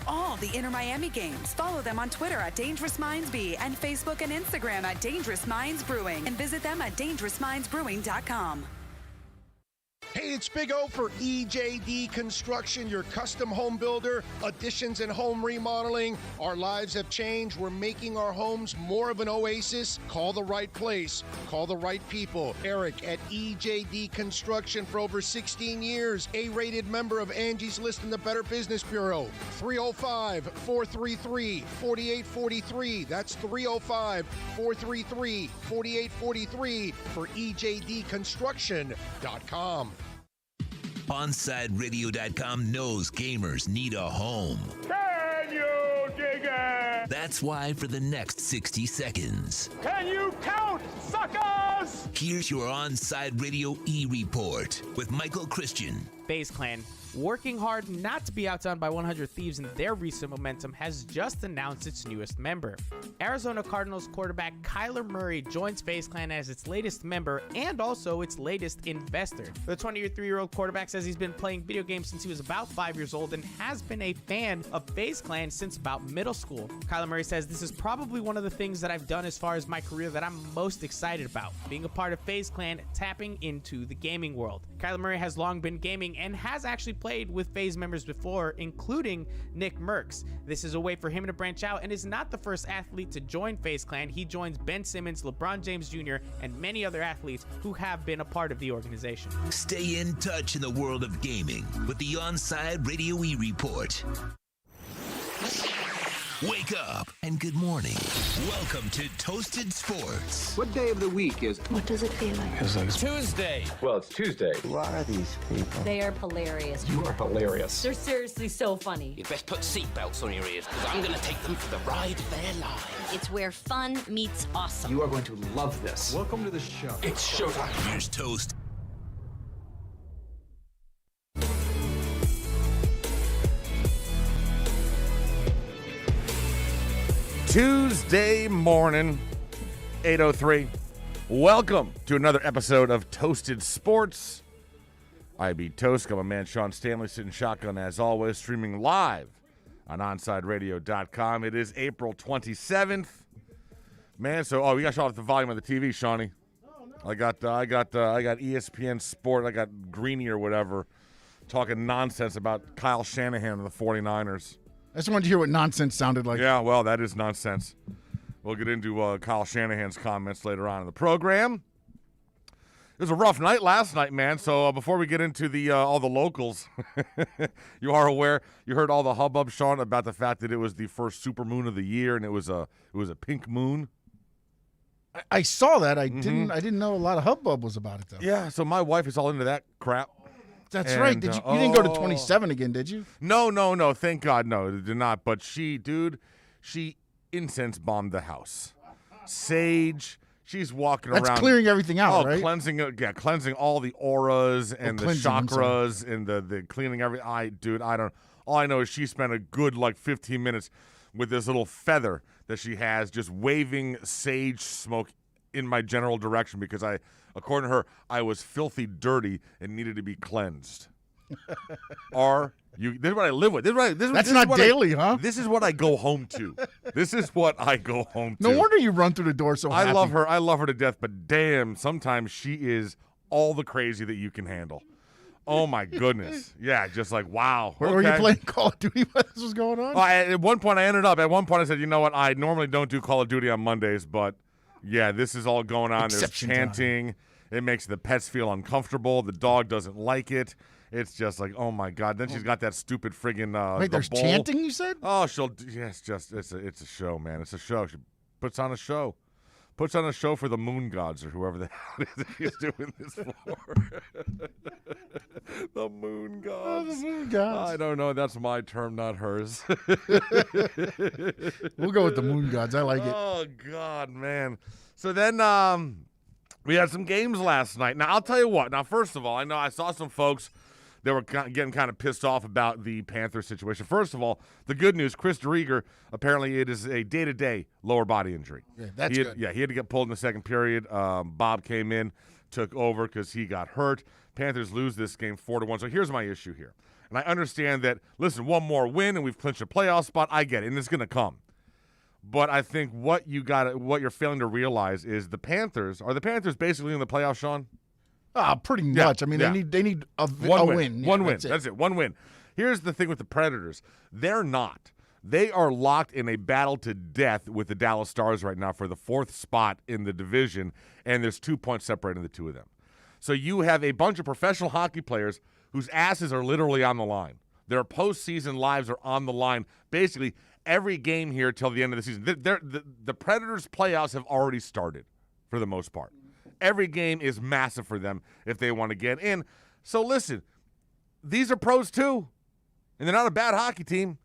All the Inter Miami games. Follow them on Twitter at Dangerous Minds B and Facebook and Instagram at Dangerous Minds Brewing. And visit them at dangerousmindsbrewing.com. Hey, it's Big O for EJD Construction, your custom home builder, additions and home remodeling. Our lives have changed. We're making our homes more of an oasis. Call the right place. Call the right people. Eric at EJD Construction for over 16 years. A-rated member of Angie's List in the Better Business Bureau. 305-433-4843. That's 305-433-4843 for EJDconstruction.com. OnsideRadio.com knows gamers need a home. Can you dig it? That's why for the next 60 seconds, Can you count, suckers? here's your Onside Radio E-Report with Michael Christian. FaZe Clan, working hard not to be outdone by 100 Thieves in their recent momentum, has just announced its newest member. Arizona Cardinals quarterback Kyler Murray joins FaZe Clan as its latest member and also its latest investor. The 23-year-old quarterback says he's been playing video games since he was about 5 years old and has been a fan of FaZe Clan since about middle school. Kyler Murray says, "This is probably one of the things that I've done as far as my career that I'm most excited about, being a part of FaZe Clan, tapping into the gaming world." Kyler Murray has long been gaming and has actually played with FaZe members before, including Nick Merckx. This is a way for him to branch out and is not the first athlete to join FaZe Clan. He joins Ben Simmons, LeBron James Jr., and many other athletes who have been a part of the organization. Stay in touch in the world of gaming with the Onside Radio E-Report. Wake up and good morning. Welcome to Toasted Sports. What day of the week is? What does it feel like? Tuesday. Well, it's Tuesday. Who are these people? They are hilarious. You are hilarious. They're seriously so funny. You'd best put seatbelts on your ears, because I'm going to take them for the ride of their lives. It's where fun meets awesome. You are going to love this. Welcome to the show. It's showtime. Here's Toast. Tuesday morning, 8:03. Welcome to another episode of Toasted Sports. I be Toast. I'm a man, Sean Stanley, sitting shotgun as always, streaming live on OnsideRadio.com. It is April 27th. Man, so we got to shut off the volume of the TV, Shawnee. I got ESPN Sport. I got Greeny or whatever talking nonsense about Kyle Shanahan and the 49ers. I just wanted to hear what nonsense sounded like. Yeah, well, that is nonsense. We'll get into Kyle Shanahan's comments later on in the program. It was a rough night last night, man. So before we get into the all the locals, you are aware, you heard all the hubbub, Sean, about the fact that it was the first supermoon of the year, and it was a pink moon. I saw that. I didn't know a lot of hubbub was about it though. Yeah. So my wife is all into that crap. That's right. You didn't go to 27 again, did you? No. Thank God, no, it did not. But she incense bombed the house. Sage. She's walking around. That's clearing everything out, right? Cleansing all the auras and the chakras and the cleaning everything. All I know is she spent a good 15 minutes with this little feather that she has just waving sage smoke in my general direction because according to her, I was filthy dirty and needed to be cleansed. This is what I live with. That's not daily, huh? This is what I go home to. This is what I go home to. No wonder you run through the door so happy. I love her to death, but damn, sometimes she is all the crazy that you can handle. Oh my goodness. Yeah, just wow. Where were you playing Call of Duty while this was going on? At one point I said, you know what, I normally don't do Call of Duty on Mondays, but yeah, this is all going on. There's chanting. Time. It makes the pets feel uncomfortable. The dog doesn't like it. It's just oh my God. Then she's got that stupid friggin' Wait, there's bowl. Chanting, you said? Oh, it's a show, man. It's a show. She puts on a show. Puts on a show for the moon gods or whoever the hell it is she's doing this for. The moon gods. Oh, the moon gods. I don't know. That's my term, not hers. We'll go with the moon gods. I like it. Oh, God, man. So then we had some games last night. Now, I'll tell you what. Now, first of all, I know I saw some folks that were getting kind of pissed off about the Panthers situation. First of all, the good news, Chris Driedger, apparently it is a day-to-day lower body injury. Yeah, that's good. Yeah, he had to get pulled in the second period. Bob came in, took over because he got hurt. Panthers lose this game 4-1. So here's my issue here. And I understand that, listen, one more win and we've clinched a playoff spot. I get it, and it's going to come. But I think what you're failing to realize is the Panthers basically in the playoffs, Sean? Pretty much. I mean, they need a win. One win. That's it. One win. Here's the thing with the Predators. They're not. They are locked in a battle to death with the Dallas Stars right now for the 4th spot in the division, and there's 2 points separating the two of them. So you have a bunch of professional hockey players whose asses are literally on the line. Their postseason lives are on the line. Basically, every game here till the end of the season. The Predators' playoffs have already started for the most part. Every game is massive for them if they want to get in. So listen, these are pros too, and they're not a bad hockey team.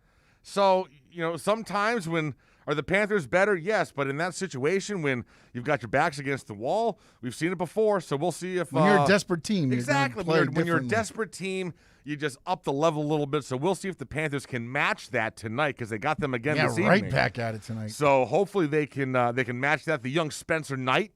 So, sometimes are the Panthers better? Yes, but in that situation when you've got your backs against the wall, we've seen it before, so we'll see if... When you're a desperate team, exactly. When you're a desperate team, you just up the level a little bit, so we'll see if the Panthers can match that tonight because they got them again this evening. Right back at it tonight. So hopefully they can match that. The young Spencer Knight,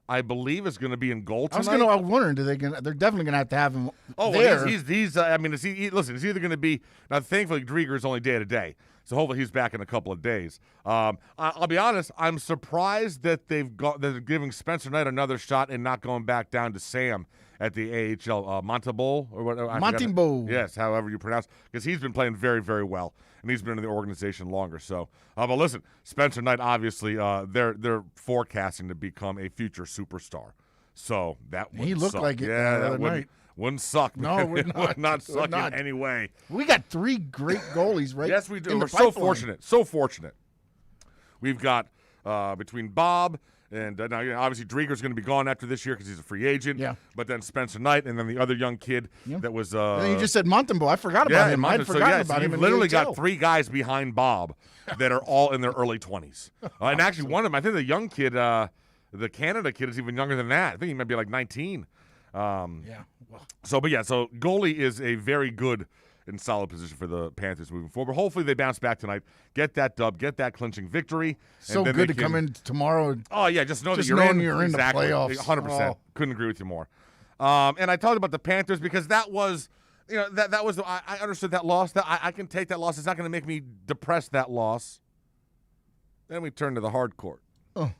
I believe, is going to be in goal tonight. I was wondering, they're definitely going to have him there. Well, he's listen, it's either going to be, now thankfully Drieger is only day to day, so hopefully he's back in a couple of days. I'll be honest, I'm surprised that they're giving Spencer Knight another shot and not going back down to Sam at the AHL, Montembeault or whatever. Montembeault. Yes, however you pronounce, because he's been playing very, very well, and he's been in the organization longer. So, but listen, Spencer Knight, obviously, they're forecasting to become a future superstar. So that would he looked suck. like it. Yeah, that wouldn't suck. No, man. it would It not. would not suck in any way. We got 3 great goalies, right? Yes, we do. We're pipeline. so fortunate. So fortunate. We've got between Bob and now, obviously Drieger's going to be gone after this year because he's a free agent. Yeah. But then Spencer Knight and then the other young kid that was. And then you just said Montembeault. I forgot about him. I'd forgotten about him. You've literally got 3 guys behind Bob that are all in their early 20s. And actually, one of them, I think the young kid, the Canada kid, is even younger than that. I think he might be like 19. So goalie is a very good and solid position for the Panthers moving forward. Hopefully they bounce back tonight, get that dub, get that clinching victory. So good to come in tomorrow. Oh, yeah, just know that you're in the playoffs. 100%. Couldn't agree with you more. And I talked about the Panthers because that was, I understood that loss. I can take that loss. It's not going to make me depress that loss. Then we turn to the hard court. Oh.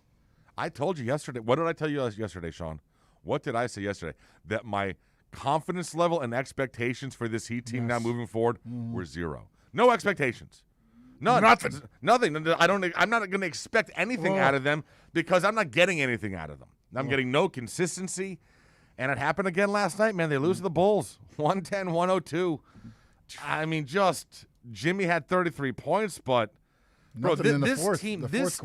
I told you yesterday. What did I tell you yesterday, Sean? What did I say yesterday? That my confidence level and expectations for this Heat team now moving forward were 0. No expectations. None. Nothing. I'm not going to expect anything out of them because I'm not getting anything out of them. I'm getting no consistency, and it happened again last night, man. They lose to the Bulls, 110-102. I mean, just Jimmy had 33 points, but bro, this team, it's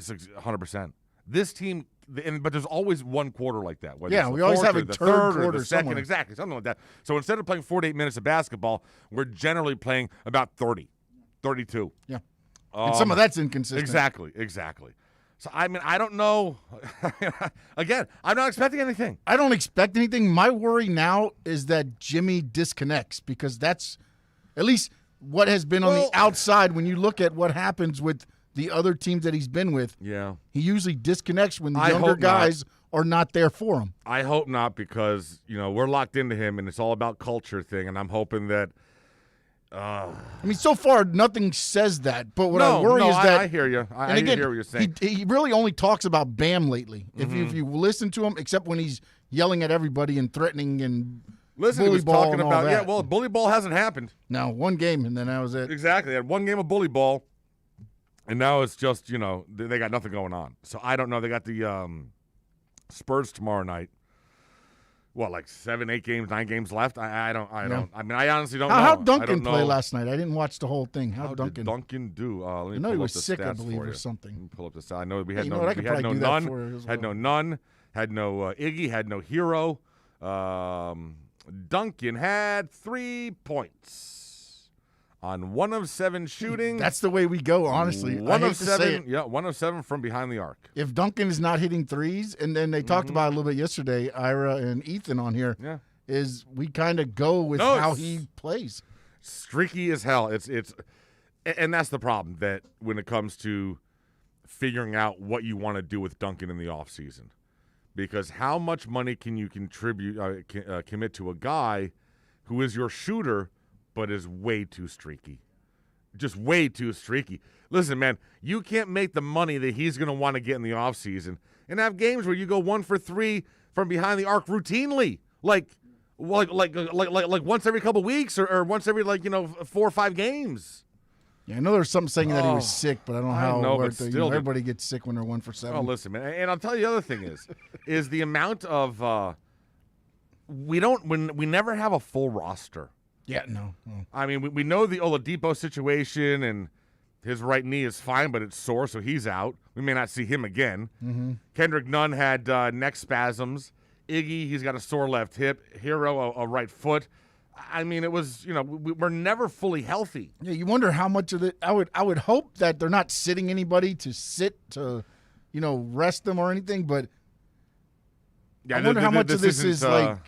100%. This team. But there's always one quarter like that. We always have a third quarter, or the second, somewhere. exactly, something like that. So instead of playing 48 minutes of basketball, we're generally playing about 30, 32. Yeah, and some of that's inconsistent. Exactly. So, I mean, I don't know. Again, I'm not expecting anything. I don't expect anything. My worry now is that Jimmy disconnects because that's at least what has been on the outside when you look at what happens with the other teams that he's been with. Yeah. He usually disconnects when the younger guys are not there for him. I hope not because, we're locked into him and it's all about culture thing, and I'm hoping that I mean, so far, nothing says that. But what I worry is that I hear you. I hear what you're saying. He really only talks about Bam lately. If you listen to him, except when he's yelling at everybody and threatening and bully ball and all that. Bully ball hasn't happened. No, one game, and then that was it. Exactly. They had one game of bully ball, and now it's just, they got nothing going on. So I don't know. They got the Spurs tomorrow night. What, like 7, 8 games, 9 games left? I don't. I mean, I honestly don't know. How'd Duncan play last night? I didn't watch the whole thing. How did Duncan do? Let me I know pull he was up the sick, I stats believe, for or you. something. Let me pull up the stats. I know we had no Nunn, had no Nunn, had no Iggy, had no Hero. Duncan had 3 points on 1 of 7 shooting. That's the way we go, honestly. 1 of 7. Yeah, 1 of 7 from behind the arc. If Duncan is not hitting threes, and then they talked about it a little bit yesterday, Ira and Ethan on here, is we kind of go with how he plays. Streaky as hell. It's and that's the problem, that when it comes to figuring out what you want to do with Duncan in the offseason. Because how much money can you commit to a guy who is your shooter, but is way too streaky. Just way too streaky. Listen, man, you can't make the money that he's going to want to get in the offseason and have games where you go 1 for 3 from behind the arc routinely, like once every couple weeks or once every 4 or 5 games. Yeah, I know there was something saying that he was sick, but I don't know how it worked. Everybody gets sick when they're 1 for 7. Oh, listen, man, and I'll tell you the other thing is the amount of we never have a full roster. Yeah, no. I mean, we know the Oladipo situation, and his right knee is fine, but it's sore, so he's out. We may not see him again. Mm-hmm. Kendrick Nunn had neck spasms. Iggy, he's got a sore left hip. Hero, a right foot. I mean, it was, we're never fully healthy. Yeah, you wonder how much of it. I would hope that they're not sitting anybody to rest them or anything, but yeah, I wonder how much of this is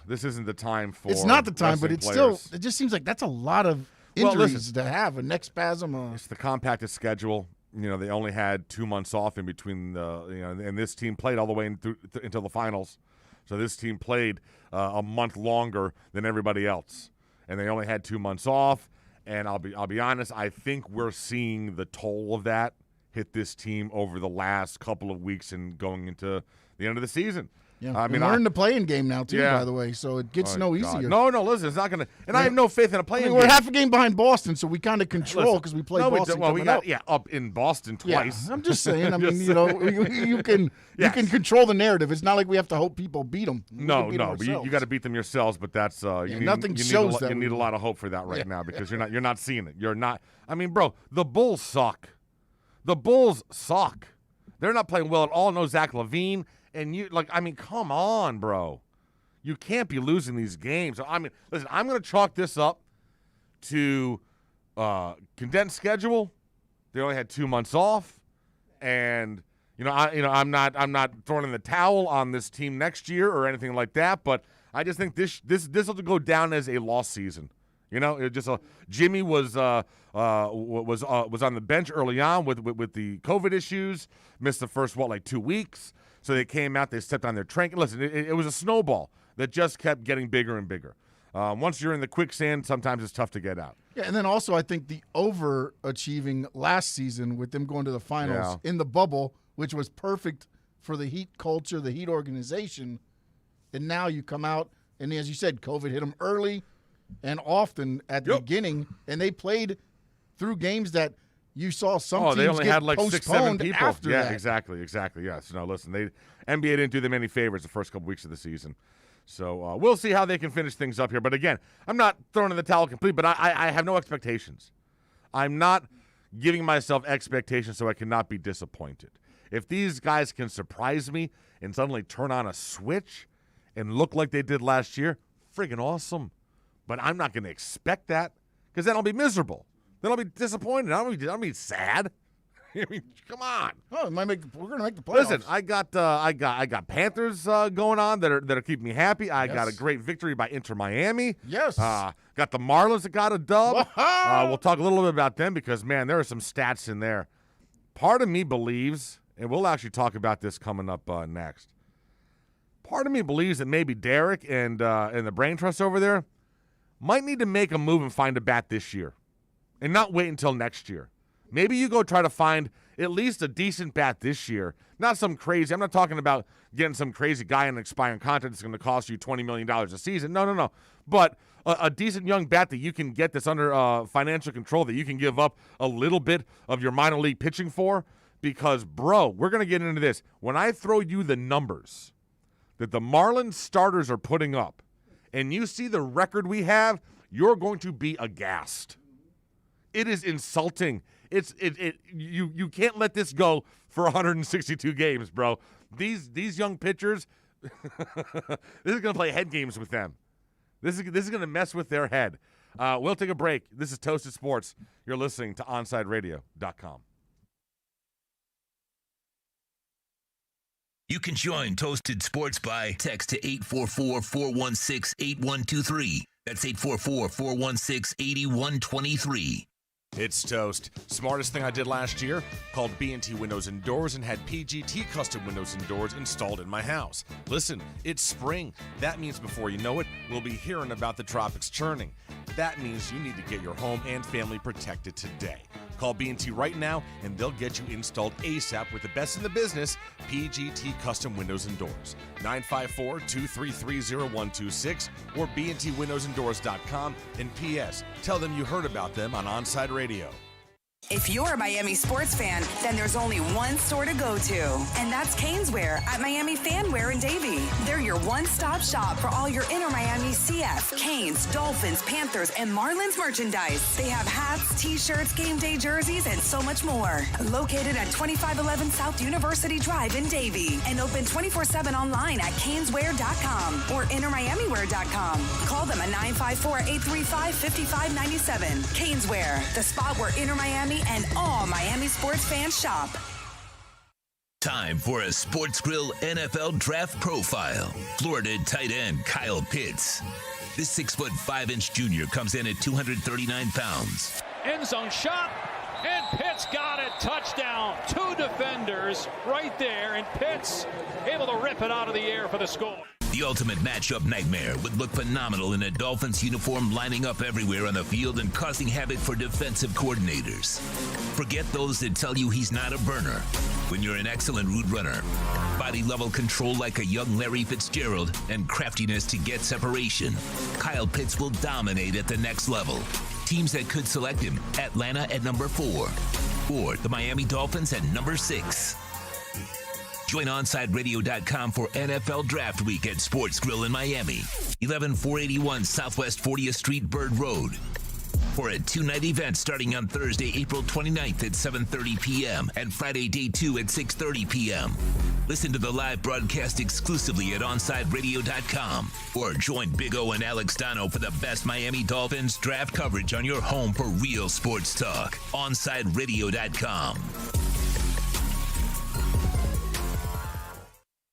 this isn't the time for. It's not the time, but it's players. still. It just seems like that's a lot of injuries to have a neck spasm. It's the compacted schedule. They only had 2 months off in between and this team played all the way until the finals. So this team played a month longer than everybody else, and they only had 2 months off. And I'll be honest, I think we're seeing the toll of that hit this team over the last couple of weeks and going into the end of the season. Yeah, I mean, we're in the playing game now too, by the way, so it gets no easier. No, listen, it's not going to. And I have no faith in a playing game. We're half a game behind Boston, so we kind of control because we play Boston. We got up in Boston twice. Yeah, I'm just saying. I mean, you can control the narrative. It's not like we have to hope people beat them. No, but you got to beat them yourselves. But that's you need a lot of hope for that right now because you're not seeing it. You're not. I mean, bro, the Bulls suck. The Bulls suck. They're not playing well at all. No Zach LaVine. And come on, bro. You can't be losing these games. I mean, listen, I'm going to chalk this up to condensed schedule. They only had 2 months off, and I'm not throwing in the towel on this team next year or anything like that. But I just think this will go down as a lost season. It just Jimmy was on the bench early on with the COVID issues. Missed the first 2 weeks. So they came out, they stepped on their train. Listen, it was a snowball that just kept getting bigger and bigger. Once you're in the quicksand, sometimes it's tough to get out. Yeah, and then also I think the overachieving last season with them going to the finals in the bubble, which was perfect for the Heat culture, the Heat organization, and now you come out, and as you said, COVID hit them early and often at the beginning, and they played through games that you saw some teams they only get had 6-7 people. After that. Exactly. Yes. No, listen, NBA didn't do them any favors the first couple weeks of the season. So we'll see how they can finish things up here. But again, I'm not throwing in the towel complete, but I have no expectations. I'm not giving myself expectations so I cannot be disappointed. If these guys can surprise me and suddenly turn on a switch and look like they did last year, friggin' awesome. But I'm not going to expect that because then I'll be miserable. Then I'll be disappointed. I'll be sad. I mean, come on. Oh, we're gonna make the playoffs. Listen, I got Panthers going on that are keeping me happy. I got a great victory by Inter Miami. Yes. Got the Marlins that got a dub. We'll talk a little bit about them because man, there are some stats in there. Part of me believes, and we'll actually talk about this coming up next. Part of me believes that maybe Derek and the Brain Trust over there might need to make a move and find a bat this year. And not wait until next year. Maybe you go try to find at least a decent bat this year. Not some crazy. I'm not talking about getting some crazy guy in an expiring contract that's going to cost you $20 million a season. No. But a decent young bat that you can get that's under financial control, that you can give up a little bit of your minor league pitching for. Because, bro, we're going to get into this. When I throw you the numbers that the Marlins starters are putting up, and you see the record we have, you're going to be aghast. It is insulting. You can't let this go for 162 games, bro. These young pitchers, this is gonna play head games with them. This is gonna mess with their head. We'll take a break. This is Toasted Sports. You're listening to OnSideRadio.com. You can join Toasted Sports by text to 844-416-8123. That's 844-416-8123. It's Toast. Smartest thing I did last year? Called B&T Windows and Doors and had PGT custom windows and doors installed in my house. Listen, it's spring. That means before you know it, we'll be hearing about the tropics churning. That means you need to get your home and family protected today. Call B&T right now and they'll get you installed ASAP with the best in the business, PGT Custom Windows and Doors. 954-233-0126 or bntwindowsanddoors.com. And P.S. Tell them you heard about them on Onside Radio. If you're a Miami sports fan, then there's only one store to go to, and that's Caneswear at Miami Fanwear in Davie. They're your one-stop shop for all your inner Miami CF, Canes, Dolphins, Panthers, and Marlins merchandise. They have hats, t-shirts, game day jerseys, and so much more. Located at 2511 South University Drive in Davie and open 24/7 online at caneswear.com or innermiamiwear.com. Call them at 954-835-5597. Caneswear, the spot where Inner Miami and all Miami sports fans shop. Time for a Sports Grill NFL Draft Profile. Florida tight end Kyle Pitts. This 6'5" junior comes in at 239 pounds. End zone shot, and Pitts got it. Touchdown. Two defenders right there, and Pitts able to rip it out of the air for the score. The ultimate matchup nightmare would look phenomenal in a Dolphins uniform, lining up everywhere on the field and causing havoc for defensive coordinators. Forget those that tell you he's not a burner. When you're an excellent route runner, body level control like a young Larry Fitzgerald, and craftiness to get separation, Kyle Pitts will dominate at the next level. Teams that could select him: Atlanta at number 4 or the Miami Dolphins at number 6. Join OnsideRadio.com for NFL Draft Week at Sports Grill in Miami, 11481 Southwest 40th Street, Bird Road. For a two-night event starting on Thursday, April 29th at 7:30 p.m. and Friday, day 2 at 6:30 p.m. Listen to the live broadcast exclusively at OnsideRadio.com or join Big O and Alex Dono for the best Miami Dolphins draft coverage on your home for real sports talk. OnsideRadio.com.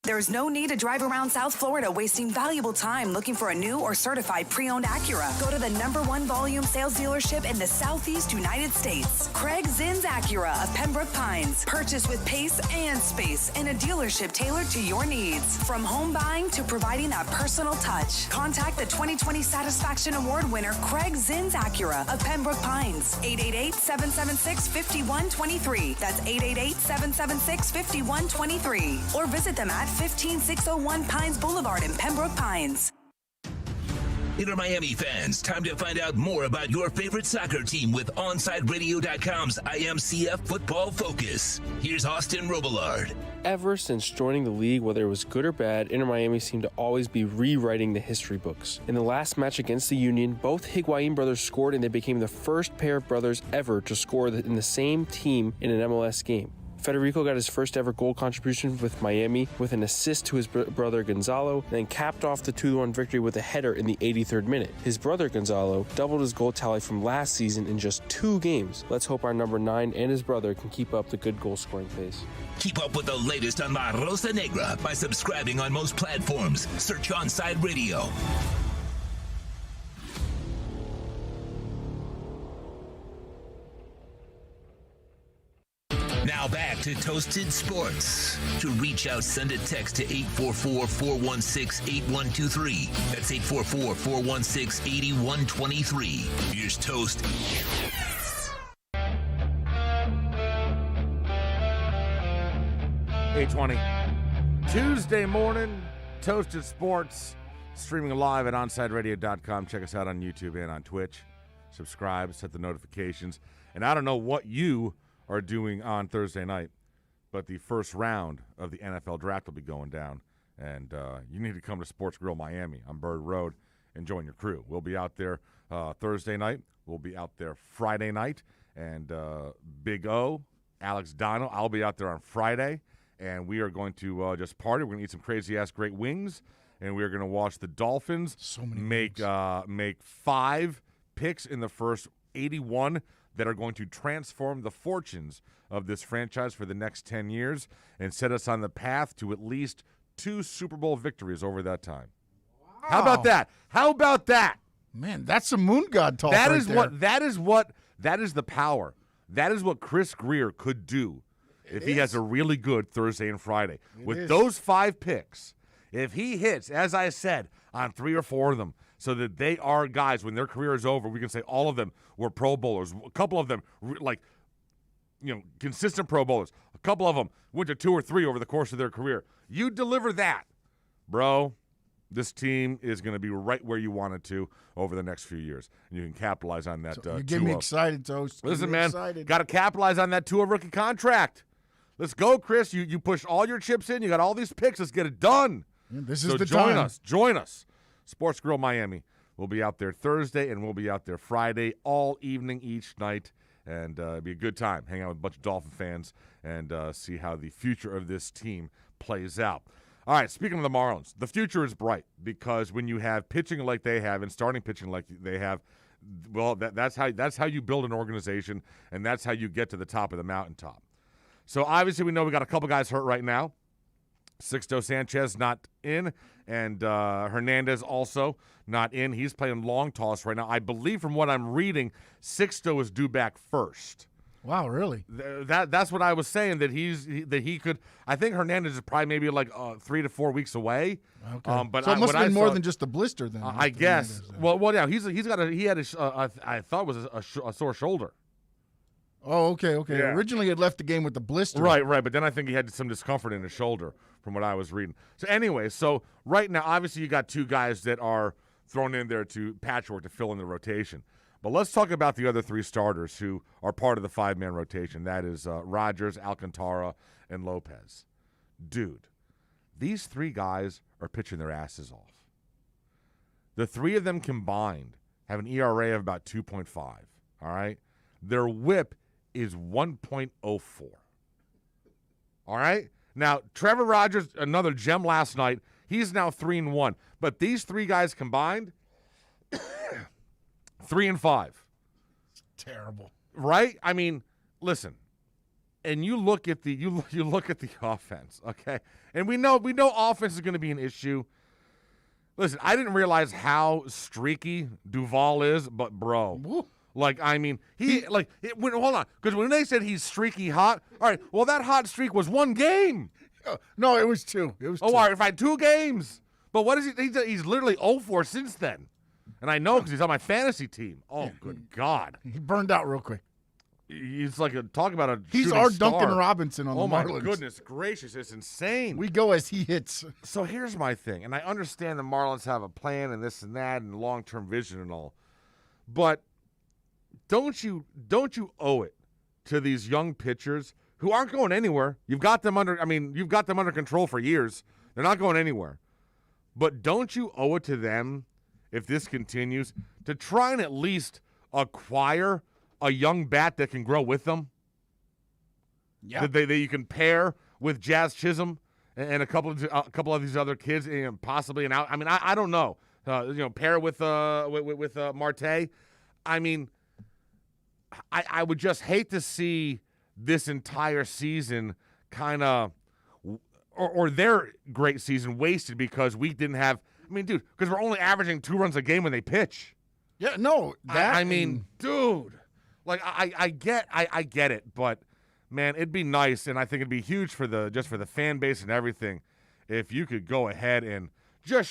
There's no need to drive around South Florida wasting valuable time looking for a new or certified pre-owned Acura. Go to the #1 volume sales dealership in the Southeast United States. Craig Zinn's Acura of Pembroke Pines. Purchase with pace and space in a dealership tailored to your needs. From home buying to providing that personal touch. Contact the 2020 Satisfaction Award winner Craig Zinn's Acura of Pembroke Pines. 888-776-5123. That's 888-776-5123. Or visit them at 15601 Pines Boulevard in Pembroke Pines. Inter Miami fans, time to find out more about your favorite soccer team with OnsideRadio.com's IMCF Football Focus. Here's Austin Robillard. Ever since joining the league, whether it was good or bad, Inter Miami seemed to always be rewriting the history books. In the last match against the Union, both Higuain brothers scored, and they became the first pair of brothers ever to score in the same team in an MLS game. Federico got his first ever goal contribution with Miami with an assist to his brother Gonzalo, then capped off the 2-1 victory with a header in the 83rd minute. His brother Gonzalo doubled his goal tally from last season in just 2 games. Let's hope our number 9 and his brother can keep up the good goal scoring pace. Keep up with the latest on La Rosa Negra by subscribing on most platforms. Search Onside Radio. Now back to Toasted Sports. To reach out, send a text to 844-416-8123. That's 844-416-8123. Here's Toast. $8:20. Tuesday morning, Toasted Sports, streaming live at OnsideRadio.com. Check us out on YouTube and on Twitch. Subscribe, set the notifications. And I don't know what you are doing on Thursday night, but the first round of the NFL draft will be going down, and you need to come to Sports Grill Miami on Bird Road and join your crew. We'll be out there Thursday night. We'll be out there Friday night, and Big O, Alex Dono, I'll be out there on Friday, and we are going to just party. We're going to eat some crazy-ass great wings, and we're going to watch the Dolphins make 5 picks in the first 81 that are going to transform the fortunes of this franchise for the next 10 years and set us on the path to at least 2 Super Bowl victories over that time. Wow. How about that? How about that? Man, that's some moon god talk. That is what That is the power. That is what Chris Greer could do if he has a really good Thursday and Friday. With those 5 picks, if he hits, as I said, on 3 or 4 of them, so that they are guys, when their career is over, we can say all of them were Pro Bowlers. A couple of them, consistent Pro Bowlers. A couple of them went to 2 or 3 over the course of their career. You deliver that, bro, this team is going to be right where you want it to over the next few years. And you can capitalize on that. You get me excited, Toast. Listen, man, got to capitalize on that Tua rookie contract. Let's go, Chris. You push all your chips in. You got all these picks. Let's get it done. Yeah, this is the join time. Join us. Sports Grill Miami. We'll be out there Thursday, and we'll be out there Friday all evening each night. And it'll be a good time. Hang out with a bunch of Dolphin fans and see how the future of this team plays out. All right, speaking of the Marlins, the future is bright because when you have pitching like they have and starting pitching like they have, well, that's how you build an organization, and that's how you get to the top of the mountaintop. So obviously we know we got a couple guys hurt right now. Sixto Sanchez not in, and Hernandez also not in. He's playing long toss right now. I believe from what I'm reading, Sixto is due back first. Wow, really? That's what I was saying, that he could. I think Hernandez is probably maybe like 3 to 4 weeks away. Okay. But so it must have been more than just a blister then. I guess. Well, yeah. He had I thought it was a sore shoulder. Oh, okay. Yeah. Originally, he had left the game with the blister. Right. But then I think he had some discomfort in his shoulder from what I was reading. So anyway, right now, obviously you got 2 guys that are thrown in there to patchwork to fill in the rotation. But let's talk about the other 3 starters who are part of the 5-man rotation. That is Rogers, Alcantara, and Lopez. Dude, these 3 guys are pitching their asses off. The 3 of them combined have an ERA of about 2.5. All right? Their whip is 1.04. All right? Now, Trevor Rogers, another gem last night, he's now 3-1. But these 3 guys combined, 3-5. It's terrible. Right? I mean, listen. And you look at the you look at the offense, okay? And we know offense is going to be an issue. Listen, I didn't realize how streaky Duvall is, but bro, Woo. like I mean, hold on, because when they said he's streaky hot, all right, well that hot streak was 1 game. No, it was 2. It was 2. All right, fine, 2 games. But what is he? He's literally 0-4 since then. And I know because he's on my fantasy team. Oh, good God. He burned out real quick. He's like talk about a He's shooting our star. Duncan Robinson on the Marlins. Oh, my goodness gracious. It's insane. We go as he hits. So here's my thing. And I understand the Marlins have a plan and this and that and long-term vision and all. But don't you owe it to these young pitchers who aren't going anywhere? You've got them under control for years. They're not going anywhere. But don't you owe it to them, if this continues, to try and at least acquire a young bat that can grow with them? Yeah. That you can pair with Jazz Chisholm and a couple of these other kids, and possibly an out. I mean, I don't know. Pair with Marte. I mean, I would just hate to see this entire season kind of or their great season wasted because we didn't have. I mean, dude, because we're only averaging 2 runs a game when they pitch. Yeah, no. I mean, dude, like I get it, but man, it'd be nice, and I think it'd be huge for the fan base and everything, if you could go ahead and just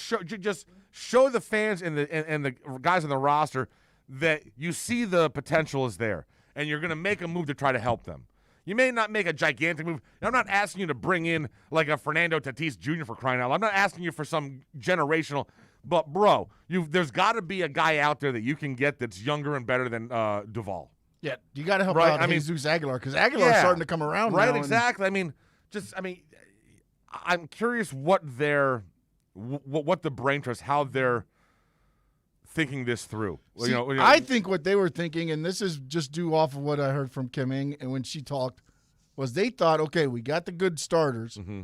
show the fans and the guys on the roster that you see the potential is there, and you're gonna make a move to try to help them. You may not make a gigantic move. I'm not asking you to bring in like a Fernando Tatis Jr. for crying out loud. I'm not asking you for some generational. But, bro, there's got to be a guy out there that you can get that's younger and better than Duvall. Yeah, you got to help out Jesus Aguilar because Aguilar's starting to come around now. Right, exactly. I'm curious what the brain trust, how they're thinking this through. See, I think what they were thinking, and this is just due off of what I heard from Kim Ng and when she talked, was they thought, okay, we got the good starters. Mm-hmm.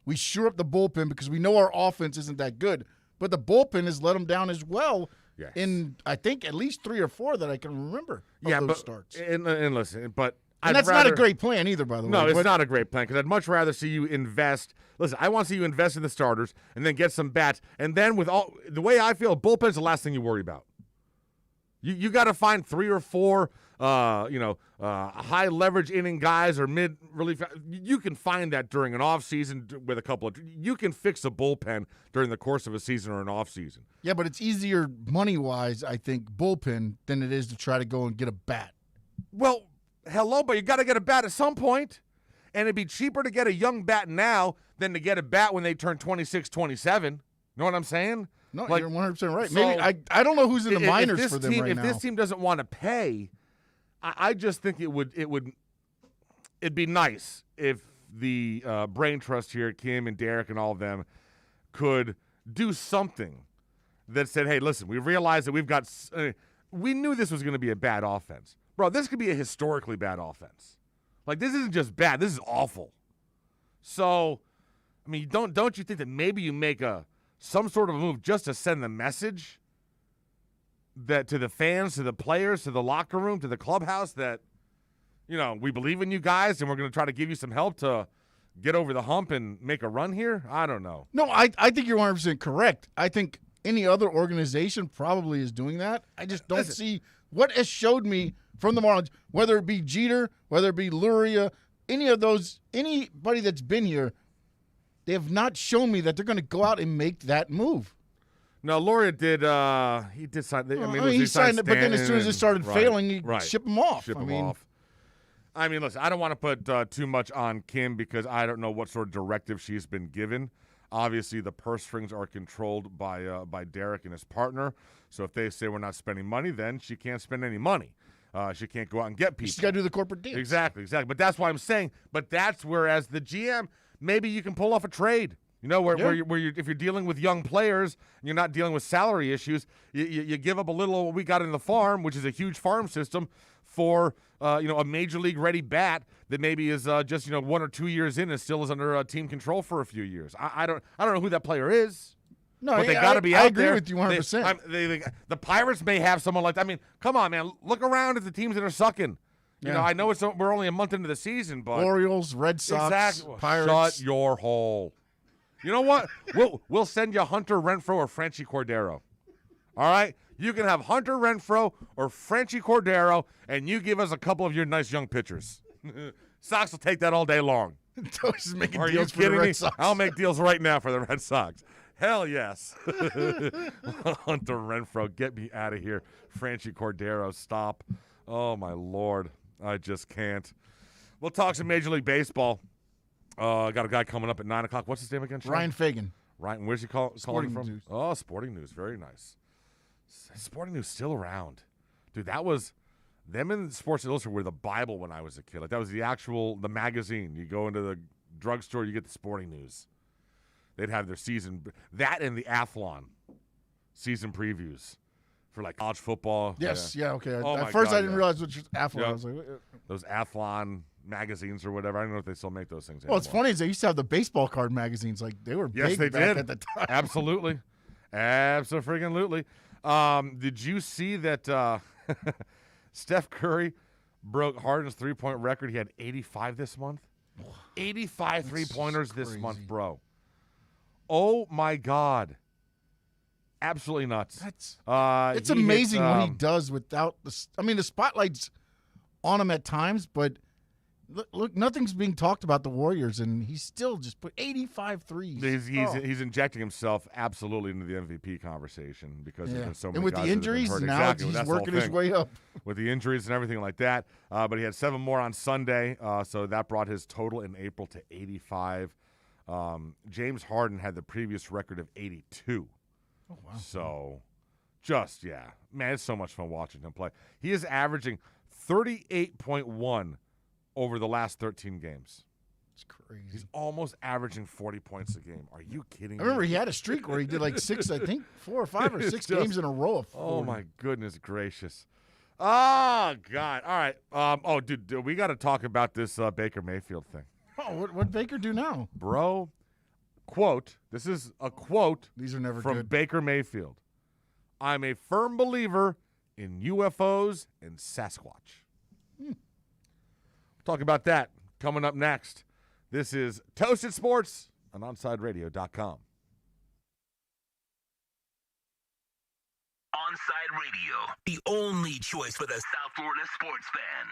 We shore up the bullpen because we know our offense isn't that good. But the bullpen has let them down as well. Yes. In, I think, at least 3 or 4 that I can remember of those starts. And listen, but and that's not a great plan either, by the way. No, it's not a great plan because I'd much rather see you invest. Listen, I want to see you invest in the starters and then get some bats. And then with all the way I feel, bullpen's the last thing you worry about. You got to find 3 or 4 high leverage inning guys or mid relief. You can find that during an off season with a couple of. You can fix a bullpen during the course of a season or an off season. Yeah, but it's easier money wise, I think, bullpen than it is to try to go and get a bat. Well, hello, but you got to get a bat at some point. And it'd be cheaper to get a young bat now than to get a bat when they turn 26, 27. You know what I'm saying? No, like, you're 100% right. So Maybe I don't know who's in the minors for them right now. If this team doesn't want to pay, I just think it'd be nice if the brain trust here, Kim and Derek and all of them, could do something that said, hey, listen, we realize that we've got we knew this was going to be a bad offense. Bro, this could be a historically bad offense. Like, this isn't just bad. This is awful. So, I mean, don't you think that maybe you make some sort of a move just to send the message that to the fans, to the players, to the locker room, to the clubhouse that, we believe in you guys and we're going to try to give you some help to get over the hump and make a run here? I don't know. No, I think you're 100% correct. I think any other organization probably is doing that. I just don't see what has showed me from the Marlins, whether it be Jeter, whether it be Luria, anybody that's been here, they have not shown me that they're going to go out and make that move. No, Luria did. He did sign. He signed it, but then as soon as it started failing, he ship him off. Off. I mean, listen, I don't want to put too much on Kim because I don't know what sort of directive she's been given. Obviously, the purse strings are controlled by Derek and his partner. So if they say we're not spending money, then she can't spend any money. She can't go out and get people. She's got to do the corporate deals. Exactly. But that's why I'm saying. But that's where, as the GM, maybe you can pull off a trade. Where if you're dealing with young players, and you're not dealing with salary issues. You give up a little of what we got in the farm, which is a huge farm system, for a major league ready bat that maybe is just 1 or 2 years in and still is under team control for a few years. I don't know who that player is. No, but they got to be out there. I agree with you 100%. The Pirates may have someone like that. I mean, come on, man. Look around at the teams that are sucking. I know we're only a month into the season, but Orioles, Red Sox, Pirates. Shut your hole. You know what? We'll send you Hunter Renfroe or Franchi Cordero. All right? You can have Hunter Renfroe or Franchi Cordero, and you give us a couple of your nice young pitchers. Sox will take that all day long. Just making Are deals you kidding for the me? Red Sox. I'll make deals right now for the Red Sox. Hell yes. Hunter Renfroe, get me out of here. Franchi Cordero, stop. Oh, my Lord. I just can't. We'll talk some Major League Baseball. Got a guy coming up at 9 o'clock. What's his name again, Sean? Ryan Fagan. Ryan, where's he calling from? News. Oh, Sporting News. Very nice. Sporting News still around. Dude, that was – them and Sports Illustrated were the Bible when I was a kid. Like, that was the magazine. You go into the drugstore, you get the Sporting News. They'd have their season – that and the Athlon season previews for, like, college football. Yes, yeah, okay. At first, I didn't realize which was Athlon. Yeah. I was like, those Athlon magazines or whatever. I don't know if they still make those things anymore. Well, it's funny is they used to have the baseball card magazines. Like, they were big back at the time. Absolutely. Abso-freaking-lutely. Did you see that Steph Curry broke Harden's three-point record? He had 85 this month. 85 three-pointers this month, bro. Oh, my God. Absolutely nuts. It's amazing what he does without the spotlight's on him at times, but look, nothing's being talked about the Warriors, and he's still just put 85 threes. He's injecting himself absolutely into the MVP conversation because there's been so many and with guys the injuries, now he's working his way up. With the injuries and everything like that. But he had 7 more on Sunday, so that brought his total in April to 85. James Harden had the previous record of 82. Oh, wow. So, man, it's so much fun watching him play. He is averaging 38.1 over the last 13 games. It's crazy. He's almost averaging 40 points a game. Are you kidding me? I remember he had a streak where he did like 4 or 5 or 6 games in a row of 40. Oh, my goodness gracious. Oh, God. All right. Dude, we got to talk about this Baker Mayfield thing. Oh, what Baker do now? Bro, quote, this is a quote. These are never from good. Baker Mayfield. I'm a firm believer in UFOs and Sasquatch. We'll talk about that coming up next. This is Toasted Sports on OnSideRadio.com. Onside Radio, the only choice for the South Florida sports fan.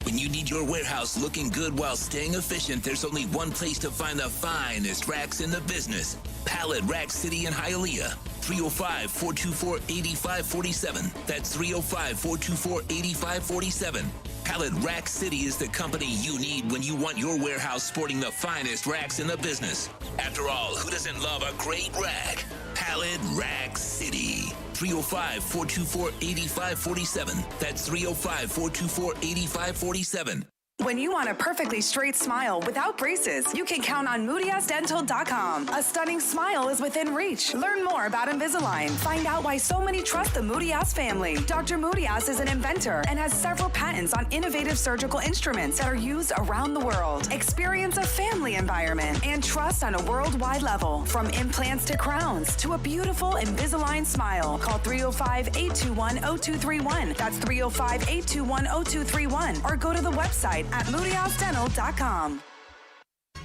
When you need your warehouse looking good while staying efficient, there's only one place to find the finest racks in the business. Pallet Rack City in Hialeah. 305-424-8547. That's 305-424-8547. Pallet Rack City is the company you need when you want your warehouse sporting the finest racks in the business. After all, who doesn't love a great rack? Pallet Rack City. 305-424-8547. That's 305-424-8547. When you want a perfectly straight smile without braces, you can count on MoodiasDental.com. A stunning smile is within reach. Learn more about Invisalign. Find out why so many trust the Moodias family. Dr. Moodias is an inventor and has several patents on innovative surgical instruments that are used around the world. Experience a family environment and trust on a worldwide level. From implants to crowns to a beautiful Invisalign smile. Call 305-821-0231. That's 305-821-0231. Or go to the website at MoodiasDental.com.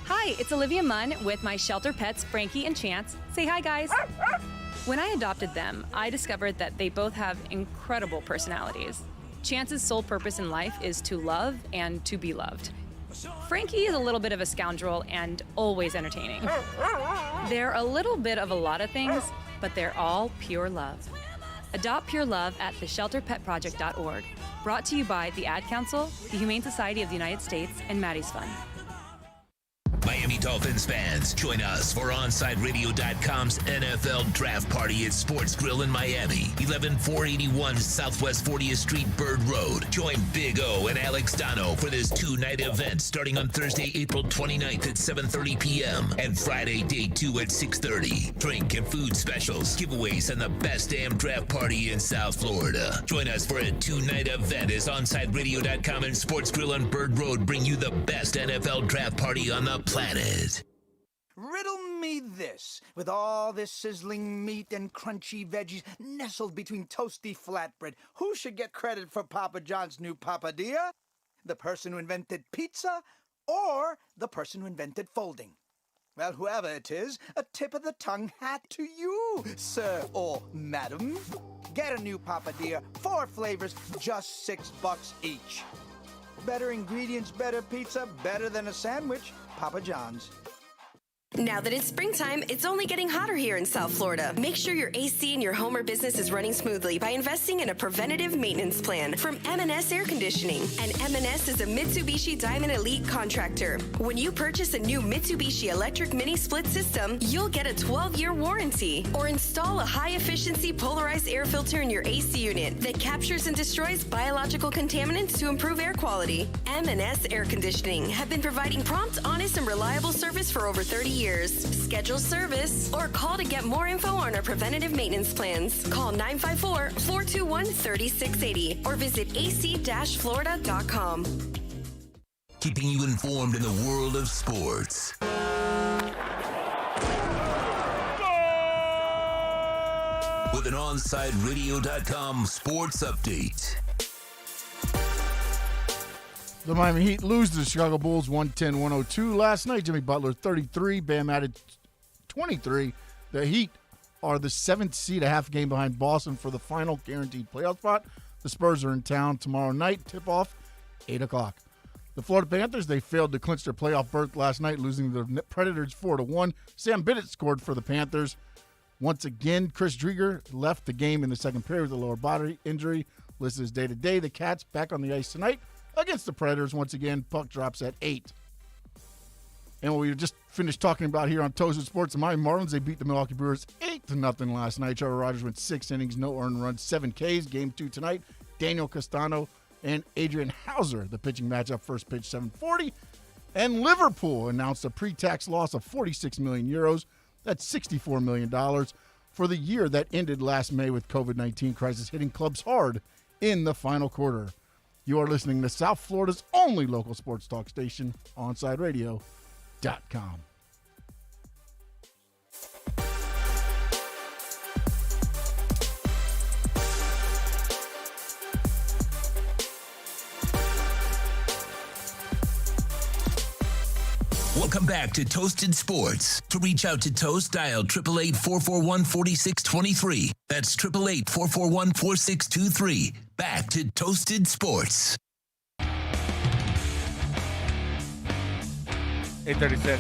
Hi, it's Olivia Munn with my shelter pets, Frankie and Chance. Say hi, guys. When I adopted them, I discovered that they both have incredible personalities. Chance's sole purpose in life is to love and to be loved. Frankie is a little bit of a scoundrel and always entertaining. They're a little bit of a lot of things, but they're all pure love. Adopt pure love at theshelterpetproject.org. Brought to you by the Ad Council, the Humane Society of the United States, and Maddie's Fund. Miami Dolphins fans, join us for OnSideRadio.com's NFL Draft Party at Sports Grill in Miami, 11481 Southwest 40th Street, Bird Road. Join Big O and Alex Dono for this two-night event starting on Thursday, April 29th at 7:30 p.m. and Friday, day 2 at 6:30. Drink and food specials, giveaways, and the best damn draft party in South Florida. Join us for a two-night event as OnSideRadio.com and Sports Grill on Bird Road bring you the best NFL draft party on the planet. Riddle me this. With all this sizzling meat and crunchy veggies nestled between toasty flatbread, who should get credit for Papa John's new papadilla? The person who invented pizza or the person who invented folding? Well, whoever it is, a tip of the tongue hat to you, sir or madam. Get a new papadilla, 4 flavors, just $6 each. Better ingredients, better pizza, better than a sandwich. Papa John's. Now that it's springtime, it's only getting hotter here in South Florida. Make sure your AC in your home or business is running smoothly by investing in a preventative maintenance plan from M&S Air Conditioning. And M&S is a Mitsubishi Diamond Elite contractor. When you purchase a new Mitsubishi electric mini split system, you'll get a 12-year warranty. Or install a high-efficiency polarized air filter in your AC unit that captures and destroys biological contaminants to improve air quality. M&S Air Conditioning have been providing prompt, honest, and reliable service for over 30 years. Schedule service or call to get more info on our preventative maintenance plans. Call 954-421-3680 or visit ac-florida.com. Keeping you informed in the world of sports. With an OnSideRadio.com sports update. The Miami Heat lose to the Chicago Bulls 110-102 last night. Jimmy Butler 33, Bam added 23. The Heat are the 7th seed, a half game behind Boston for the final guaranteed playoff spot. The Spurs are in town tomorrow night. Tip-off, 8 o'clock. The Florida Panthers, they failed to clinch their playoff berth last night, losing to the Predators 4-1. Sam Bennett scored for the Panthers. Once again, Chris Drieger left the game in the second period with a lower body injury. Listed as day-to-day. The Cats back on the ice tonight against the Predators. Once again, puck drops at 8. And what we just finished talking about here on Toasted Sports, the Miami Marlins, they beat the Milwaukee Brewers 8-0 last night. Trevor Rogers went 6 innings, no earned runs, 7 Ks. Game 2 tonight. Daniel Castano and Adrian Hauser, the pitching matchup, first pitch 7:40. And Liverpool announced a pre-tax loss of 46 million euros. That's $64 million for the year that ended last May with COVID-19 crisis hitting clubs hard in the final quarter. You are listening to South Florida's only local sports talk station, OnSideRadio.com. Welcome back to Toasted Sports. To reach out to Toast, dial 888-441-4623. That's 888-441-4623. Back to Toasted Sports. 8:36.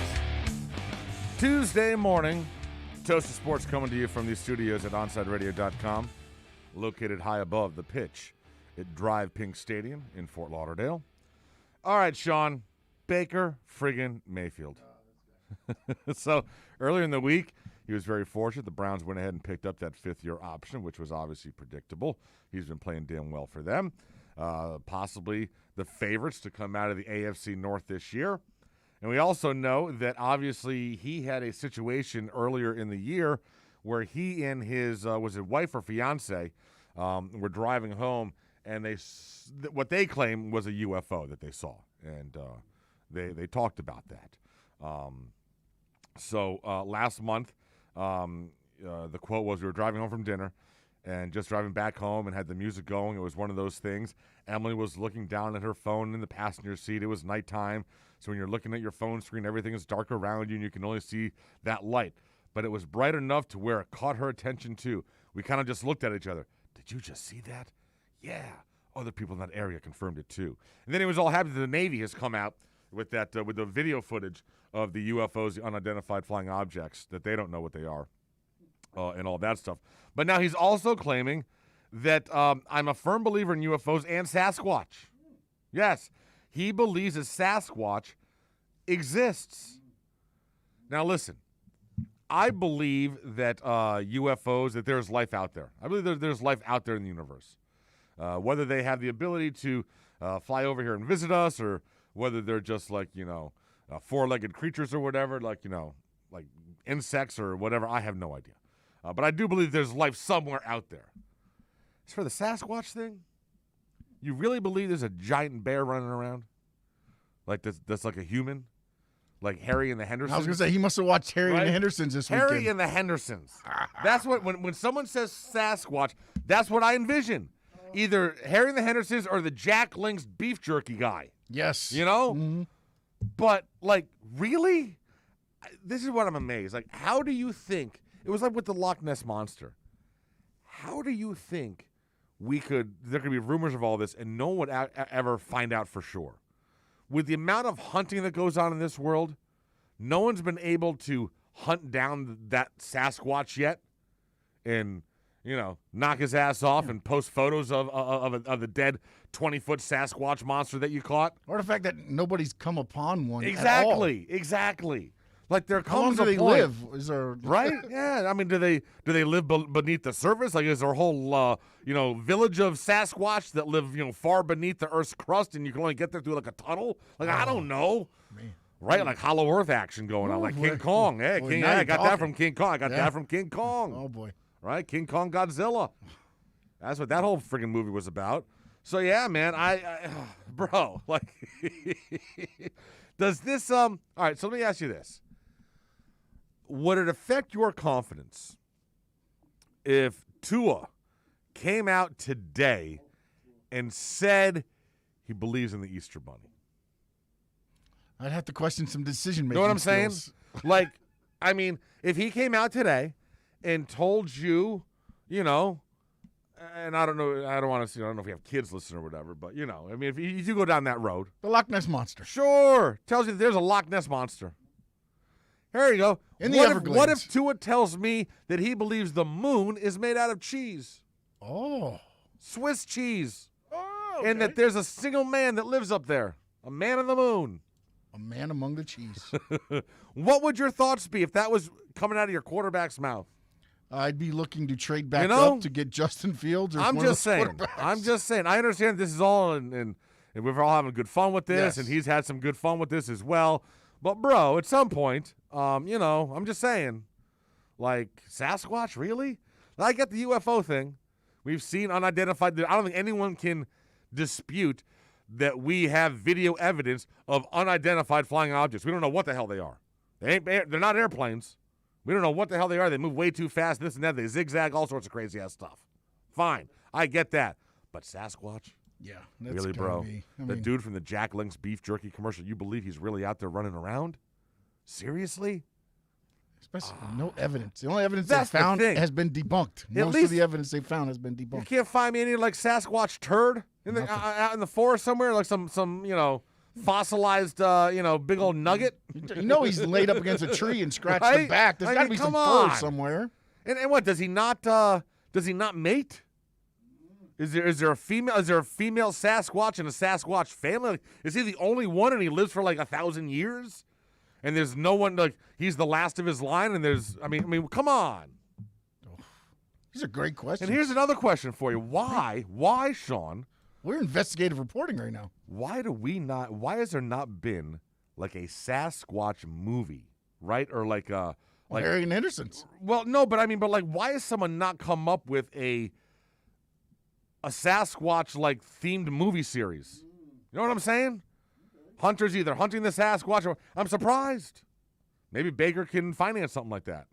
Tuesday morning. Toasted Sports coming to you from these studios at OnsideRadio.com, located high above the pitch at Drive Pink Stadium in Fort Lauderdale. All right, Sean. Baker friggin' Mayfield. So earlier in the week, he was very fortunate. The Browns went ahead and picked up that fifth-year option, which was obviously predictable. He's been playing damn well for them. Possibly the favorites to come out of the AFC North this year. And we also know that obviously he had a situation earlier in the year where he and his, was it wife or fiance, were driving home, and what they claim was a UFO that they saw. And they talked about that. So last month, the quote was, we were driving home from dinner and just driving back home and had the music going. It was one of those things. Emily was looking down at her phone in the passenger seat. It was nighttime. So when you're looking at your phone screen, everything is dark around you and you can only see that light. But it was bright enough to where it caught her attention too. We kind of just looked at each other. Did you just see that? Yeah. Other people in that area confirmed it too. And then it was all happy that the Navy has come out with that with the video footage of the UFOs, the unidentified flying objects, that they don't know what they are, and all that stuff. But now he's also claiming that I'm a firm believer in UFOs and Sasquatch. Yes, he believes that Sasquatch exists. Now listen, I believe that UFOs, that there's life out there. I believe there's life out there in the universe. Whether they have the ability to fly over here and visit us, or whether they're just like, four-legged creatures or whatever, like insects or whatever, I have no idea. But I do believe there's life somewhere out there. As for the Sasquatch thing, you really believe there's a giant bear running around? Like that's like a human? Like Harry and the Hendersons? I was going to say, he must have watched Harry and the Hendersons this weekend. Harry and the Hendersons. That's what, when someone says Sasquatch, that's what I envision. Either Harry and the Hendersons or the Jack Link's beef jerky guy. Yes. Mm-hmm. But, really? This is what I'm amazed. Like, how do you think, it was like with the Loch Ness Monster. How do you think there could be rumors of all this and no one would ever find out for sure? With the amount of hunting that goes on in this world, no one's been able to hunt down that Sasquatch yet and, knock his ass off and post photos of the dead 20-foot Sasquatch monster that you caught. Or the fact that nobody's come upon one Exactly. at all. Exactly. Like there How long comes do a they point, live? Is there right? Yeah. I mean, do they live beneath the surface? Like, is there a whole village of Sasquatch that live far beneath the Earth's crust, and you can only get there through like a tunnel? Like, I don't know. Man. Right? Like Hollow Earth action going on, like King Kong. Hey, boy, I got that from King Kong. I got that from King Kong. Oh boy. Right? King Kong Godzilla. That's what that whole friggin' movie was about. So yeah, man, bro, like, does this all right, so let me ask you this. Would it affect your confidence if Tua came out today and said he believes in the Easter Bunny? I'd have to question some decision-making You know what I'm skills. saying? Like, I mean, if he came out today and told you, and I don't know, I don't want to see, I don't know if you have kids listening or whatever, but, I mean, if you do go down that road. The Loch Ness Monster. Sure. Tells you that there's a Loch Ness Monster. Here you go. In the Everglades. What if Tua tells me that he believes the moon is made out of cheese? Oh. Swiss cheese. Oh, okay. And that there's a single man that lives up there. A man on the moon. A man among the cheese. What would your thoughts be if that was coming out of your quarterback's mouth? I'd be looking to trade back up to get Justin Fields. Or I'm just saying. I understand this is all, and we're all having good fun with this, and he's had some good fun with this as well. But, bro, at some point, I'm just saying, like, Sasquatch, really? I get the UFO thing. We've seen unidentified. I don't think anyone can dispute that we have video evidence of unidentified flying objects. We don't know what the hell they are. They're not airplanes. We don't know what the hell they are. They move way too fast, this and that. They zigzag, all sorts of crazy-ass stuff. Fine. I get that. But Sasquatch? Yeah. That's really, bro? Be. The dude from the Jack Link's beef jerky commercial, you believe he's really out there running around? Seriously? Especially no evidence. The only evidence That's they the found thing. has been debunked. At Most least- of the evidence they found has been You debunked. can't find me any like Sasquatch turd in the out in the forest somewhere, like some fossilized big old nugget. You know he's laid up against a tree and scratched the Right? back. There's I got to mean, be some come fur on. somewhere. And what does he not? Does he not mate? Is there a female? Is there a female Sasquatch in a Sasquatch family? Is he the only one and he lives for like 1,000 years? And there's no one like he's the last of his line. And there's I mean, come on. These are great questions. And here's another question for you: Why, Sean? We're investigative reporting right now. Why has there not been like a Sasquatch movie, right? Or like Harry Henderson's. Well, no, but why has someone not come up with a Sasquatch like themed movie series? You know what I'm saying? Hunters either hunting the Sasquatch or I'm surprised. Maybe Baker can finance something like that.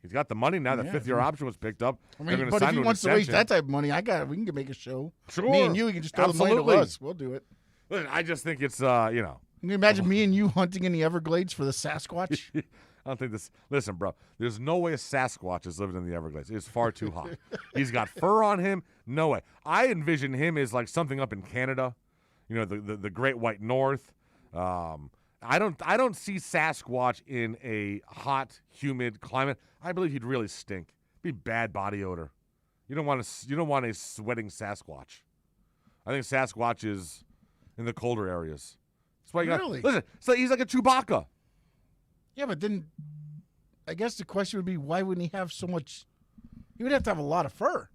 He's got the money now. The fifth-year option was picked up. But if he wants to waste that type of money, we can make a show. Sure. Me and you, we can just throw the money to us. We'll do it. Listen, I just think it's Can you imagine me and you hunting in the Everglades for the Sasquatch? I don't think this. Listen, bro. There's no way a Sasquatch is living in the Everglades. It's far too hot. He's got fur on him. No way. I envision him as like something up in Canada. The Great White North. I don't see Sasquatch in a hot, humid climate. I believe he'd really stink. Be bad body odor. You don't want a sweating Sasquatch. I think Sasquatch is in the colder areas. That's why you got. Really? Listen, so he's like a Chewbacca. Yeah, but then I guess the question would be, why wouldn't he have so much? He would have to have a lot of fur.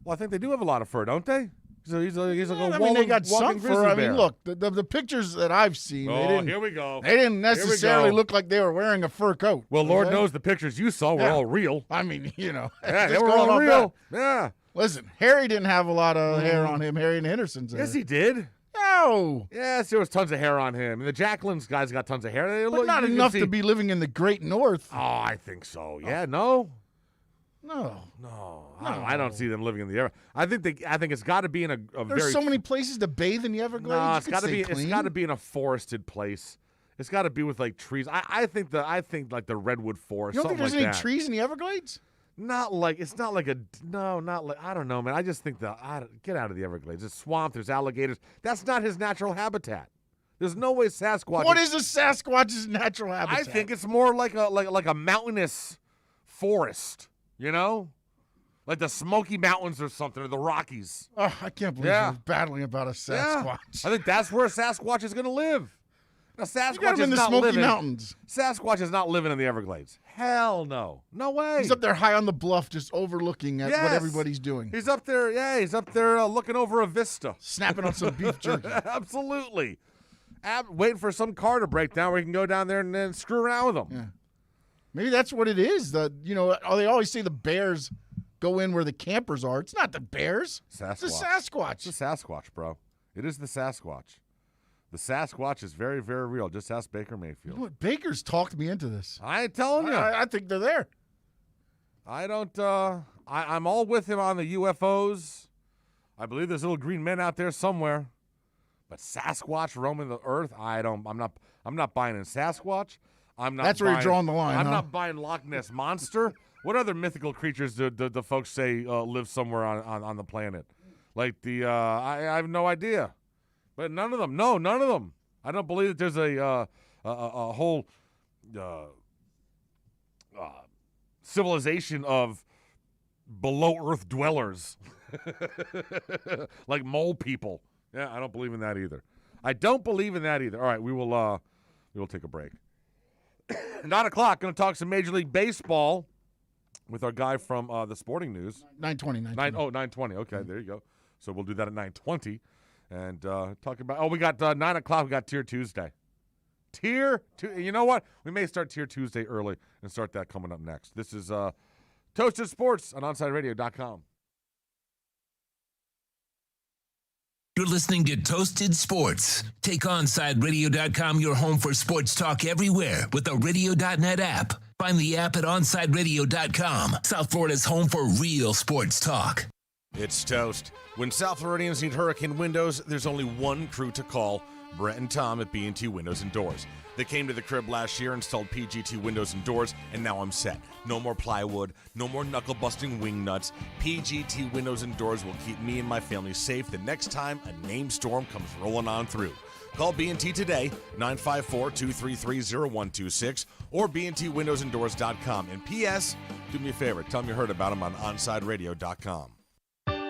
Well, I think they do have a lot of fur, don't they? So he's like a they got some walking fur. grizzly I bear. mean, look, the pictures that I've seen, Here we go. They didn't Here we necessarily go. look like they were wearing a fur coat. Well, Lord knows the pictures you saw were all real. I mean, Yeah, just they were going all off real. that. Yeah. Listen, Harry didn't have a lot of hair on him. Harry and Henderson's hair. Yes, he did. No. Yes, there was tons of hair on him. And the Jacqueline's guys got tons of hair. But not enough to be living in the Great North. Oh, I think so. Yeah, no. No. I don't see them living in the Everglades. I think it's got to be in a There's very. so many places to bathe in the Everglades. No, You it's can got to stay be. clean. It's got to be in a forested place. It's got to be with like trees. I think like the redwood forest. You don't think something there's like any that. trees in the Everglades? Not like I don't know, man. I just think get out of the Everglades. It's swamp. There's alligators. That's not his natural habitat. There's no way Sasquatch. What is a Sasquatch's natural habitat? I think it's more like a mountainous forest. Like the Smoky Mountains or something, or the Rockies. Oh, I can't believe you're battling about a Sasquatch. Yeah. I think that's where a Sasquatch is going to live. Now, You got him in the Smoky Mountains. Sasquatch is not living in the Everglades. Hell no. No way. He's up there high on the bluff just overlooking at what Yes. everybody's doing. He's up there. Yeah, he's up there looking over a vista. Snapping on some beef jerky. Absolutely. Waiting for some car to break down where he can go down there and then screw around with them. Yeah. Maybe that's what it is. They always say the bears go in where the campers are. It's not the bears. Sasquatch. It's the Sasquatch. It's the Sasquatch, bro. It is the Sasquatch. The Sasquatch is very, very real. Just ask Baker Mayfield. You know what? Baker's talked me into this. I ain't telling you. I think they're there. I don't. I'm all with him on the UFOs. I believe there's little green men out there somewhere. But Sasquatch roaming the earth, I'm not buying in Sasquatch. That's where you're drawing the line. I'm not buying Loch Ness Monster. What other mythical creatures do the folks say live somewhere on the planet? Like I have no idea. But none of them. No, none of them. I don't believe that there's a whole civilization of below Earth dwellers, like mole people. Yeah, I don't believe in that either. All right, we will take a break. 9 o'clock, going to talk some Major League Baseball with our guy from the Sporting News. 9:20. 9:20. Okay, there you go. So we'll do that at 9:20. And talk about, we got 9 o'clock, we got Tier Tuesday. Tier 2, you know what? We may start Tier Tuesday early and start that coming up next. This is Toasted Sports on OnSideRadio.com. You're listening to Toasted Sports. Take OnSideRadio.com, your home for sports talk everywhere with the Radio.net app. Find the app at OnSideRadio.com, South Florida's home for real sports talk. It's Toast. When South Floridians need hurricane windows, there's only one crew to call. Brett and Tom at B&T Windows and Doors. They came to the crib last year, installed PGT windows and doors, and now I'm set. No more plywood, no more knuckle-busting wing nuts. PGT windows and doors will keep me and my family safe the next time a named storm comes rolling on through. Call B&T today, 954-233-0126, or bntwindowsanddoors.com. And P.S., do me a favor, tell them you heard about them on OnSideRadio.com.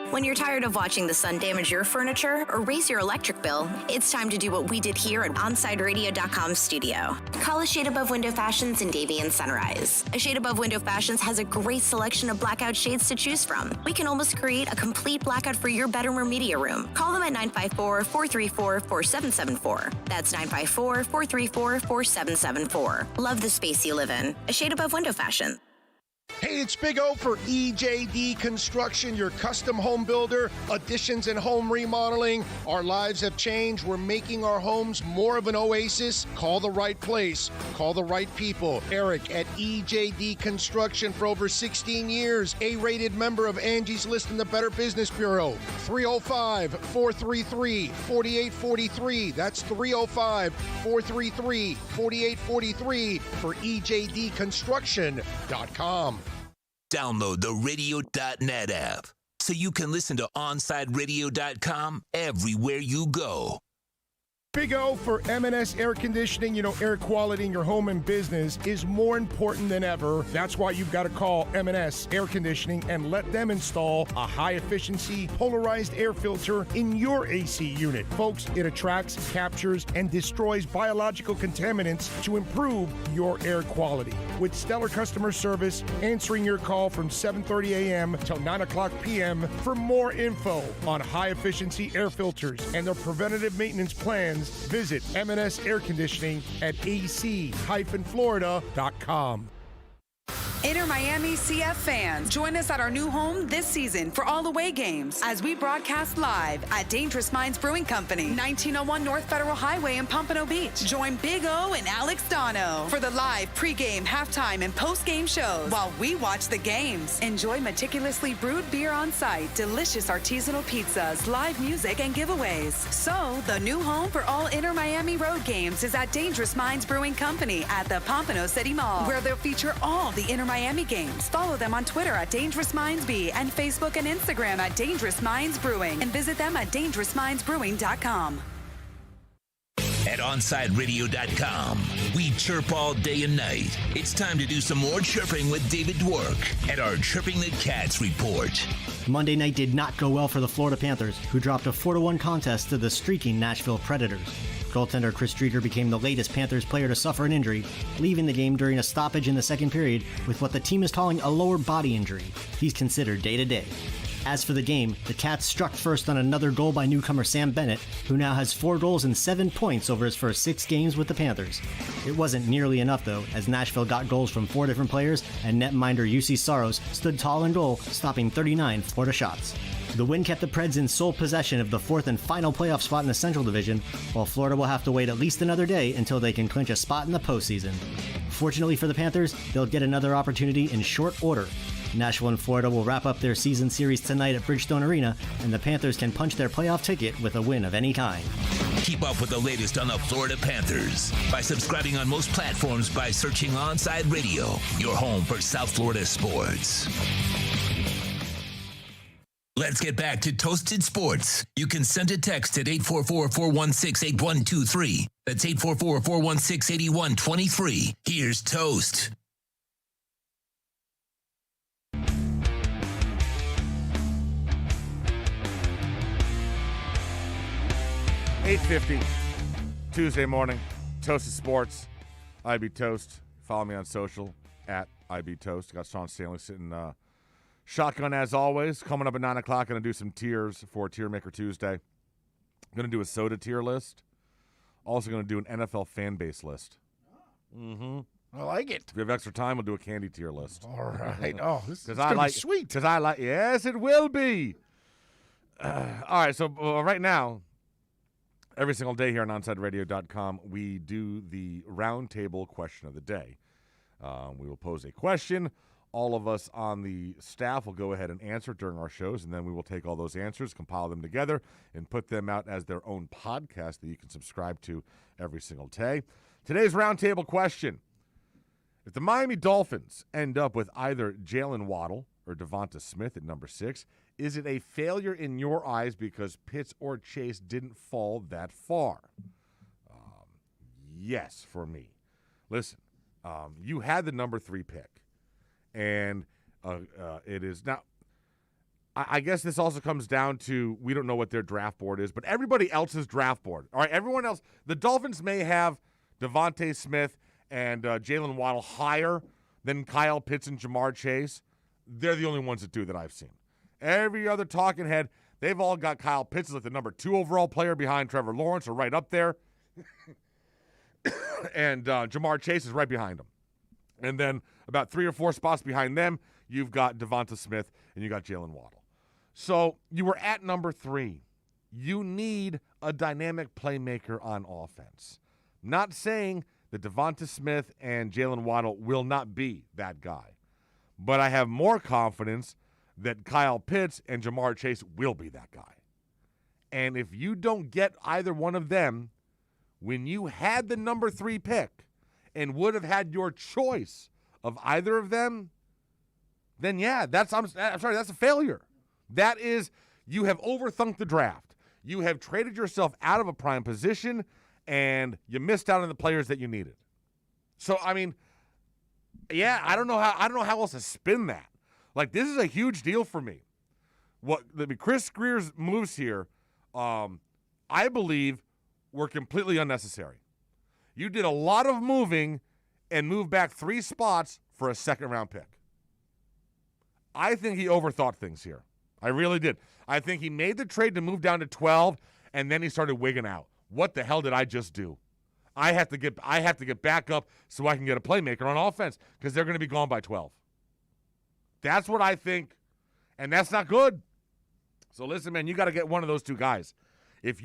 When you're tired of watching the sun damage your furniture or raise your electric bill, it's time to do what we did here at OnSideRadio.com studio. Call A Shade Above Window Fashions in Davie and Sunrise. A Shade Above Window Fashions has a great selection of blackout shades to choose from. We can almost create a complete blackout for your bedroom or media room. Call them at 954-434-4774. That's 954-434-4774. Love the space you live in. A Shade Above Window Fashion. Hey, it's Big O for EJD Construction, your custom home builder, additions and home remodeling. Our lives have changed. We're making our homes more of an oasis. Call the right place. Call the right people. Eric at EJD Construction for over 16 years. A-rated member of Angie's List in the Better Business Bureau. 305-433-4843. That's 305-433-4843 for EJDconstruction.com. Download the radio.net app so you can listen to OnSideRadio.com everywhere you go. Big O for M&S Air Conditioning. You know, air quality in your home and business is more important than ever. That's why you've got to call M&S Air Conditioning and let them install a high-efficiency polarized air filter in your AC unit. Folks, it attracts, captures, and destroys biological contaminants to improve your air quality. With stellar customer service, answering your call from 7:30 a.m. till 9 o'clock p.m. For more info on high-efficiency air filters and their preventative maintenance plans, visit M&S Air Conditioning at ac-florida.com. Inter Miami CF fans, join us at our new home this season for all away games as we broadcast live at Dangerous Minds Brewing Company, 1901 North Federal Highway in Pompano Beach. Join Big O and Alex Dono for the live pregame, halftime, and postgame shows while we watch the games. Enjoy meticulously brewed beer on site, delicious artisanal pizzas, live music, and giveaways. So, the new home for all Inter Miami road games is at Dangerous Minds Brewing Company at the Pompano City Mall, where they'll feature all the Inter Miami games. Follow them on Twitter at Dangerous Minds B and Facebook and Instagram at Dangerous Minds Brewing, and visit them at dangerousmindsbrewing.com. At OnSideRadio.com, we chirp all day and night. It's time to do some more chirping with David Dwork at our Chirping the Cats report. Monday night did not go well for the Florida Panthers, who dropped a 4-1 contest to the streaking Nashville Predators. Goaltender Chris Streeter became the latest Panthers player to suffer an injury, leaving the game during a stoppage in the second period with what the team is calling a lower body injury. He's considered day-to-day. As for the game, the Cats struck first on another goal by newcomer Sam Bennett, who now has 4 goals and 7 points over his first 6 games with the Panthers. It wasn't nearly enough, though, as Nashville got goals from 4 different players, and netminder UC Saros stood tall in goal, stopping 39 Florida shots. The win kept the Preds in sole possession of the 4th and final playoff spot in the Central Division, while Florida will have to wait at least another day until they can clinch a spot in the postseason. Fortunately for the Panthers, they'll get another opportunity in short order. Nashville and Florida will wrap up their season series tonight at Bridgestone Arena, and the Panthers can punch their playoff ticket with a win of any kind. Keep up with the latest on the Florida Panthers by subscribing on most platforms by searching Onside Radio, your home for South Florida sports. Let's get back to Toasted Sports. You can send a text at 844-416-8123. That's 844-416-8123. Here's Toast. 8:50, Tuesday morning, Toasted Sports, IB Toast. Follow me on social, at IB Toast. Got Sean Stanley sitting shotgun as always. Coming up at 9 o'clock, going to do some tiers for Tier Maker Tuesday. Going to do a soda tier list. Also going to do an NFL fan base list. I like it. If we have extra time, we'll do a candy tier list. All right. Oh, this is going to be sweet. Because I like, yes, it will be. All right, so right now, every single day here on OnSideRadio.com, we do the roundtable question of the day. We will pose a question. all of us on the staff will go ahead and answer during our shows, and then we will take all those answers, compile them together, and put them out as their own podcast that you can subscribe to every single day. Today's roundtable question: if the Miami Dolphins end up with either Jalen Waddle or Devonta Smith at number 6, is it a failure in your eyes because Pitts or Chase didn't fall that far? Yes, for me. Listen, you had the number 3 pick, and it is now. I guess this also comes down to we don't know what their draft board is, but everybody else's draft board. All right, everyone else. The Dolphins may have Devonta Smith and Jalen Waddle higher than Kyle Pitts and Jamar Chase. They're the only ones that do that I've seen. Every other talking head, they've all got Kyle Pitts as like the number 2 overall player behind Trevor Lawrence, or right up there. And Jamar Chase is right behind him. And then about 3 or 4 spots behind them, you've got Devonta Smith and you got Jalen Waddle. So you were at number 3. You need a dynamic playmaker on offense. Not saying that Devonta Smith and Jalen Waddle will not be that guy. But I have more confidence that Kyle Pitts and Jamar Chase will be that guy. And if you don't get either one of them when you had the number 3 pick and would have had your choice of either of them, then yeah, that's a failure. That is, you have overthunk the draft. You have traded yourself out of a prime position, and you missed out on the players that you needed. So, I mean, yeah, I don't know how else to spin that. Like, this is a huge deal for me. Chris Greer's moves here, I believe, were completely unnecessary. You did a lot of moving and moved back 3 spots for a second-round pick. I think he overthought things here. I really did. I think he made the trade to move down to 12, and then he started wigging out. What the hell did I just do? I have to get back up so I can get a playmaker on offense because they're going to be gone by 12. That's what I think, and that's not good. So listen, man, you got to get one of those 2 guys. If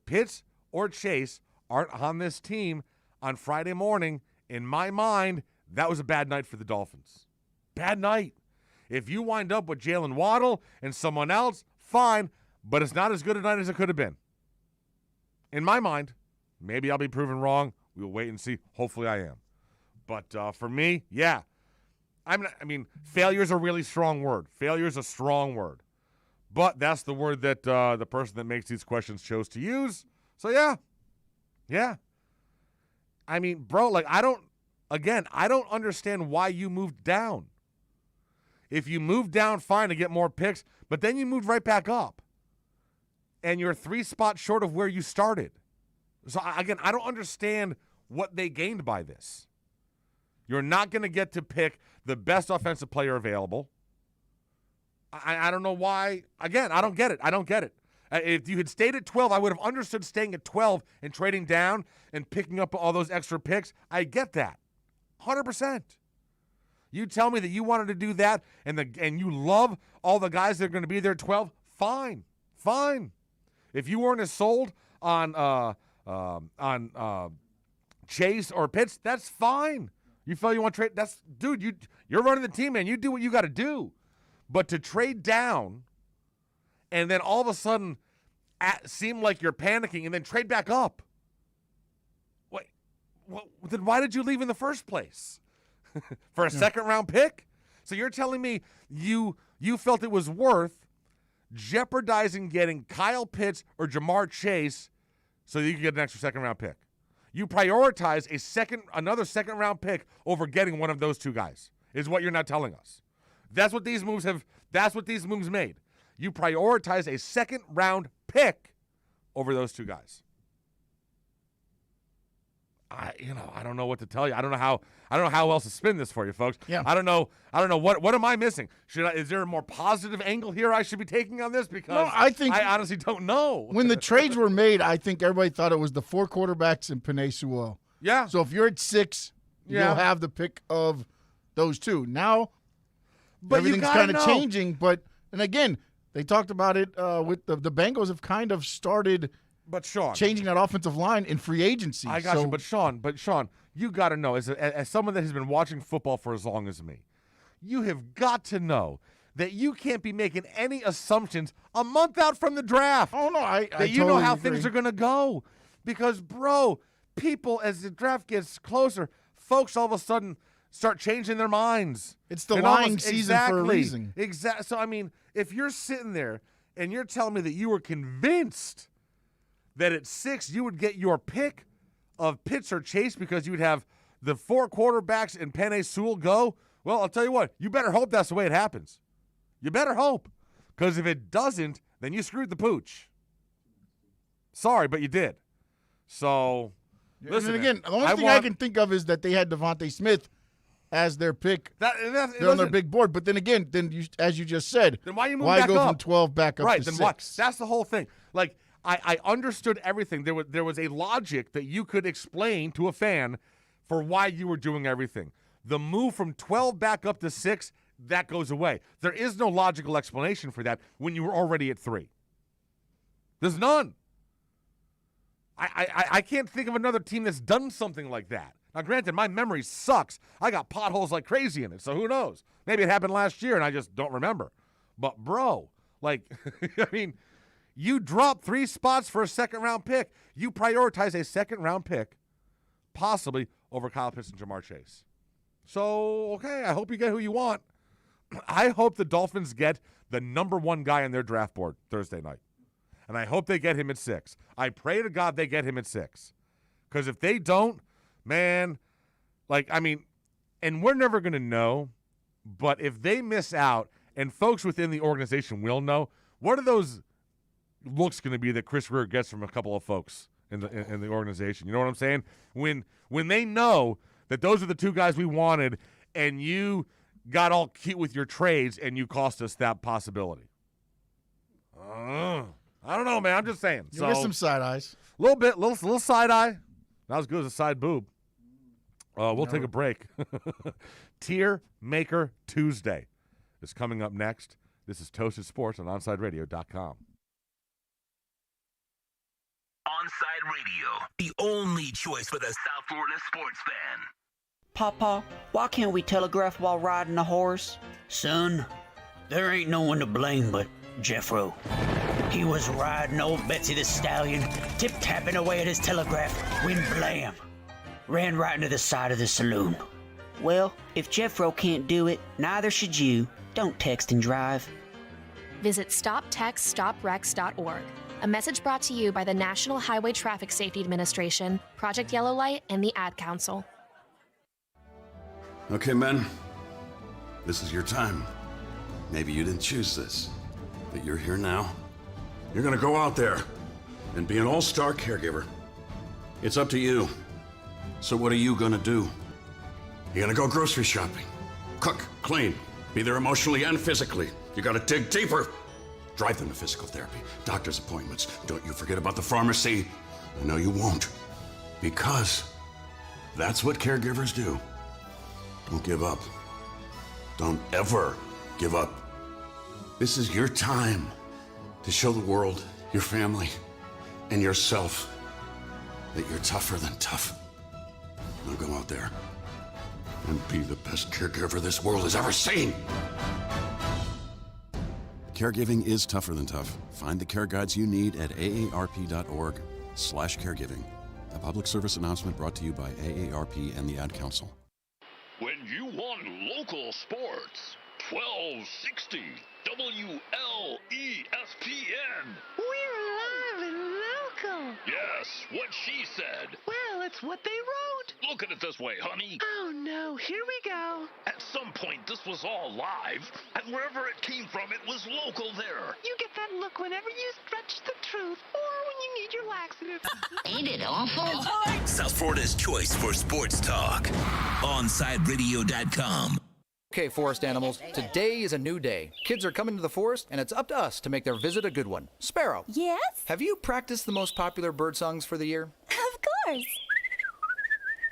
Pitts or Chase aren't on this team on Friday morning, in my mind, that was a bad night for the Dolphins. Bad night. If you wind up with Jalen Waddle and someone else, fine, but it's not as good a night as it could have been. In my mind, maybe I'll be proven wrong. We'll wait and see. Hopefully I am. But for me, yeah. Failure is a really strong word. Failure is a strong word. But that's the word that the person that makes these questions chose to use. So, yeah. Yeah. I mean, bro, I don't understand why you moved down. If you moved down, fine, to get more picks, but then you moved right back up. And you're 3 spots short of where you started. So, again, I don't understand what they gained by this. You're not going to get to pick the best offensive player available. I don't know why. Again, I don't get it. If you had stayed at 12, I would have understood staying at 12 and trading down and picking up all those extra picks. I get that. 100%. You tell me that you wanted to do that and you love all the guys that are going to be there at 12, fine. If you weren't as sold on Chase or Pitts, that's fine. You feel you want to trade? You're running the team, man. You do what you got to do. But to trade down and then all of a sudden seem like you're panicking and then trade back up. Then why did you leave in the first place? For a second-round pick? So you're telling me you felt it was worth jeopardizing getting Kyle Pitts or Jamar Chase so that you could get an extra second-round pick. You prioritize another second-round pick over getting one of those 2 guys, is what you're not telling us. That's what these moves made. You prioritize a second-round pick over those 2 guys. I don't know what to tell you. I don't know how else to spin this for you, folks. Yeah. I don't know what am I missing? Is there a more positive angle here I should be taking on this? Because I honestly don't know. When the trades were made, I think everybody thought it was the 4 quarterbacks and Penei Sewell. Yeah. So if you're at 6, you'll have the pick of those 2. Now, everything's kind of changing. And again, they talked about it with the Bengals have kind of started. But Sean, changing that offensive line in free agency. I got you. But Sean, you got to know, as someone that has been watching football for as long as me, you have got to know that you can't be making any assumptions a month out from the draft. Oh, no, I you totally know how agree. things are going to go. Because, bro, people, as the draft gets closer, folks all of a sudden start changing their minds. It's the lying season for a reason. Exactly. So, I mean, if you're sitting there and you're telling me that you were convinced that at 6 you would get your pick of Pitts or Chase because you would have the 4 quarterbacks and Penei Sewell go, well, I'll tell you what, you better hope that's the way it happens. You better hope. Because if it doesn't, then you screwed the pooch. Sorry, but you did. So, listen. And again, the only thing I can think of is that they had Devontae Smith as their pick. They're on their big board. But then again, as you just said, then why you move back go up? from 12 back up to 6? Why? That's the whole thing. Like, I understood everything. There was a logic that you could explain to a fan for why you were doing everything. The move from 12 back up to 6, that goes away. There is no logical explanation for that when you were already at 3. There's none. I can't think of another team that's done something like that. Now, granted, my memory sucks. I got potholes like crazy in it, so who knows? Maybe it happened last year and I just don't remember. But, bro, like, I mean, you drop 3 spots for a second-round pick. You prioritize a second-round pick, possibly over Kyle Pitts and Jamar Chase. So, okay, I hope you get who you want. I hope the Dolphins get the number 1 guy on their draft board Thursday night. And I hope they get him at 6. I pray to God they get him at 6. Because if they don't, man, like, I mean, and we're never going to know, but if they miss out, and folks within the organization will know, what are those looks going to be that Chris Rear gets from a couple of folks in the organization? You know what I'm saying? When they know that those are the 2 guys we wanted, and you got all cute with your trades, and you cost us that possibility. I don't know, man. I'm just saying. You'll get some side eyes. A little bit, little side eye. Not as good as a side boob. We'll take a break. Tier Maker Tuesday is coming up next. This is Toasted Sports on OnSideRadio.com. Onside Radio, the only choice for the South Florida sports fan. Papa, why can't we telegraph while riding a horse? Son, there ain't no one to blame but Jeffro. He was riding old Betsy the Stallion, tip-tapping away at his telegraph, when blam, ran right into the side of the saloon. Well, if Jeffro can't do it, neither should you. Don't text and drive. Visit StopTextStopWrecks.org. A message brought to you by the National Highway Traffic Safety Administration, Project Yellow Light, and the Ad Council. Okay, men. This is your time. Maybe you didn't choose this, but you're here now. You're gonna go out there and be an all-star caregiver. It's up to you. So what are you gonna do? You're gonna go grocery shopping, cook, clean, be there emotionally and physically. You gotta dig deeper. Drive them to physical therapy, doctor's appointments. Don't you forget about the pharmacy. I know you won't, because that's what caregivers do. Don't give up. Don't ever give up. This is your time to show the world, your family, and yourself that you're tougher than tough. Now go out there and be the best caregiver this world has ever seen. Caregiving is tougher than tough. Find the care guides you need at aarp.org/caregiving. A public service announcement brought to you by AARP and the Ad Council. When you want local sports, 1260 WLESPN. We're live and local. Yes, what she said. Well, it's what they wrote. Look at it this way, honey. Oh, no. Here we go. At some point, this was all live, and wherever it came from, it was local there. You get that look whenever you stretch the truth or when you need your laxative. Ain't it awful? South Florida's choice for sports talk. OnSideRadio.com. Okay, forest animals, today is a new day. Kids are coming to the forest, and it's up to us to make their visit a good one. Sparrow. Yes? Have you practiced the most popular bird songs for the year? Of course.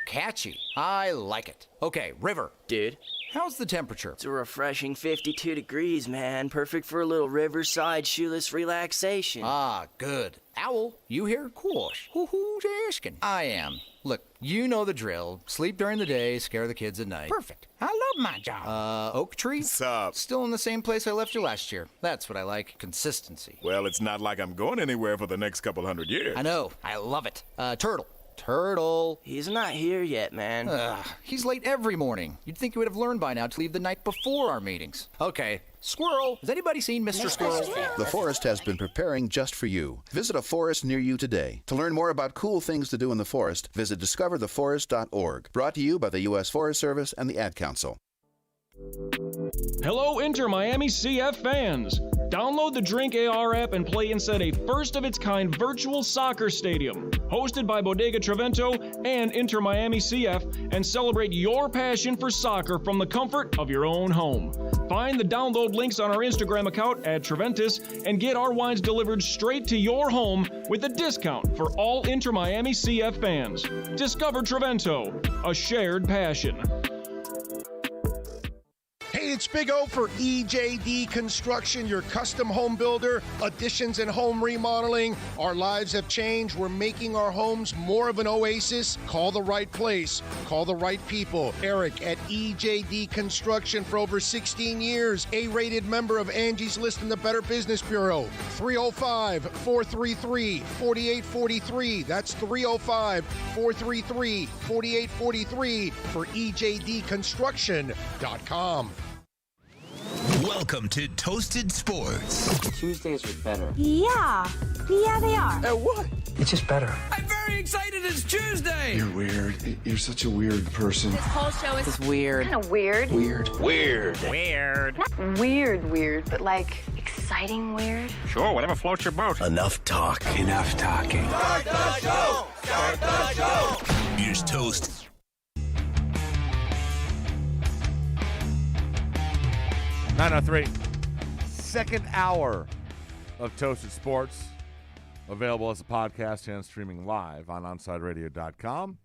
Catchy. I like it. Okay, River. Dude, How's the temperature? It's a refreshing 52 degrees, man. Perfect for a little riverside shoeless relaxation. Ah, good. Owl, you here? Course. Who's asking? I am. Look, you know the drill. Sleep during the day, scare the kids at night. Perfect. I love my job. Oak tree? What's up? Still in the same place I left you last year. That's what I like. Consistency. Well, it's not like I'm going anywhere for the next couple hundred years. I know. I love it. Turtle. Turtle. He's not here yet, man. He's late every morning. You'd think he would have learned by now to leave the night before our meetings. Okay. Squirrel. Has anybody seen Mr. Squirrel? The Forest has been preparing just for you. Visit a forest near you today. To learn more about cool things to do in the forest, visit discovertheforest.org. Brought to you by the U.S. Forest Service and the Ad Council. Hello, Inter Miami CF fans! Download the Drink AR app and play inside a first-of-its-kind virtual soccer stadium, hosted by Bodega Trevento and Inter Miami CF, and celebrate your passion for soccer from the comfort of your own home. Find the download links on our Instagram account at Treventus and get our wines delivered straight to your home with a discount for all Inter Miami CF fans. Discover Trevento, a shared passion. Hey, it's Big O for EJD Construction, your custom home builder, additions and home remodeling. Our lives have changed. We're making our homes more of an oasis. Call the right place. Call the right people. Eric at EJD Construction for over 16 years. A-rated member of Angie's List and the Better Business Bureau. 305-433-4843. That's 305-433-4843 for EJDconstruction.com. Welcome to Toasted Sports. Tuesdays are better. Yeah, they are. At what? It's just better. I'm very excited. It's Tuesday. You're weird. You're such a weird person. This whole show is weird. Kind of weird. Weird. Not weird, but like exciting weird. Sure, whatever floats your boat. Enough talk. Enough talking. Start the show! Start the show! Here's Toast. 9:03, second hour of Toasted Sports, available as a podcast and streaming live on OnSideRadio.com.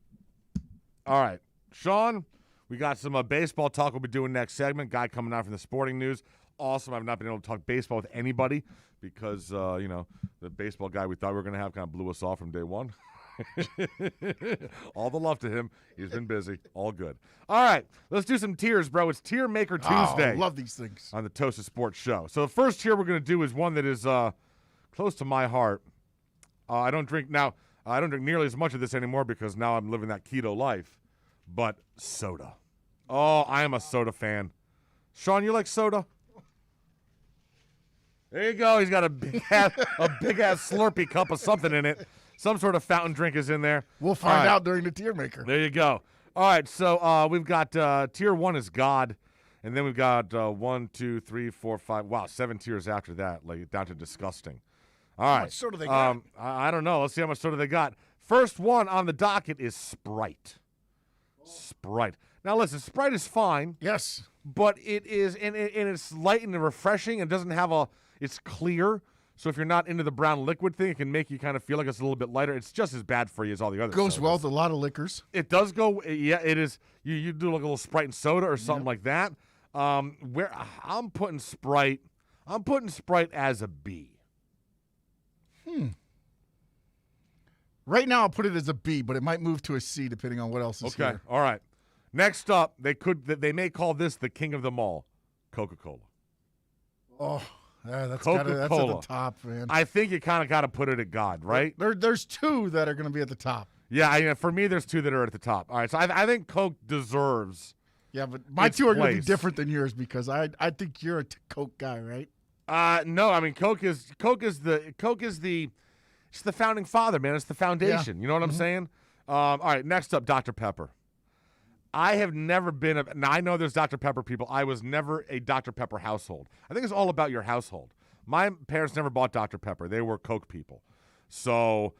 All right, Sean, we got some baseball talk we'll be doing next segment. Guy coming out from the sporting news. Awesome. I've not been able to talk baseball with anybody because, the baseball guy we thought we were going to have kind of blew us off from day one. All the love to him. He's been busy. All good. All right, let's do some tiers, bro. It's Tier Maker Tuesday. Love these things. On the Toasted Sports Show. So the first tier we're going to do is one that is close to my heart. I don't drink nearly as much of this anymore because now I'm living that keto life. But soda. Oh, I am a soda fan. Sean, you like soda? There you go. He's got a big ass Slurpee cup of something in it. Some sort of fountain drink is in there. We'll find out during the tier maker. There you go. All right, so we've got tier 1 is God, and then we've got 1, 2, 3, 4, 5. Wow, 7 tiers after that, like down to disgusting. All right. How much soda they got? I don't know. Let's see how much soda they got. First one on the docket is Sprite. Sprite. Now listen, Sprite is fine. Yes, but it is, and it's light and refreshing. And doesn't have it's clear. So if you're not into the brown liquid thing, it can make you kind of feel like it's a little bit lighter. It's just as bad for you as all the other Goes sodas. well with a lot of liquors. It does go, yeah, it is. You do like a little Sprite and soda or something like that. Where I'm putting Sprite as a B. Right now I'll put it as a B, but it might move to a C depending on what else is here. All right. Next up, they may call this the king of them all, Coca-Cola. Oh. Yeah, that's Coca-Cola. That's at the top, man. I think you kind of got to put it at God, right? There's two that are going to be at the top. Yeah, for me, there's two that are at the top. All right, so I think Coke deserves. Yeah, but my two are going to be different than yours because I think you're a Coke guy, right? No, I mean Coke is the founding father, man. It's the foundation. Yeah. You know what I'm saying? All right, next up, Dr. Pepper. I have never been now I know there's Dr. Pepper people. I was never a Dr. Pepper household. I think it's all about your household. My parents never bought Dr. Pepper. They were Coke people. But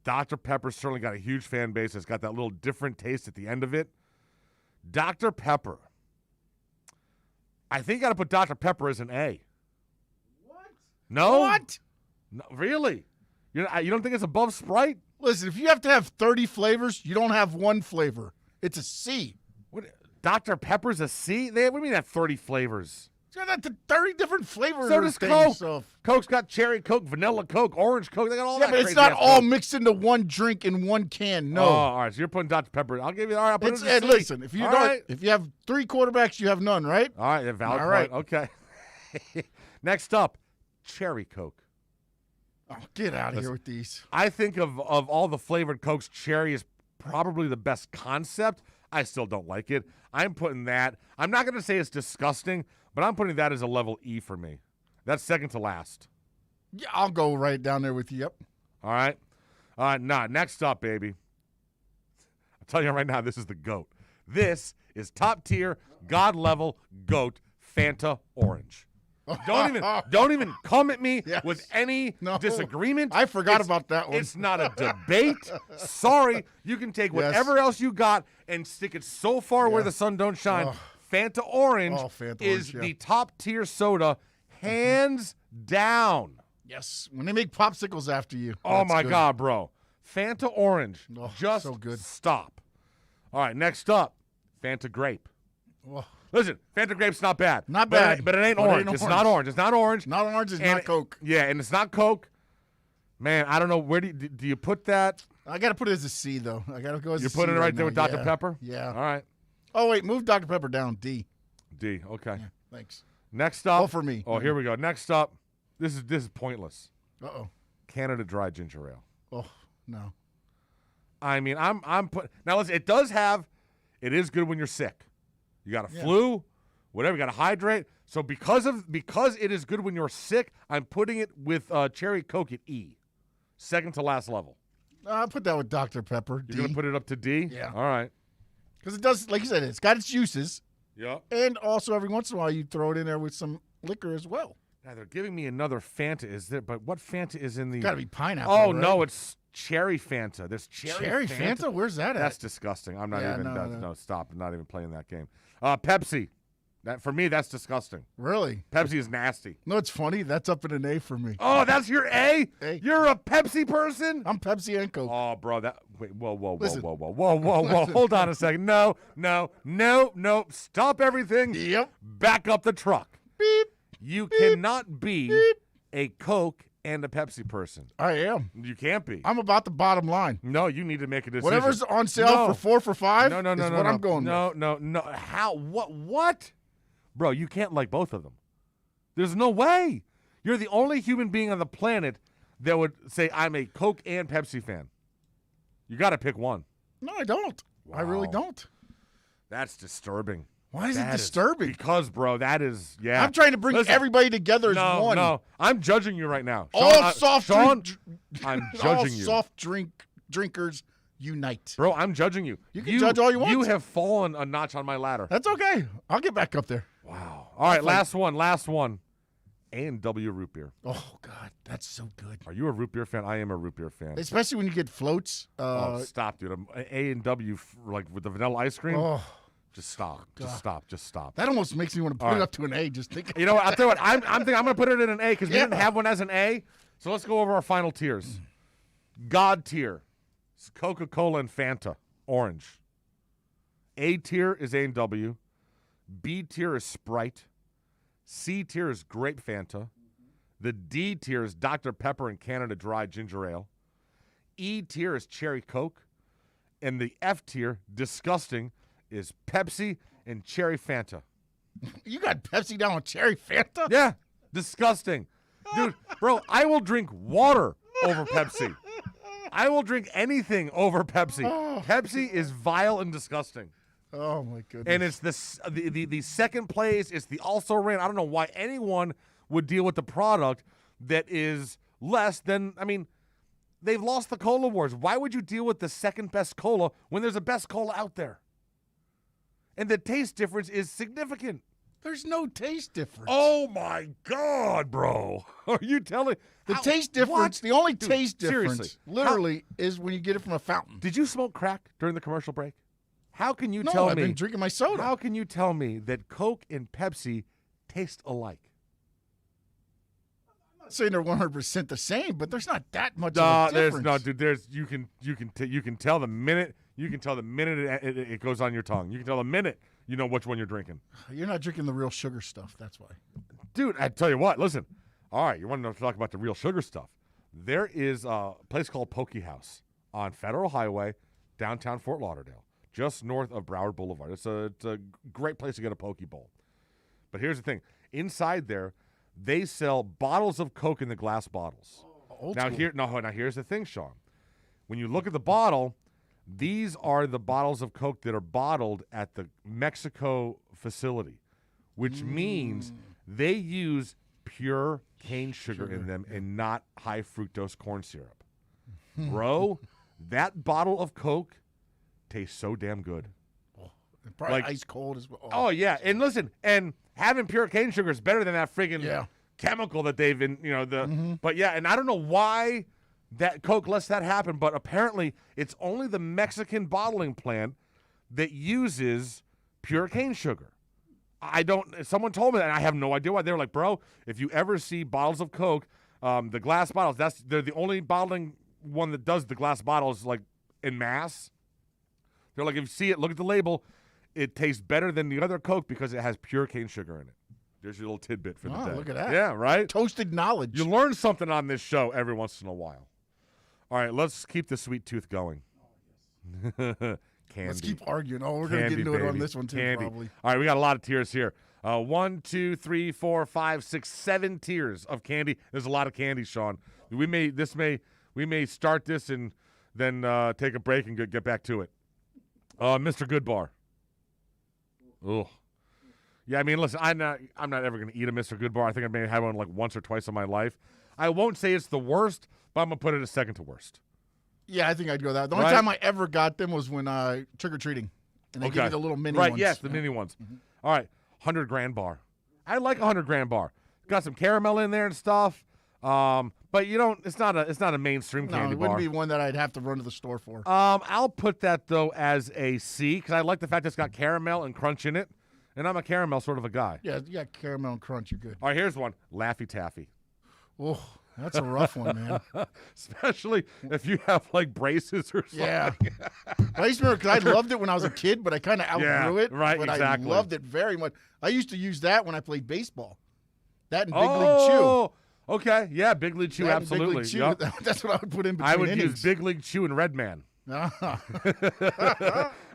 Dr. Pepper certainly got a huge fan base. It's got that little different taste at the end of it. Dr. Pepper. I think you got to put Dr. Pepper as an A. What? No? What? No, really? You don't think it's above Sprite? Listen, if you have to have 30 flavors, you don't have one flavor. It's a C. What? Dr. Pepper's a C? What do you mean that 30 flavors? So that's 30 different flavors. So does Coke. So. Coke's got cherry Coke, vanilla Coke, orange Coke. They got all that. Yeah, but it's not all mixed into one drink in one can. No. Oh, all right. So you're putting Dr. Pepper. I'll give you. All right. I'll put it in C. Listen, if you if you have 3 quarterbacks, you have none, right? All right. Valid point. Right. Okay. Next up, cherry Coke. Oh, get out of here with these. I think of all the flavored Cokes, cherry is probably the best concept. I still don't like it. I'm putting that. I'm not going to say it's disgusting, but I'm putting that as a level E for me. That's second to last. Yeah, I'll go right down there with you. Yep. All right. Next up, baby. I'll tell you right now, this is the GOAT. This is top tier, God level GOAT Fanta Orange. Don't even come at me with any disagreement. I forgot about that one. It's not a debate. Sorry. You can take whatever else you got and stick it so far where the sun don't shine. Fanta Orange is the top tier soda, hands down. Yes. When they make popsicles after you. Oh my God, bro. Fanta Orange. Just so good. Stop. All right, next up, Fanta Grape. Listen, Fanta Grape's not bad. Not bad. But it ain't orange. It's not orange. It's not orange. Not orange. It's not Coke. Yeah, and it's not Coke. Man, I don't know. Where do you put that? I got to put it as a C, though. I got to go as a C. You're putting it right there with Dr. Pepper? Yeah. All right. Oh, wait. Move Dr. Pepper down. D. D. Okay. Yeah, thanks. Next up. Oh, for me. Oh, here we go. Next up. This is pointless. Uh-oh. Canada Dry Ginger Ale. Oh, no. I mean, I'm put. Now, listen, it is good when you're sick. You got a flu, whatever, you got to hydrate. So because it is good when you're sick, I'm putting it with cherry Coke at E. Second to last level. I'll put that with Dr. Pepper. You're going to put it up to D? Yeah. All right. Because it does, like you said, it's got its uses. Yeah. And also every once in a while you throw it in there with some liquor as well. Now they're giving me another Fanta. But what Fanta is in the? It's got to be pineapple. Oh, right? No, it's cherry Fanta. There's cherry Fanta? Where's that at? That's disgusting. I'm not even. No, stop. I'm not even playing that game. Pepsi. For me, that's disgusting. Really? Pepsi is nasty. No, it's funny. That's up in an A for me. Oh, that's your A? A. You're a Pepsi person? I'm Pepsi and Coke. Oh, bro, whoa. Listen. Whoa. Hold on a second. No. Stop everything. Yep. Back up the truck. Beep. You cannot be a Coke and a Pepsi person. I am. You can't be. I'm about the bottom line. No, you need to make a decision. Whatever's on sale for 4 for $5 is what I'm going with. No. How? What? Bro, you can't like both of them. There's no way. You're the only human being on the planet that would say, I'm a Coke and Pepsi fan. You got to pick one. No, I don't. Wow. I really don't. That's disturbing. Why is it disturbing? Because, bro, that is, yeah. I'm trying to bring everybody together as one. No, I'm judging you right now. I'm judging you. Soft drinkers unite. Bro, I'm judging you. You can judge all you want. You have fallen a notch on my ladder. That's okay. I'll get back up there. Wow. All right, last one. A&W root beer. Oh, God, that's so good. Are you a root beer fan? I am a root beer fan. Especially when you get floats. Stop, dude. A&W, like with the vanilla ice cream. Oh. Just stop. Just stop. That almost makes me want to put it up to an A. Just think. You know what? I'll tell you what. I'm thinking I'm going to put it in an A because we didn't have one as an A. So let's go over our final tiers. God tier. It's Coca-Cola and Fanta. Orange. A tier is A&W. B tier is Sprite. C tier is Grape Fanta. The D tier is Dr. Pepper and Canada Dry Ginger Ale. E tier is Cherry Coke. And the F tier, disgusting, is Pepsi and Cherry Fanta. You got Pepsi down with Cherry Fanta? Yeah, disgusting. Dude, bro, I will drink water over Pepsi. I will drink anything over Pepsi. Oh. Pepsi is vile and disgusting. Oh, my goodness. And it's the second place. It's the also ran. I don't know why anyone would deal with the product that is less than, I mean, they've lost the cola wars. Why would you deal with the second best cola when there's a best cola out there? And the taste difference is significant. There's no taste difference. Oh, my God, bro. Are you telling the taste difference, what? the only Dude, taste difference, seriously, literally, is when you get it from a fountain. Did you smoke crack during the commercial break? How can you No, tell me? I've been drinking my soda. How can you tell me that Coke and Pepsi taste alike? saying they're 100% the same, but there's not that much of a difference. You can tell the minute it goes on your tongue. You can tell the minute you know which one you're drinking. You're not drinking the real sugar stuff. That's why. Dude, I tell you what. Listen. All right, you want to talk about the real sugar stuff? There is a place called Poke House on Federal Highway, downtown Fort Lauderdale, just north of Broward Boulevard. It's a great place to get a poke bowl. But here's the thing: inside there, they sell bottles of Coke in the glass bottles. Now here's the thing, Sean. When you look at the bottle, these are the bottles of Coke that are bottled at the Mexico facility, which means they use pure cane sugar in them and not high fructose corn syrup. Bro, that bottle of Coke tastes so damn good. Probably ice cold as well. Oh, yeah. And listen, and having pure cane sugar is better than that friggin' chemical that they've been, But yeah, and I don't know why that Coke lets that happen, but apparently it's only the Mexican bottling plant that uses pure cane sugar. Someone told me that, and I have no idea why. They were like, bro, if you ever see bottles of Coke, the glass bottles, they're the only bottling one that does the glass bottles, like, in mass. They're like, if you see it, look at the label. It tastes better than the other Coke because it has pure cane sugar in it. There's your little tidbit for the day. Look at that. Yeah, right? Toasted knowledge. You learn something on this show every once in a while. All right, let's keep the sweet tooth going. Candy. Let's keep arguing. Oh, we're going to get into it on this one, too, probably. All right, we got a lot of tiers here. 1, 2, 3, 4, 5, 6, 7 tiers of candy. There's a lot of candy, Sean. We may start this and then take a break and get back to it. Mr. Goodbar. Oh. Yeah, I mean, listen, I'm not ever going to eat a Mr. Goodbar. I think I may have one like once or twice in my life. I won't say it's the worst, but I'm going to put it as second to worst. Yeah, I think I'd go that. The only time I ever got them was when trick-or-treating. And they give you the little mini ones. Right, yes, the mini ones. All right, 100 grand bar. I like a 100 grand bar. Got some caramel in there and stuff. But you don't. It's not a mainstream candy bar. No, it wouldn't be one that I'd have to run to the store for. I'll put that though as a C because I like the fact that it's got caramel and crunch in it, and I'm a caramel sort of a guy. Yeah, you got caramel and crunch. You're good. All right, here's one: Laffy Taffy. Oh, that's a rough one, man. Especially if you have like braces or something. Yeah. I used to remember because I loved it when I was a kid, but I kind of outgrew it. Right, but exactly. I loved it very much. I used to use that when I played baseball. That and Big League Chew. Okay, yeah, Big League Chew, absolutely. Big League Chew, yep. That's what I would put in between I would innings. use Big League Chew and Red Man.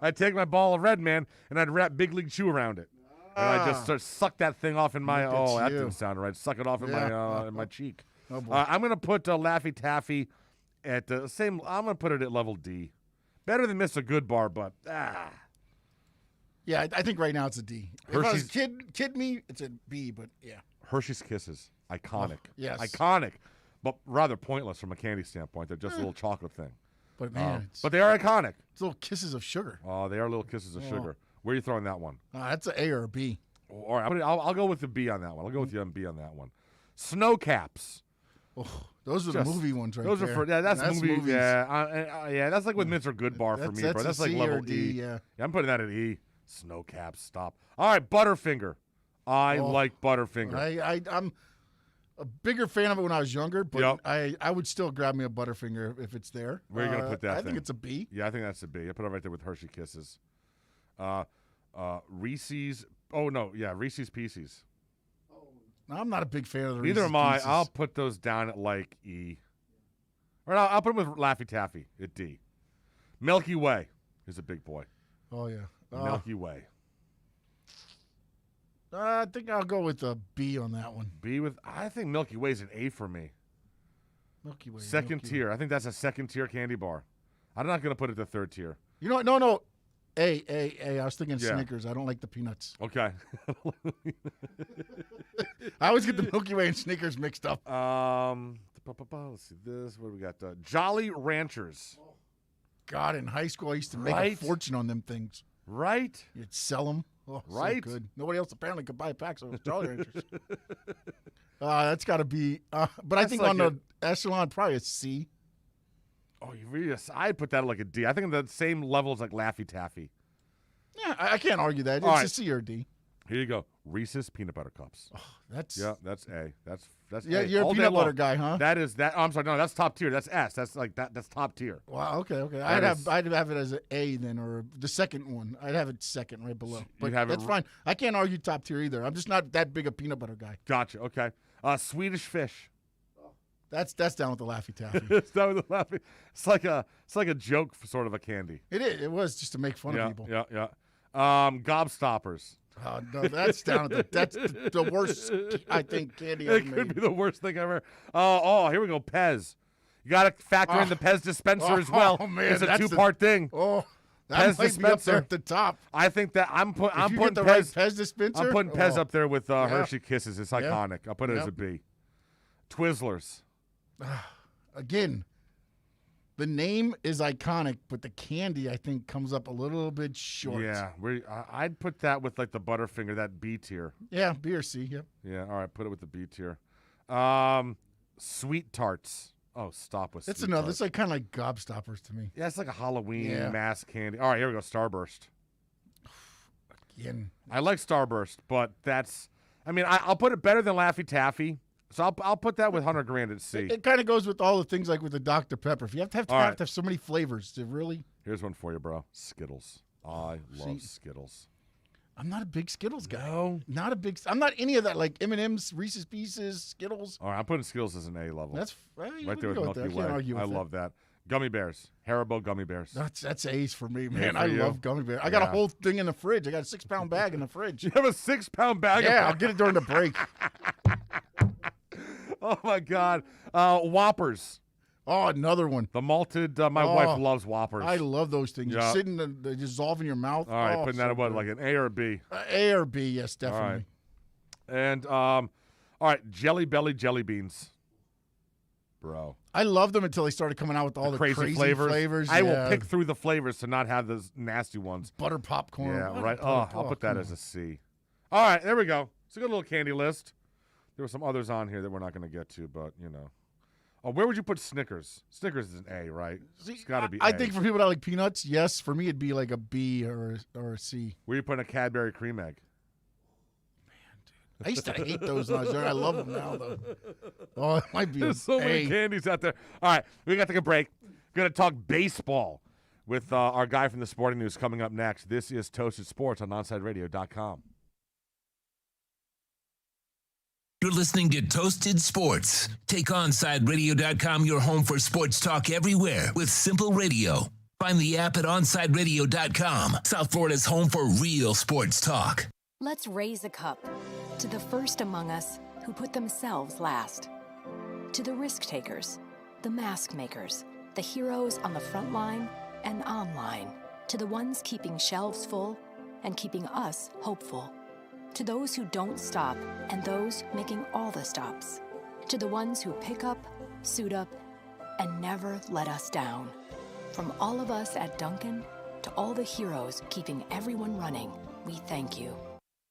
I'd take my ball of Red Man and I'd wrap Big League Chew around it. And I'd just suck that thing off in my, that didn't sound right. Suck it off in my cheek. Oh, boy. I'm going to put Laffy Taffy at the same, I'm going to put it at level D. Better than Mr. Goodbar, but Yeah, I think right now it's a D. If I was kid me, it's a B, but yeah. Hershey's Kisses. Iconic. Yes. Iconic, but rather pointless from a candy standpoint. They're just a little chocolate thing. But, man, but they are iconic. It's little kisses of sugar. Oh, they are little kisses of sugar. Where are you throwing that one? That's an A or a B. All right, I'll go with the B on that one. I'll go with the B on that one. Snow Caps. Oh, those are the movie ones right there. Those are for, that's movie. Movies. Yeah, that's like with Mr. Goodbar for me, bro. That's like C level or D, E. yeah, I'm putting that at E. Snow Caps, stop. All right, Butterfinger. I like Butterfinger. I'm a bigger fan of it when I was younger, but I would still grab me a Butterfinger if it's there. Where are you going to put that I think it's a B. Yeah, I think that's a B. I put it right there with Hershey Kisses. Reese's. Oh, no. Yeah, Reese's Pieces. I'm not a big fan of the Reese's Neither am I. Pieces. I'll put those down at like E. Or I'll put them with Laffy Taffy at D. Milky Way is a big boy. Oh, yeah. Milky Way. I think I'll go with a B on that one. I think Milky Way's an A for me. Milky Way. Second tier. I think that's a second tier candy bar. I'm not going to put it to third tier. You know what? No. A. I was thinking Snickers. I don't like the peanuts. Okay. I always get the Milky Way and Snickers mixed up. Let's see this. What do we got? Jolly Ranchers. God, in high school, I used to make a fortune on them things. Right? You'd sell them. Oh, right? So good. Nobody else apparently could buy packs of those Jolly Ranchers. That's got to be. But I think like on the echelon, probably a C. Oh, you really? I'd put that at like a D. I think the same level as like Laffy Taffy. Yeah, I can't argue that. It's a C or a D. Here you go. Reese's Peanut Butter Cups. Oh, that's A. That's yeah. A. You're a All day peanut butter long. guy, huh? That is that. I'm sorry. No, that's top tier. That's S. That's like that. That's top tier. Wow. Okay. That I'd have it as an A then, or the second one. I'd have it second, right below. But have it that's fine. I can't argue top tier either. I'm just not that big a peanut butter guy. Gotcha. Okay. Swedish Fish. That's down with the Laffy Taffy. It's down with the Laffy. It's like a joke for sort of a candy. It is. It was just to make fun of people. Yeah. Gobstoppers. Oh, no, that's down at that's the worst, I think, candy ever It could made. be the worst thing ever. Here we go. Pez. You got to factor in the Pez dispenser as well. Oh, man, it's a that's two-part thing. Oh, that Pez might be up dispenser there at the top. I think that I'm If putting you get the Pez. right Pez dispenser, I'm putting Pez up there with yeah. Hershey Kisses. It's iconic. I'll put it as a Yep. B. Twizzlers. Again, the name is iconic, but the candy, I think, comes up a little bit short. Yeah, I'd put that with like the Butterfinger, that B tier. Yeah, B or C, yep. Yeah, all right, put it with the B tier. Sweet tarts. Oh, stop with It's sweet another. tarts. It's like kind of like gobstoppers to me. Yeah, it's like a Halloween Yeah. mass candy. All right, here we go. Starburst. Again, I like Starburst, but that's. I mean, I'll put it better than Laffy Taffy. So I'll put that with 100 grand at C. it kind of goes with all the things like with the Dr. Pepper. If you have to All right. have so many flavors to really. Here's one for you, bro. Skittles. I love Skittles. I'm not a big Skittles guy. No? Not a big. I'm not any of that. Like M&M's, Reese's Pieces, Skittles. All right, I'm putting Skittles as an A level. That's right we there can with go with Milky that. I Way. can't argue with I that. love that. Gummy bears. Haribo gummy bears. That's A's for me, Yeah, man. for I you? love gummy bears. I got a Yeah. whole thing in the fridge. I got a 6-pound bag in the fridge. You have a 6-pound bag? Yeah, of I'll get it during the break. Oh my God. Whoppers. Oh, another one. The malted. My wife loves Whoppers. I love those things. Yeah. You sit and they dissolve in your mouth. All right, Oh, putting that so at what, good. like an A or a B? A or B, yes, All definitely. right. And all right, Jelly Belly jelly beans. Bro. I loved them until they started coming out with all the crazy flavors. I will yeah. pick through the flavors to not have those nasty ones. Butter popcorn. Yeah, What? right. Oh, I'll put that come as a C. All right, there we go. It's a good little candy list. There were some others on here that we're not going to get to, but, you know. Oh, where would you put Snickers? Snickers is an A, right? It's got to be I A. think for people that like peanuts, yes. For me, it'd be like a B or a C. Where you putting a Cadbury cream egg? I used to hate those when I was young. I love them now, though. Oh, it might be There's so many A. candies out there. All right, we got to take a break. Going to talk baseball with our guy from the Sporting News coming up next. This is Toasted Sports on OnSideRadio.com. You're listening to Toasted Sports. Take OnSideRadio.com, your home for sports talk everywhere with simple radio. Find the app at OnSideRadio.com, South Florida's home for real sports talk. Let's raise a cup to the first among us who put themselves last. To the risk takers, the mask makers, the heroes on the front line and online. To the ones keeping shelves full and keeping us hopeful. To those who don't stop and those making all the stops. To the ones who pick up, suit up, and never let us down. From all of us at Duncan to all the heroes keeping everyone running, we thank you.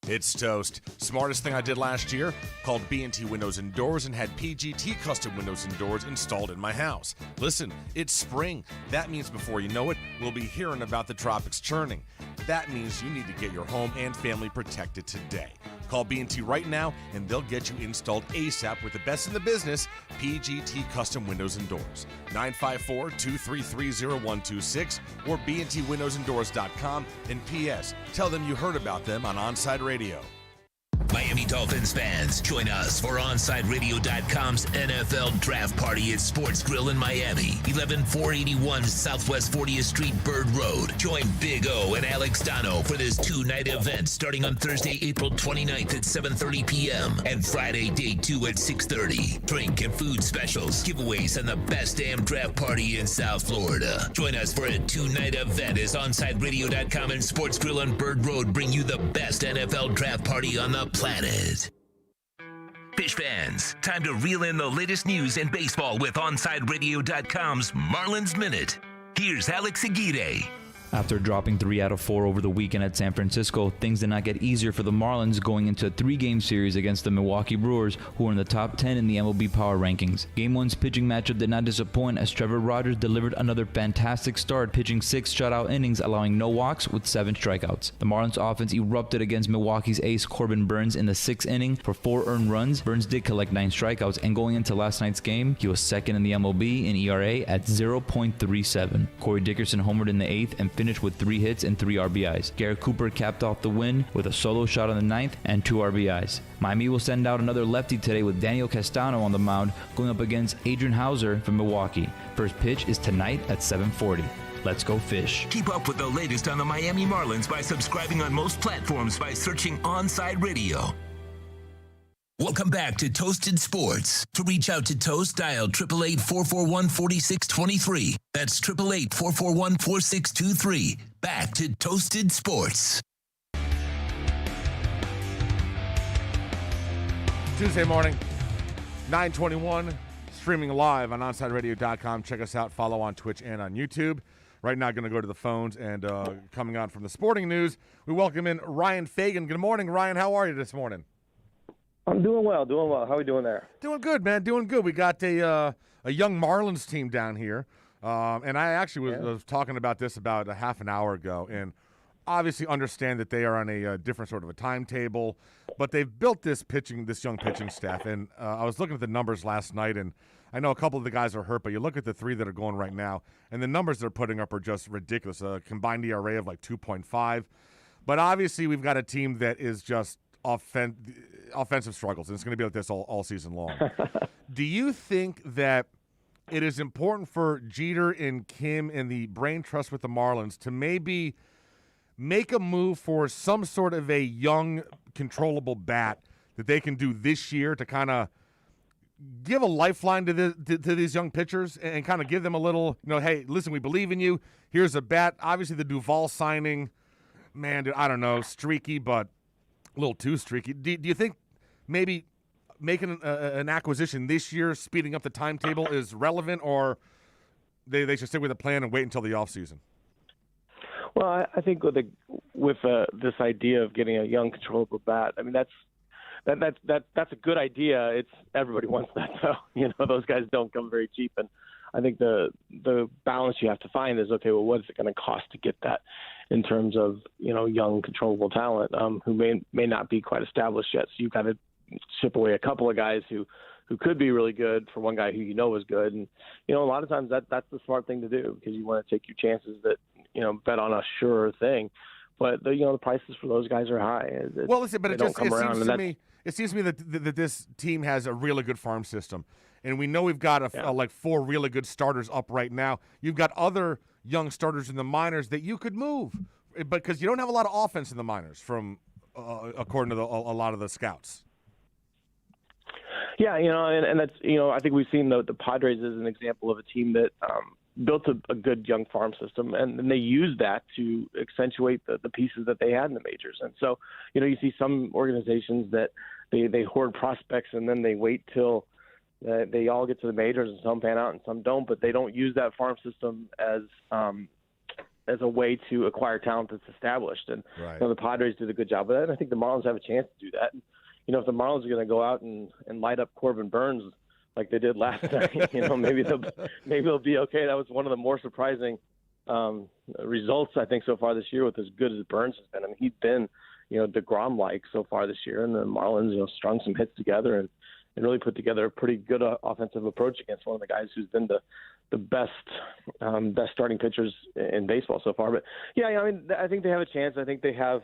It's Toast. Smartest thing I did last year? Called B&T Windows and Doors and had PGT custom windows and doors installed in my house. Listen, it's spring. That means before you know it, we'll be hearing about the tropics churning. That means you need to get your home and family protected today. Call B&T right now and they'll get you installed ASAP with the best in the business, PGT Custom Windows and Doors. 954-233-0126 or bntwindowsanddoors.com. And P.S. Tell them you heard about them on Onside Radio. Miami Dolphins fans, join us for OnSideRadio.com's NFL Draft Party at Sports Grill in Miami, 11481 Southwest 40th Street, Bird Road. Join Big O and Alex Dono for this 2-night event starting on Thursday, April 29th at 7:30 p.m. and Friday, day 2 at 6:30. Drink and food specials, giveaways, and the best damn draft party in South Florida. Join us for a 2-night event as OnSideRadio.com and Sports Grill on Bird Road bring you the best NFL draft party on the planet. Fish fans, time to reel in the latest news in baseball with OnSideRadio.com's Marlins Minute. Here's Alex Aguirre. After dropping 3 out of 4 over the weekend at San Francisco, things did not get easier for the Marlins going into a 3-game series against the Milwaukee Brewers, who are in the top 10 in the MLB power rankings. Game 1's pitching matchup did not disappoint as Trevor Rogers delivered another fantastic start, pitching 6 shutout innings, allowing no walks with 7 strikeouts. The Marlins offense erupted against Milwaukee's ace Corbin Burnes in the 6th inning for 4 earned runs. Burnes did collect 9 strikeouts, and going into last night's game, he was second in the MLB in ERA at 0.37. Corey Dickerson homered in the 8th and finished with 3 hits and 3 RBIs. Garrett Cooper capped off the win with a solo shot in the 9th and 2 RBIs. Miami will send out another lefty today with Daniel Castano on the mound going up against Adrian Hauser from Milwaukee. First pitch is tonight at 7:40. Let's go Fish. Keep up with the latest on the Miami Marlins by subscribing on most platforms by searching Onside Radio. Welcome back to Toasted Sports. To reach out to Toast, dial 888-441-4623. That's 888-441-4623. Back to Toasted Sports. Tuesday morning, 9:21, streaming live on OnsideRadio.com. Check us out, follow on Twitch and on YouTube. Right now, going to go to the phones, and coming on from the sporting news, we welcome in Ryan Fagan. Good morning, Ryan. How are you this morning? I'm doing well, How are we doing there? Doing good, man, doing good. We got a young Marlins team down here, and I actually was talking about this about a half an hour ago, and obviously understand that they are on a different sort of a timetable, but they've built this young pitching staff, and I was looking at the numbers last night, and I know a couple of the guys are hurt, but you look at the 3 that are going right now, and the numbers they're putting up are just ridiculous. A combined ERA of like 2.5, but obviously we've got a team that is just offensive struggles, and it's going to be like this all season long. Do you think that it is important for Jeter and Kim and the brain trust with the Marlins to maybe make a move for some sort of a young, controllable bat that they can do this year to kind of give a lifeline to these young pitchers and kind of give them a little, hey, listen, we believe in you. Here's a bat. Obviously, the Duvall signing, man, dude, I don't know, streaky, but a little too streaky. Do you think maybe making an acquisition this year, speeding up the timetable, is relevant, or they should stick with the plan and wait until the offseason? Well, I think with this idea of getting a young, controllable bat, I mean that's a good idea. It's everybody wants that, though. Those guys don't come very cheap, and I think the balance you have to find is, okay, well, what is it going to cost to get that in terms of young, controllable talent who may not be quite established yet. So you've got to chip away a couple of guys who could be really good for one guy who is good, and a lot of times that's the smart thing to do, because you want to take your chances that bet on a sure thing. But the prices for those guys are high. Well, listen, but it seems to me that this team has a really good farm system, and we know we've got like 4 really good starters up right now. You've got other young starters in the minors that you could move, because you don't have a lot of offense in the minors, from according to a lot of the scouts. Yeah, and that's I think we've seen the Padres as an example of a team that built a good young farm system, and they used that to accentuate the pieces that they had in the majors. And so, you see some organizations that they hoard prospects and then they wait till they all get to the majors, and some pan out and some don't, but they don't use that farm system as a way to acquire talent that's established. And right. The Padres did a good job of that, and I think the Marlins have a chance to do that. If the Marlins are going to go out and light up Corbin Burnes like they did last night, maybe they'll be okay. That was one of the more surprising results, I think, so far this year, with as good as Burnes has been. I mean, he's been, DeGrom-like so far this year, and the Marlins, strung some hits together and really put together a pretty good offensive approach against one of the guys who's been the best starting pitchers in baseball so far. But yeah, I mean, I think they have a chance. I think they have.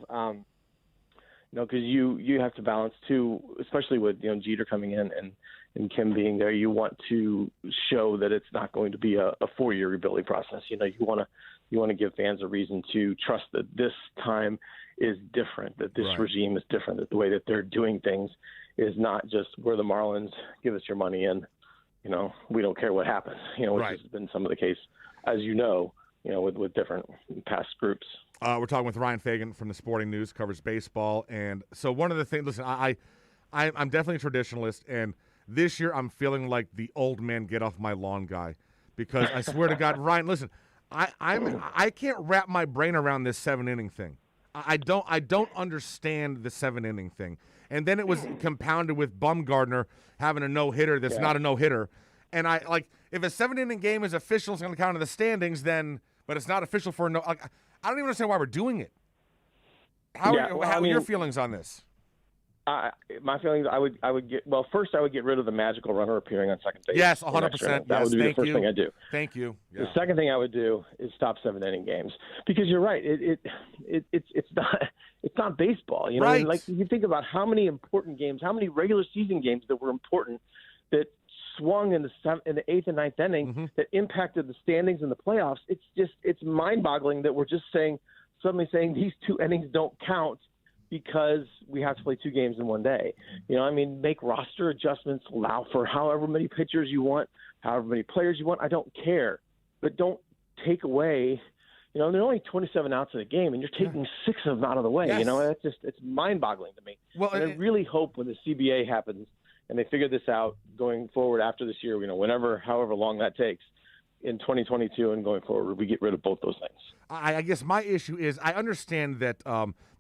Because you have to balance too, especially with Jeter coming in and Kim being there. You want to show that it's not going to be a 4-year rebuilding process. You want to give fans a reason to trust that this time is different, that this regime is different, that the way that they're doing things is not just, we're the Marlins, give us your money, and we don't care what happens. Which has been some of the case, as with different past groups. We're talking with Ryan Fagan from the Sporting News, covers baseball. And so one of the things, listen, I'm definitely a traditionalist, and this year I'm feeling like the old man get off my lawn guy, because I swear to God, Ryan, listen, I can't wrap my brain around this 7-inning thing. I don't understand the 7-inning thing. And then it was compounded with Bumgarner having a no-hitter that's not a no-hitter. And if a 7-inning game is official, it's going to count in the standings, but it's not official for no. I don't even understand why we're doing it. How are your feelings on this? My feelings, I would get rid of the magical runner appearing on second base. Yes, 100%. That would be the first thing I'd do. Thank you. Yeah. The second thing I would do is stop 7-inning games, because you're right. It's not baseball. You know, right. Like you think about how many important games, how many regular season games that were important that swung in the 8th and 9th inning that impacted the standings in the playoffs. It's mind-boggling that we're just suddenly saying these 2 innings don't count because we have to play 2 games in one day. You know, I mean, make roster adjustments, allow for however many pitchers you want, however many players you want. I don't care, but don't take away. You know, there are only 27 outs in a game, and you're taking 6 of them out of the way. Yes. You know, it's mind-boggling to me. Well, and I really hope when the CBA happens and they figure this out going forward after this year, you know, however long that takes, in 2022 and going forward, we get rid of both those things. I guess my issue is I understand that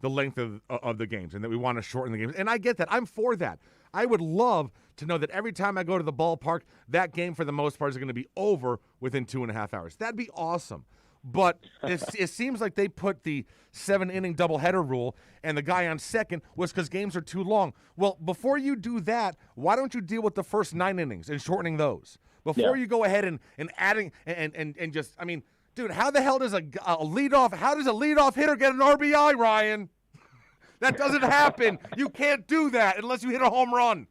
the length of the games and that we want to shorten the games, and I get that. I'm for that. I would love to know that every time I go to the ballpark, that game for the most part is going to be over within 2.5 hours. That'd be awesome. But it seems like they put the 7-inning doubleheader rule, and the guy on second was because games are too long. Well, before you do that, why don't you deal with the first 9 innings and shortening those? Before you go ahead and adding and just, I mean, dude, how the hell does a leadoff hitter get an RBI, Ryan? That doesn't happen. You can't do that unless you hit a home run.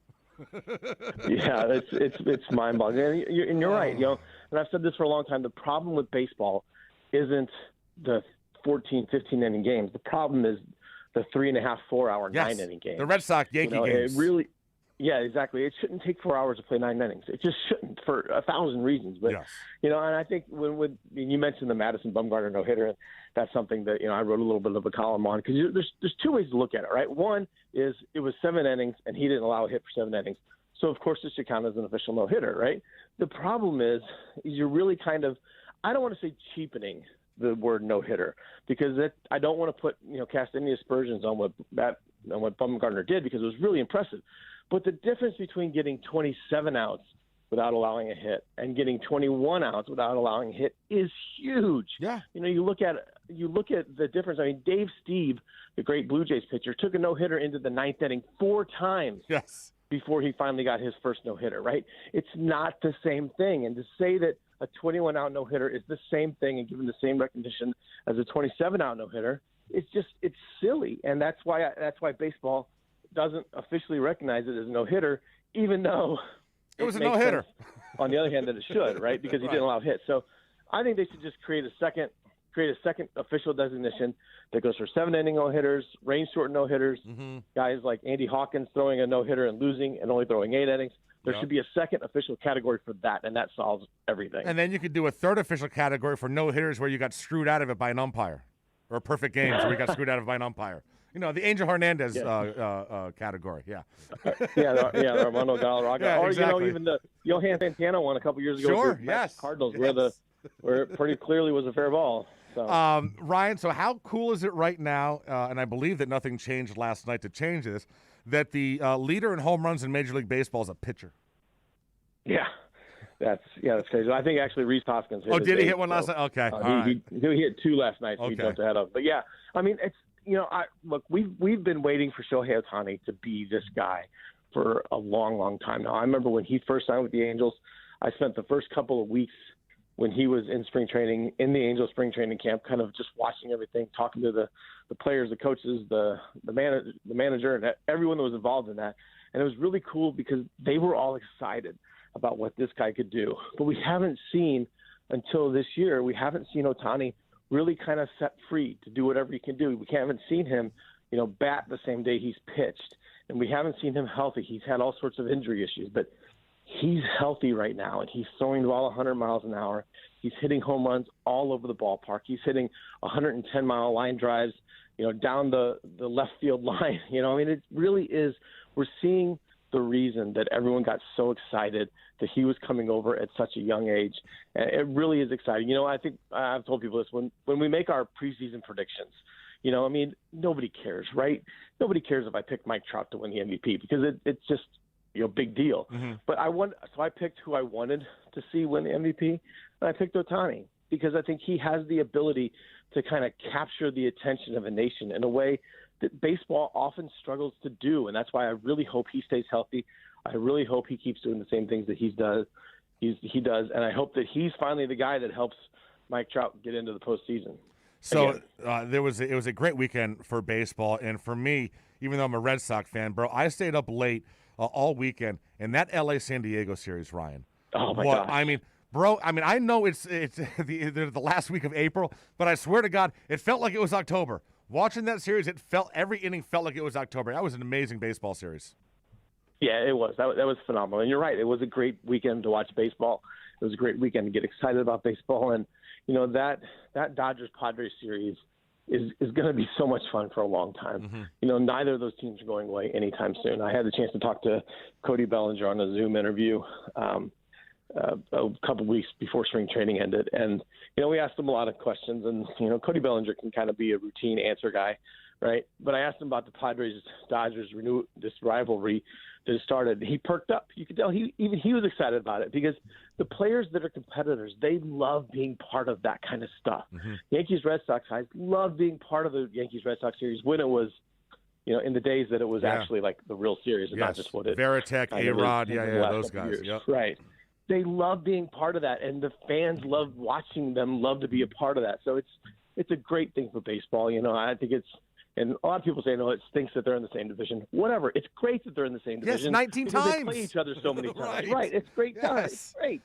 Yeah, it's mind-boggling. And you're right. You know, and I've said this for a long time. The problem with baseball isn't the 14, 15-inning games. The problem is the 3.5, 4-hour, 9-inning games. The Red Sox Yankee games. It really. Yeah, exactly. It shouldn't take 4 hours to play 9 innings. It just shouldn't, for 1,000 reasons. But you know, and I think when you mentioned the Madison Bumgarner no-hitter, and that's something that, you know, I wrote a little bit of a column on, because there's 2 ways to look at it, right? One is it was 7 innings and he didn't allow a hit for 7 innings, so of course this should count as an official no-hitter, right? The problem is you're really kind of, I don't want to say cheapening the word no-hitter, because I don't want to put, you know, cast any aspersions on what Bumgarner did, because it was really impressive. But the difference between getting 27 outs without allowing a hit and getting 21 outs without allowing a hit is huge. Yeah. You know, you look at the difference. I mean, Dave Stieb, the great Blue Jays pitcher, took a no-hitter into the 9th inning 4 times. Yes. Before he finally got his first no-hitter, right? It's not the same thing. And to say that a 21-out no-hitter is the same thing and given the same recognition as a 27-out no-hitter, it's silly. And that's why baseball doesn't officially recognize it as a no-hitter, even though it was a no-hitter. On the other hand, that it should, right? Because he didn't allow hits. So I think they should just create a second official designation that goes for 7-inning no-hitters, range-short no-hitters, guys like Andy Hawkins throwing a no-hitter and losing and only throwing 8 innings. There should be a second official category for that, and that solves everything. And then you could do a third official category for no-hitters where you got screwed out of it by an umpire, or perfect games where you got screwed out of it by an umpire. You know, the Angel Hernandez category, the Armando Galarraga, or exactly. You know, even the Johan Santana one a couple years ago. Sure, with the Cardinals, where it pretty clearly was a fair ball. So. Ryan, so how cool is it right now? And I believe that nothing changed last night to change this. That the leader in home runs in Major League Baseball is a pitcher. Yeah. That's crazy. I think actually Rhys Hoskins hit. Oh, did he hit one last night? Okay. He hit 2 last night, so he jumped ahead of. But yeah, I mean, it's, you know, look, we've been waiting for Shohei Ohtani to be this guy for a long, long time now. I remember when he first signed with the Angels, I spent the first couple of weeks when he was in spring training, in the Angels spring training camp, kind of just watching everything, talking to the players, the coaches, the manager, and everyone that was involved in that. And it was really cool because they were all excited about what this guy could do. But we haven't seen, until this year, we haven't seen Ohtani really kind of set free to do whatever he can do. We haven't seen him, you know, bat the same day he's pitched. And we haven't seen him healthy. He's had all sorts of injury issues, but he's healthy right now, and he's throwing the ball 100 miles an hour. He's hitting home runs all over the ballpark. He's hitting 110-mile line drives, you know, down the left field line. You know, I mean, it really is. We're seeing the reason that everyone got so excited that he was coming over at such a young age. And it really is exciting. I think I've told people this when we make our preseason predictions. Nobody cares, right? Nobody cares if I pick Mike Trout to win the MVP because it's just big deal. Mm-hmm. But so I picked who I wanted to see win the MVP, and I picked Ohtani because I think he has the ability to kind of capture the attention of a nation in a way that baseball often struggles to do. And that's why I really hope he stays healthy. I really hope he keeps doing the same things that he does. And I hope that he's finally the guy that helps Mike Trout get into the postseason. So it was a great weekend for baseball. And for me, even though I'm a Red Sox fan, bro, I stayed up late all weekend in that L.A.-San Diego series, Ryan. Oh, my God. I mean, bro, I know it's the last week of April, but I swear to God, it felt like it was October. Watching that series, every inning felt like it was October. That was an amazing baseball series. Yeah, it was. That was phenomenal. And you're right. It was a great weekend to watch baseball. It was a great weekend to get excited about baseball. And, that Dodgers-Padres series is going to be so much fun for a long time. Mm-hmm. Neither of those teams are going away anytime soon. I had the chance to talk to Cody Bellinger on a Zoom interview a couple weeks before spring training ended. And, we asked him a lot of questions. And, Cody Bellinger can kind of be a routine answer guy, right? But I asked him about the Padres-Dodgers this rivalry that started. He perked up. You could tell he was excited about it because the players that are competitors, they love being part of that kind of stuff. Mm-hmm. Yankees-Red Sox guys love being part of the Yankees-Red Sox series when it was, in the days that it was actually like the real series and not just what it Veritek, A-Rod, those guys. Yep. Right. They love being part of that, and the fans love watching them, love to be a part of that. So it's a great thing for baseball. I think and a lot of people say, no, it stinks that they're in the same division. Whatever. It's great that they're in the same division. Yes, 19 times. They play each other so many times. Right. It's great time. It's great.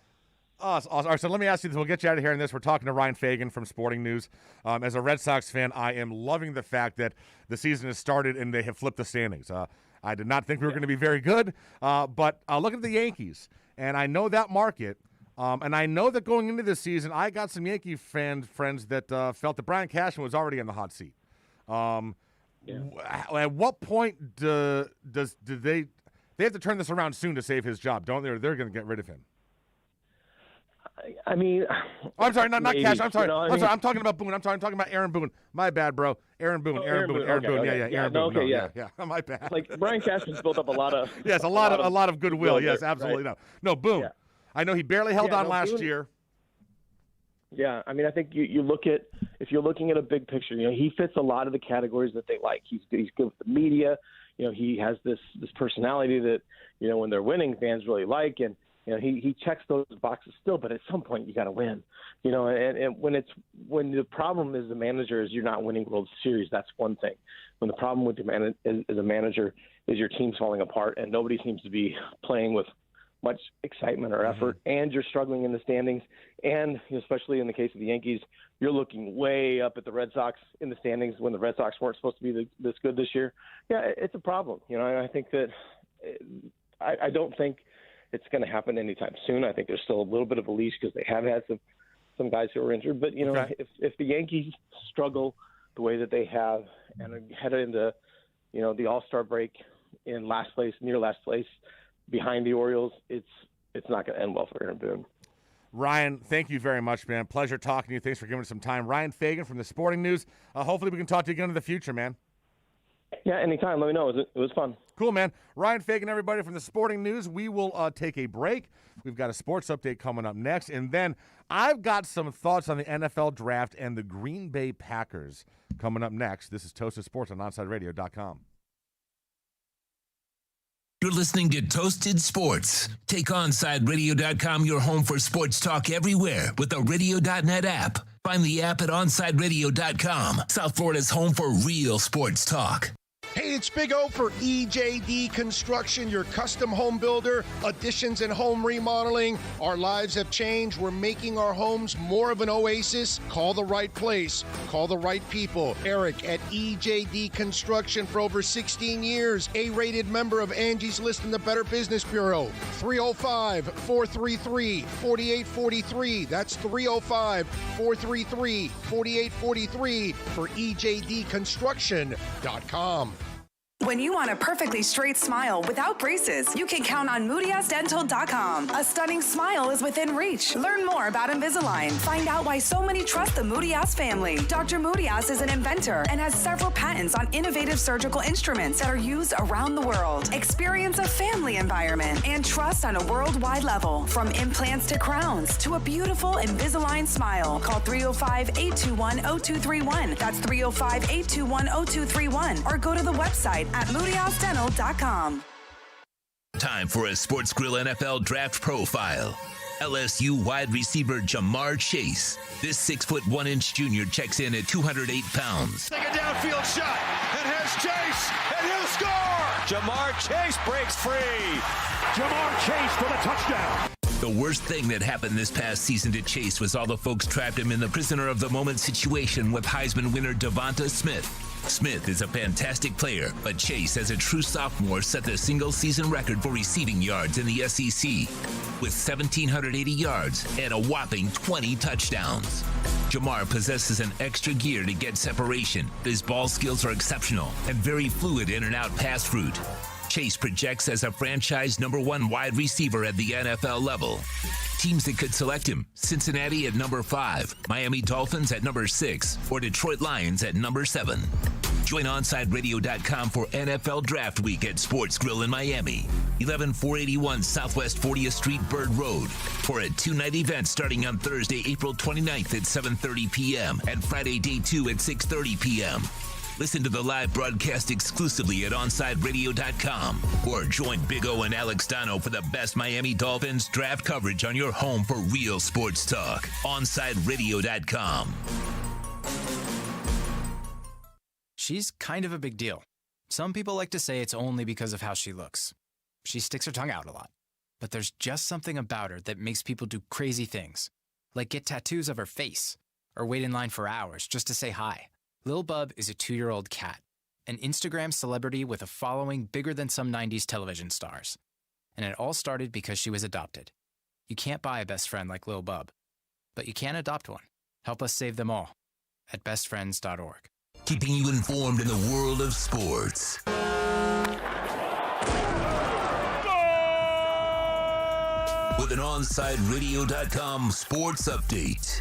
Awesome. All right, so let me ask you this. We'll get you out of here in this. We're talking to Ryan Fagan from Sporting News. As a Red Sox fan, I am loving the fact that the season has started and they have flipped the standings. I did not think we were going to be very good, but look at the Yankees. And I know that market, and I know that going into this season, I got some Yankee friends that felt that Brian Cashman was already in the hot seat. At what point do they have to turn this around soon to save his job, don't they? Or they're going to get rid of him. I mean, I'm sorry, not Cash. I'm sorry. I'm sorry. I'm talking about Boone. I'm talking about Aaron Boone. My bad, bro. Aaron Boone. Aaron Boone. Okay. Yeah. Aaron Boone. Okay, yeah. My bad. Like Brian Cashman's built up a lot of a lot of goodwill. Yes, absolutely. Right? No, Boone. Yeah. I know he barely held on last year. Yeah, I mean, I think you look at if you're looking at a big picture, he fits a lot of the categories that they like. He's good with the media. He has this personality that when they're winning, fans really like, and he checks those boxes still. But at some point, you got to win. And when the problem is the manager is you're not winning World Series, that's one thing. When the problem with as a manager is your team's falling apart and nobody seems to be playing with much excitement or effort, and you're struggling in the standings, and especially in the case of the Yankees, you're looking way up at the Red Sox in the standings when the Red Sox weren't supposed to be this good this year. Yeah, it's a problem. I think that I don't think it's going to happen anytime soon. I think there's still a little bit of a leash because they have had some guys who are injured. But if the Yankees struggle the way that they have and are headed into the All-Star break in near last place, behind the Orioles, it's not going to end well for Aaron Boone. Ryan, thank you very much, man. Pleasure talking to you. Thanks for giving us some time. Ryan Fagan from the Sporting News. Hopefully we can talk to you again in the future, man. Yeah, anytime. Let me know. It was fun. Cool, man. Ryan Fagan, everybody from the Sporting News. We will take a break. We've got a sports update coming up next. And then I've got some thoughts on the NFL draft and the Green Bay Packers coming up next. This is Toasted Sports on OnSideRadio.com. You're listening to Toasted Sports. Take OnSideRadio.com, your home for sports talk everywhere with the Radio.net app. Find the app at OnSideRadio.com, South Florida's home for real sports talk. Hey, it's Big O for EJD Construction, your custom home builder, additions and home remodeling. Our lives have changed. We're making our homes more of an oasis. Call the right place. Call the right people. Eric at EJD Construction for over 16 years. A-rated member of Angie's List and the Better Business Bureau. 305-433-4843. That's 305-433-4843 for EJDconstruction.com. When you want a perfectly straight smile without braces, you can count on MoodyAssDental.com. A stunning smile is within reach. Learn more about Invisalign. Find out why so many trust the Moody Ass family. Dr. Moody Ass is an inventor and has several patents on innovative surgical instruments that are used around the world. Experience a family environment and trust on a worldwide level. From implants to crowns to a beautiful Invisalign smile. Call 305-821-0231. That's 305-821-0231. Or go to the website at MoodyAssDental.com. Time for a Sports Grill NFL Draft Profile. LSU wide receiver Jamar Chase. This 6'1" junior checks in at 208 pounds. Take a downfield shot, and here's Chase, and he'll score! Jamar Chase breaks free. Jamar Chase for the touchdown. The worst thing that happened this past season to Chase was all the folks trapped him in the prisoner of the moment situation with Heisman winner Devonta Smith. Smith is a fantastic player, but Chase, as a true sophomore, set the single-season record for receiving yards in the SEC with 1,780 yards and a whopping 20 touchdowns. Jamar possesses an extra gear to get separation. His ball skills are exceptional and very fluid in and out pass route. Chase projects as a franchise #1 wide receiver at the NFL level. Teams that could select him: Cincinnati at number 5, Miami Dolphins at number 6, or Detroit Lions at number 7. Join OnSideRadio.com for NFL Draft Week at Sports Grill in Miami, 11481 Southwest 40th Street, Bird Road, for a 2-night event starting on Thursday, April 29th at 7:30 p.m. and Friday, day 2 at 6:30 p.m. Listen to the live broadcast exclusively at OnSideRadio.com or join Big O and Alex Dono for the best Miami Dolphins draft coverage on your home for real sports talk. OnSideRadio.com. She's kind of a big deal. Some people like to say it's only because of how she looks. She sticks her tongue out a lot. But there's just something about her that makes people do crazy things, like get tattoos of her face or wait in line for hours just to say hi. Lil Bub is a 2-year-old cat, an Instagram celebrity with a following bigger than some 90s television stars. And it all started because she was adopted. You can't buy a best friend like Lil Bub, but you can adopt one. Help us save them all at bestfriends.org. Keeping you informed in the world of sports. With an OnSideRadio.com sports update.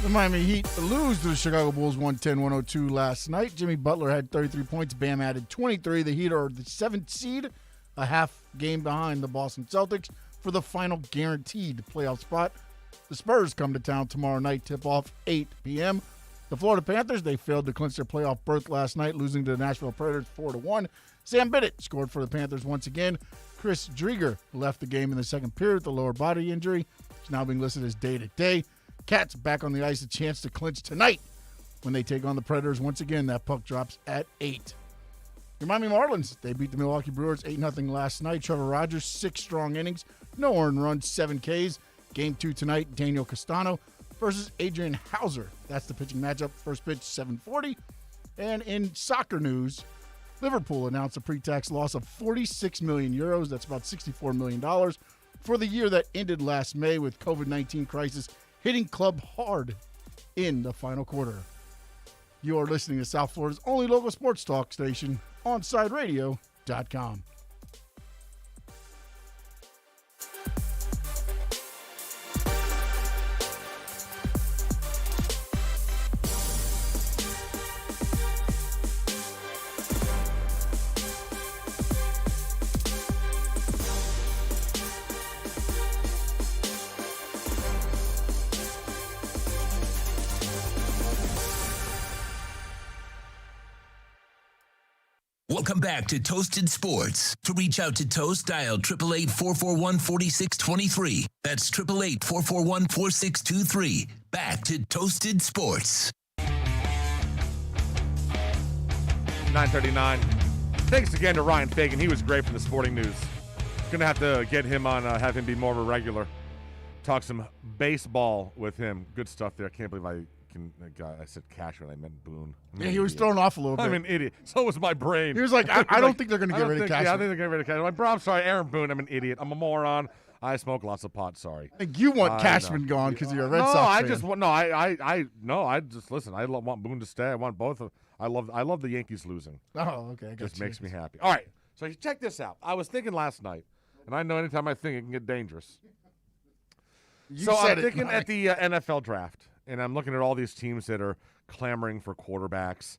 The Miami Heat lose to the Chicago Bulls 110-102 last night. Jimmy Butler had 33 points. Bam added 23. The Heat are the 7th seed, a half game behind the Boston Celtics for the final guaranteed playoff spot. The Spurs come to town tomorrow night, tip-off 8 p.m. The Florida Panthers, they failed to clinch their playoff berth last night, losing to the Nashville Predators 4-1. Sam Bennett scored for the Panthers once again. Chris Drieger left the game in the second period with a lower body injury. He's now being listed as day-to-day. Cats back on the ice, a chance to clinch tonight when they take on the Predators. Once again, that puck drops at 8. Your Miami Marlins, they beat the Milwaukee Brewers 8-0 last night. Trevor Rogers, 6 strong innings, no earned runs, 7 Ks. Game 2 tonight, Daniel Castano versus Adrian Hauser. That's the pitching matchup. First pitch, 7:40. And in soccer news, Liverpool announced a pre-tax loss of 46 million euros. That's about $64 million for the year that ended last May with COVID-19 crisis hitting club hard in the final quarter. You are listening to South Florida's only local sports talk station, OnSideRadio.com. Welcome back to Toasted Sports. To reach out to Toast, dial 888-441-4623. That's 888-441-4623. Back to Toasted Sports. 9:39. Thanks again to Ryan Fagan. He was great for the sporting news. Gonna have to get him on, have him be more of a regular. Talk some baseball with him. Good stuff there. I can't believe I said Cash when I meant Boone. Yeah, he was thrown off a little bit. I'm an idiot. So was my brain. He was like, I don't think they're going to get rid of Cash. Yeah, I think they're going to get rid of Cash. I'm like, bro, I'm sorry, Aaron Boone. I'm an idiot. I'm a moron. I smoke lots of pot. Sorry. I think you want Cashman gone because you're a Red Sox fan. I just listen. I want Boone to stay. I want both of. I love the Yankees losing. Oh, okay. Just makes me happy. All right. So check this out. I was thinking last night, and I know anytime I think it can get dangerous. I'm thinking at the NFL draft, and I'm looking at all these teams that are clamoring for quarterbacks,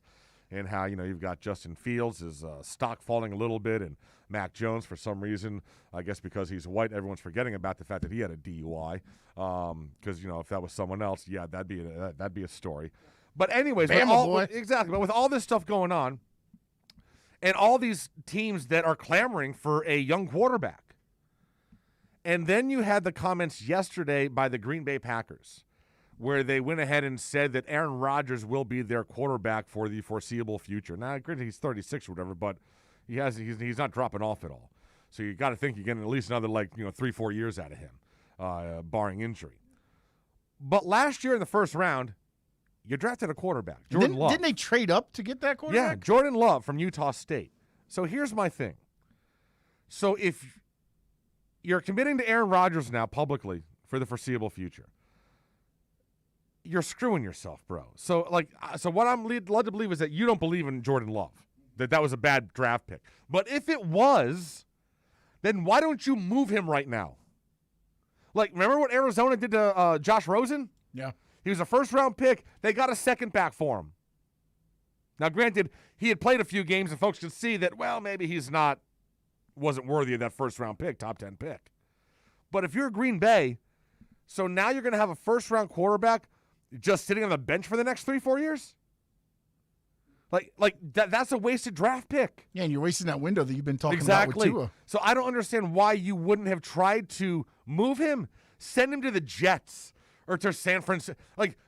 and how you've got Justin Fields, his stock falling a little bit, and Mac Jones for some reason, I guess because he's white, everyone's forgetting about the fact that he had a DUI. Because if that was someone else, yeah, that'd be a story. But anyways, exactly. But with all this stuff going on, and all these teams that are clamoring for a young quarterback, and then you had the comments yesterday by the Green Bay Packers, where they went ahead and said that Aaron Rodgers will be their quarterback for the foreseeable future. Now, granted, he's 36 or whatever, but he's not dropping off at all. So you got to think you're getting at least another 3-4 years out of him, barring injury. But last year in the first round, you drafted a quarterback, Jordan Love. Didn't they trade up to get that quarterback? Yeah, Jordan Love from Utah State. So here's my thing. So if you're committing to Aaron Rodgers now publicly for the foreseeable future, you're screwing yourself, bro. So what I'm led to believe is that you don't believe in Jordan Love, that was a bad draft pick. But if it was, then why don't you move him right now? Remember what Arizona did to Josh Rosen? Yeah. He was a first-round pick. They got a second back for him. Now, granted, he had played a few games, and folks could see that, well, maybe wasn't worthy of that first-round pick, top 10 pick. But if you're Green Bay, so now you're going to have a first-round quarterback just sitting on the bench for the next 3-4 years? That's a wasted draft pick. Yeah, and you're wasting that window that you've been talking about with Tua. So I don't understand why you wouldn't have tried to move him, send him to the Jets or to San Francisco.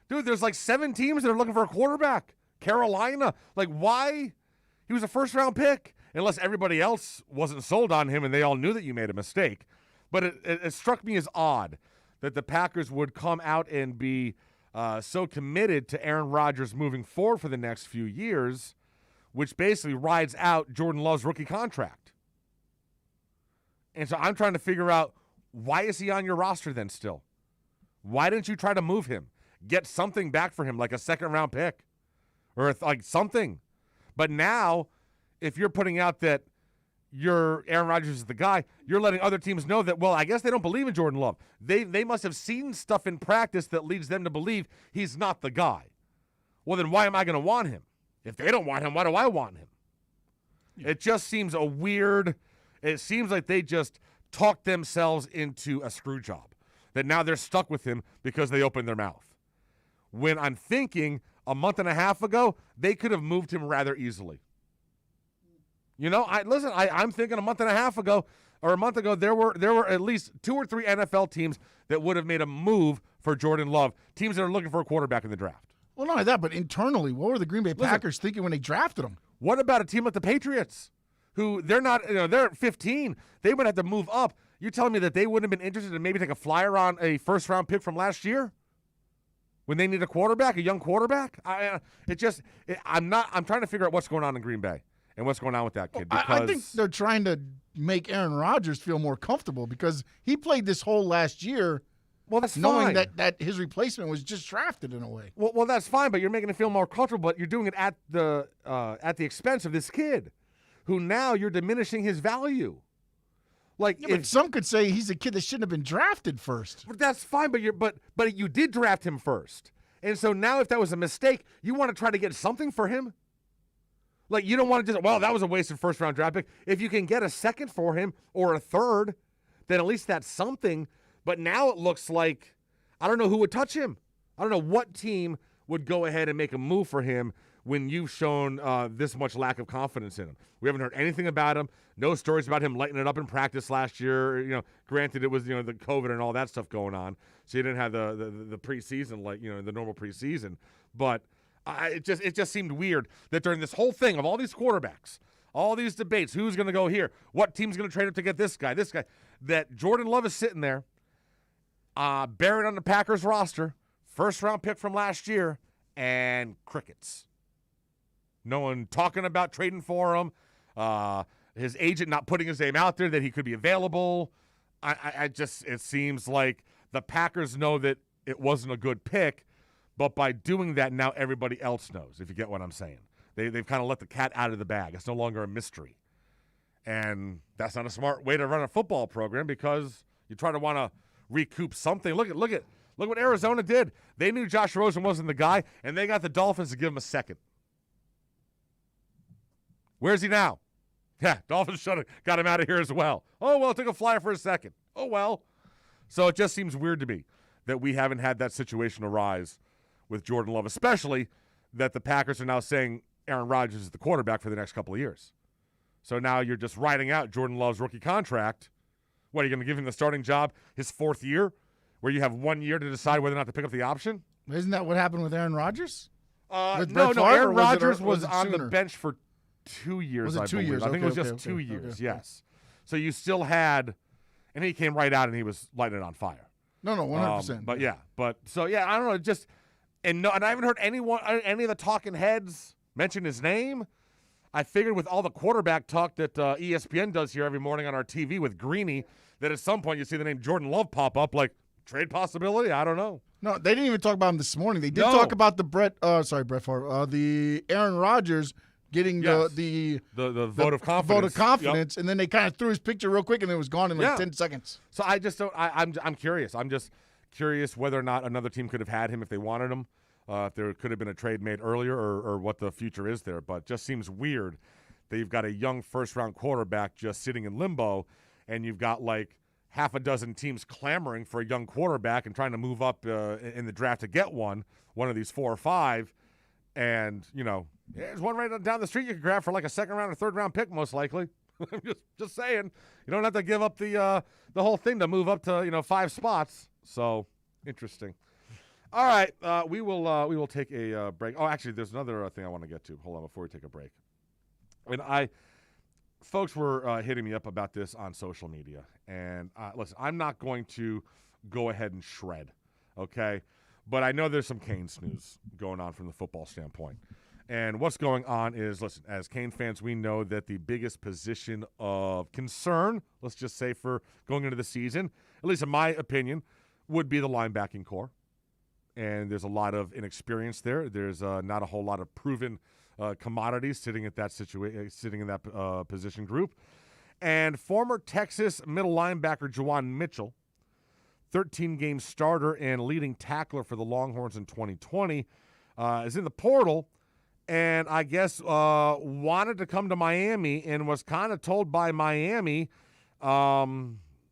Dude, there's 7 teams that are looking for a quarterback. Carolina. Why? He was a first-round pick, unless everybody else wasn't sold on him and they all knew that you made a mistake. But it struck me as odd that the Packers would come out and be so committed to Aaron Rodgers moving forward for the next few years, which basically rides out Jordan Love's rookie contract. And so I'm trying to figure out, why is he on your roster then still? Why didn't you try to move him? Get something back for him, like a second-round pick or something. But now, if you're putting out that Aaron Rodgers is the guy, you're letting other teams know that, well, I guess they don't believe in Jordan Love. They must have seen stuff in practice that leads them to believe he's not the guy. Well, then why am I going to want him? If they don't want him, why do I want him? Yeah. It just seems it seems like they just talked themselves into a screw job, that now they're stuck with him because they opened their mouth. When I'm thinking a month and a half ago, they could have moved him rather easily. I'm thinking a month and a half ago or a month ago, there were at least 2 or 3 NFL teams that would have made a move for Jordan Love, teams that are looking for a quarterback in the draft. Well, not only that, but internally, what were the Green Bay Packers thinking when they drafted him? What about a team like the Patriots, who they're not, they're at 15. They would have to move up. You're telling me that they wouldn't have been interested in maybe take a flyer on a first-round pick from last year when they need a quarterback, a young quarterback? I'm trying to figure out what's going on in Green Bay and what's going on with that kid. Because I think they're trying to make Aaron Rodgers feel more comfortable because he played this whole last year. Well, that's knowing fine. that his replacement was just drafted in a way. Well, that's fine, but you're making it feel more comfortable. But you're doing it at the expense of this kid, who now you're diminishing his value. But some could say he's a kid that shouldn't have been drafted first. But that's fine. But you did draft him first, and so now if that was a mistake, you want to try to get something for him. You don't want to just, that was a wasted first-round draft pick. If you can get a second for him or a third, then at least that's something. But now it looks like, I don't know who would touch him. I don't know what team would go ahead and make a move for him when you've shown this much lack of confidence in him. We haven't heard anything about him. No stories about him lighting it up in practice last year. Granted, it was the COVID and all that stuff going on, so you didn't have the preseason the normal preseason. But it just seemed weird that during this whole thing of all these quarterbacks, all these debates, who's going to go here, what team's going to trade up to get this guy, that Jordan Love is sitting there, buried on the Packers roster, first-round pick from last year, and crickets. No one talking about trading for him. His agent not putting his name out there that he could be available. It seems like the Packers know that it wasn't a good pick, but by doing that, now everybody else knows, if you get what I'm saying. They've kind of let the cat out of the bag. It's no longer a mystery. And that's not a smart way to run a football program because you try to want to recoup something. Look what Arizona did. They knew Josh Rosen wasn't the guy, and they got the Dolphins to give him a second. Where's he now? Yeah, Dolphins should have got him out of here as well. Oh, well, took a flyer for a second. Oh, well. So it just seems weird to me that we haven't had that situation arise with Jordan Love, especially that the Packers are now saying Aaron Rodgers is the quarterback for the next couple of years. So now you're just riding out Jordan Love's rookie contract. What, are you going to give him the starting job his fourth year, where you have 1 year to decide whether or not to pick up the option? Isn't that what happened with Aaron Rodgers? No, Aaron Rodgers was on the bench for 2 years, I believe. I think it was just 2 years, yes. So you still had, and he came right out and he was lighting it on fire. No, 100%. But I don't know, and I haven't heard any of the talking heads mention his name. I figured with all the quarterback talk that ESPN does here every morning on our TV with Greeny, that at some point you see the name Jordan Love pop up, like trade possibility. I don't know. No, they didn't even talk about him this morning. They did talk about the Brett Favre, the Aaron Rodgers getting the vote of confidence. And then they kind of threw his picture real quick, and it was gone in 10 seconds. So I just don't. I'm curious. I'm just curious whether or not another team could have had him if they wanted him. If there could have been a trade made earlier, or what the future is there. But just seems weird that you've got a young first-round quarterback just sitting in limbo, and you've got like half a dozen teams clamoring for a young quarterback and trying to move up in the draft to get one of these 4 or 5. And, there's one right down the street you could grab for like a second-round or third-round pick, most likely. just saying. You don't have to give up the whole thing to move up to 5 spots. So, interesting. All right, we will take a break. Oh, actually, there's another thing I want to get to. Hold on, before we take a break. Folks were hitting me up about this on social media, and listen, I'm not going to go ahead and shred, okay? But I know there's some Canes news going on from the football standpoint. And what's going on is, listen, as Cane fans, we know that the biggest position of concern, let's just say for going into the season, at least in my opinion, would be the linebacking core. And there's a lot of inexperience there. There's not a whole lot of proven commodities sitting at that sitting in that position group. And former Texas middle linebacker Juwan Mitchell, 13-game starter and leading tackler for the Longhorns in 2020, is in the portal, and I guess wanted to come to Miami and was kind of told by Miami, we're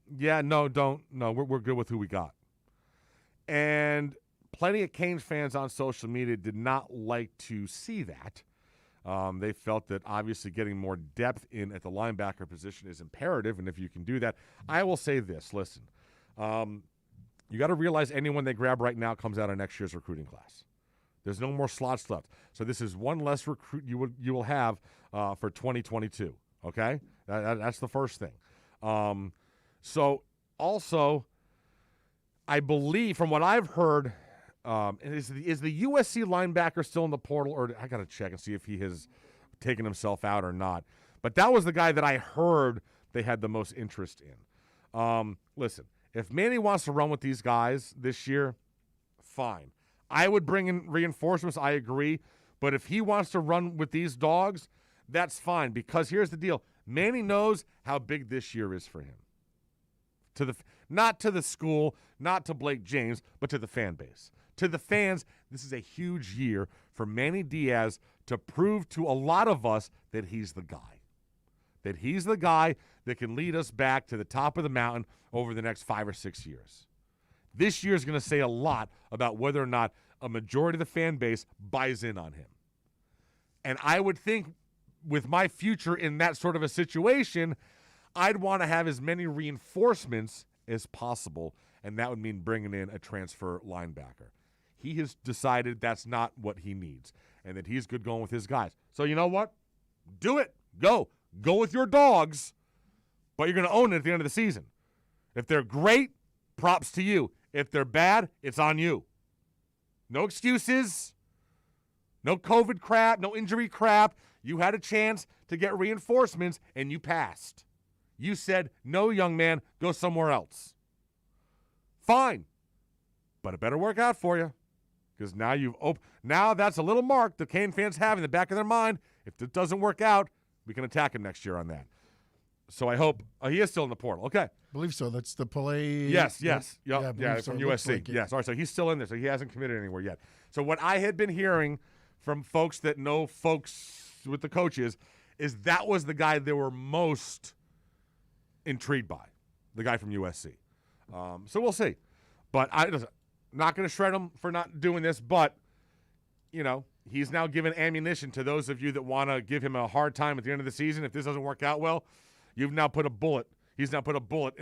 good with who we got. And plenty of Canes fans on social media did not like to see that. They felt that obviously getting more depth in at the linebacker position is imperative, and if you can do that, I will say this. Listen, you got to realize anyone they grab right now comes out of next year's recruiting class. There's no more slots left. So this is one less recruit you will have for 2022, okay? That's the first thing. So also, I believe from what I've heard, is the USC linebacker still in the portal, or I got to check and see if he has taken himself out or not. But that was the guy that I heard they had the most interest in. Listen, if Manny wants to run with these guys this year, fine. I would bring in reinforcements, I agree. But if he wants to run with these dogs, that's fine. Because here's the deal. Manny knows how big this year is for him. Not to the school, not to Blake James, but to the fan base. To the fans, this is a huge year for Manny Diaz to prove to a lot of us that he's the guy. That he's the guy that can lead us back to the top of the mountain over the next 5 or 6 years. This year is going to say a lot about whether or not a majority of the fan base buys in on him. And I would think with my future in that sort of a situation, I'd want to have as many reinforcements as possible, and that would mean bringing in a transfer linebacker. He has decided that's not what he needs and that he's good going with his guys. So you know what? Do it. Go with your dogs, but you're going to own it at the end of the season. If they're great, props to you. If they're bad, it's on you. No excuses. No COVID crap, no injury crap. You had a chance to get reinforcements, and you passed. You said, no, young man, go somewhere else. Fine. But it better work out for you. Because now now that's a little mark the Cane fans have in the back of their mind. If it doesn't work out, we can attack him next year on that. So I hope he is still in the portal. Okay. I believe so. That's the Pelé. Yes. Yeah, From USC. Like yes. All right, so he's still in there. So he hasn't committed anywhere yet. So what I had been hearing from folks that know folks with the coaches is that was the guy they were most intrigued by, the guy from USC. So we'll see. But I'm not going to shred him for not doing this, but, he's now given ammunition to those of you that want to give him a hard time at the end of the season. If this doesn't work out well, he's now put a bullet in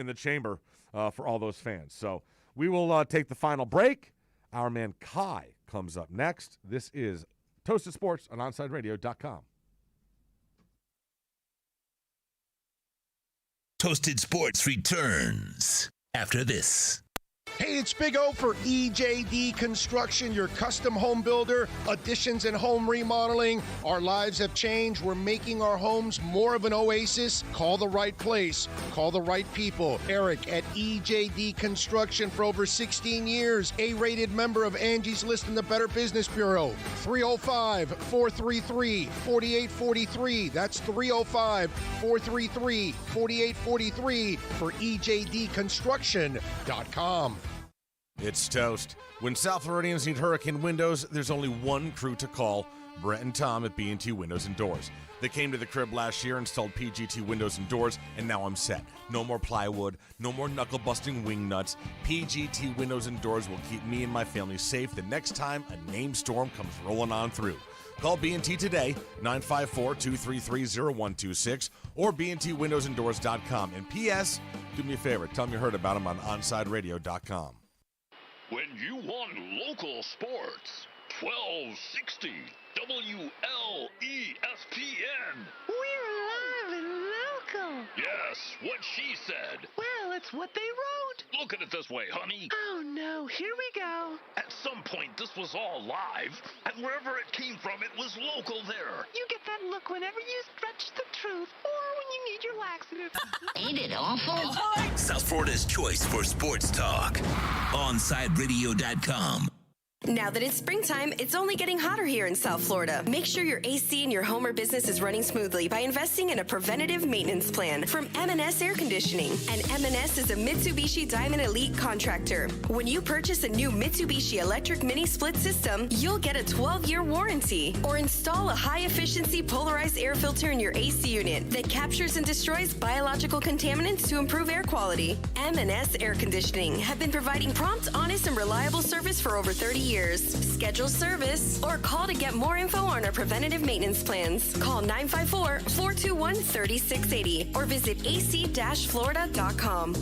the chamber for all those fans. So we will take the final break. Our man Kai comes up next. This is Toasted Sports on OnSideRadio.com. Toasted Sports returns after this. Hey, it's Big O for EJD Construction, your custom home builder, additions and home remodeling. Our lives have changed. We're making our homes more of an oasis. Call the right place. Call the right people. Eric at EJD Construction for over 16 years. A-rated member of Angie's List in the Better Business Bureau. 305-433-4843. That's 305-433-4843 for EJDconstruction.com. It's toast. When South Floridians need hurricane windows, there's only one crew to call, Brett and Tom at B&T Windows and Doors. They came to the crib last year, installed PGT windows and doors, and now I'm set. No more plywood, no more knuckle-busting wing nuts. PGT windows and doors will keep me and my family safe the next time a named storm comes rolling on through. Call B&T today, 954-233-0126, or bntwindowsanddoors.com. And P.S., do me a favor, tell them you heard about them on OnSideRadio.com. When you want local sports, 1260 WLESPN. We're live and local. Yes, what she said. Well, it's what they wrote. Look at it this way, honey. Oh, no, here we go. At some point, this was all live, and wherever it came from, it was local there. You get that look whenever you stretch the truth or when you need your laxative. Ain't it awful? South Florida's choice for sports talk. OnSideRadio.com. Now that it's springtime, it's only getting hotter here in South Florida. Make sure your AC in your home or business is running smoothly by investing in a preventative maintenance plan from M&S Air Conditioning. And M&S is a Mitsubishi Diamond Elite contractor. When you purchase a new Mitsubishi electric mini split system, you'll get a 12-year warranty. Or install a high-efficiency polarized air filter in your AC unit that captures and destroys biological contaminants to improve air quality. M&S Air Conditioning have been providing prompt, honest, and reliable service for over 30 years. Schedule service or call to get more info on our preventative maintenance plans. Call 954-421-3680 or visit ac-florida.com.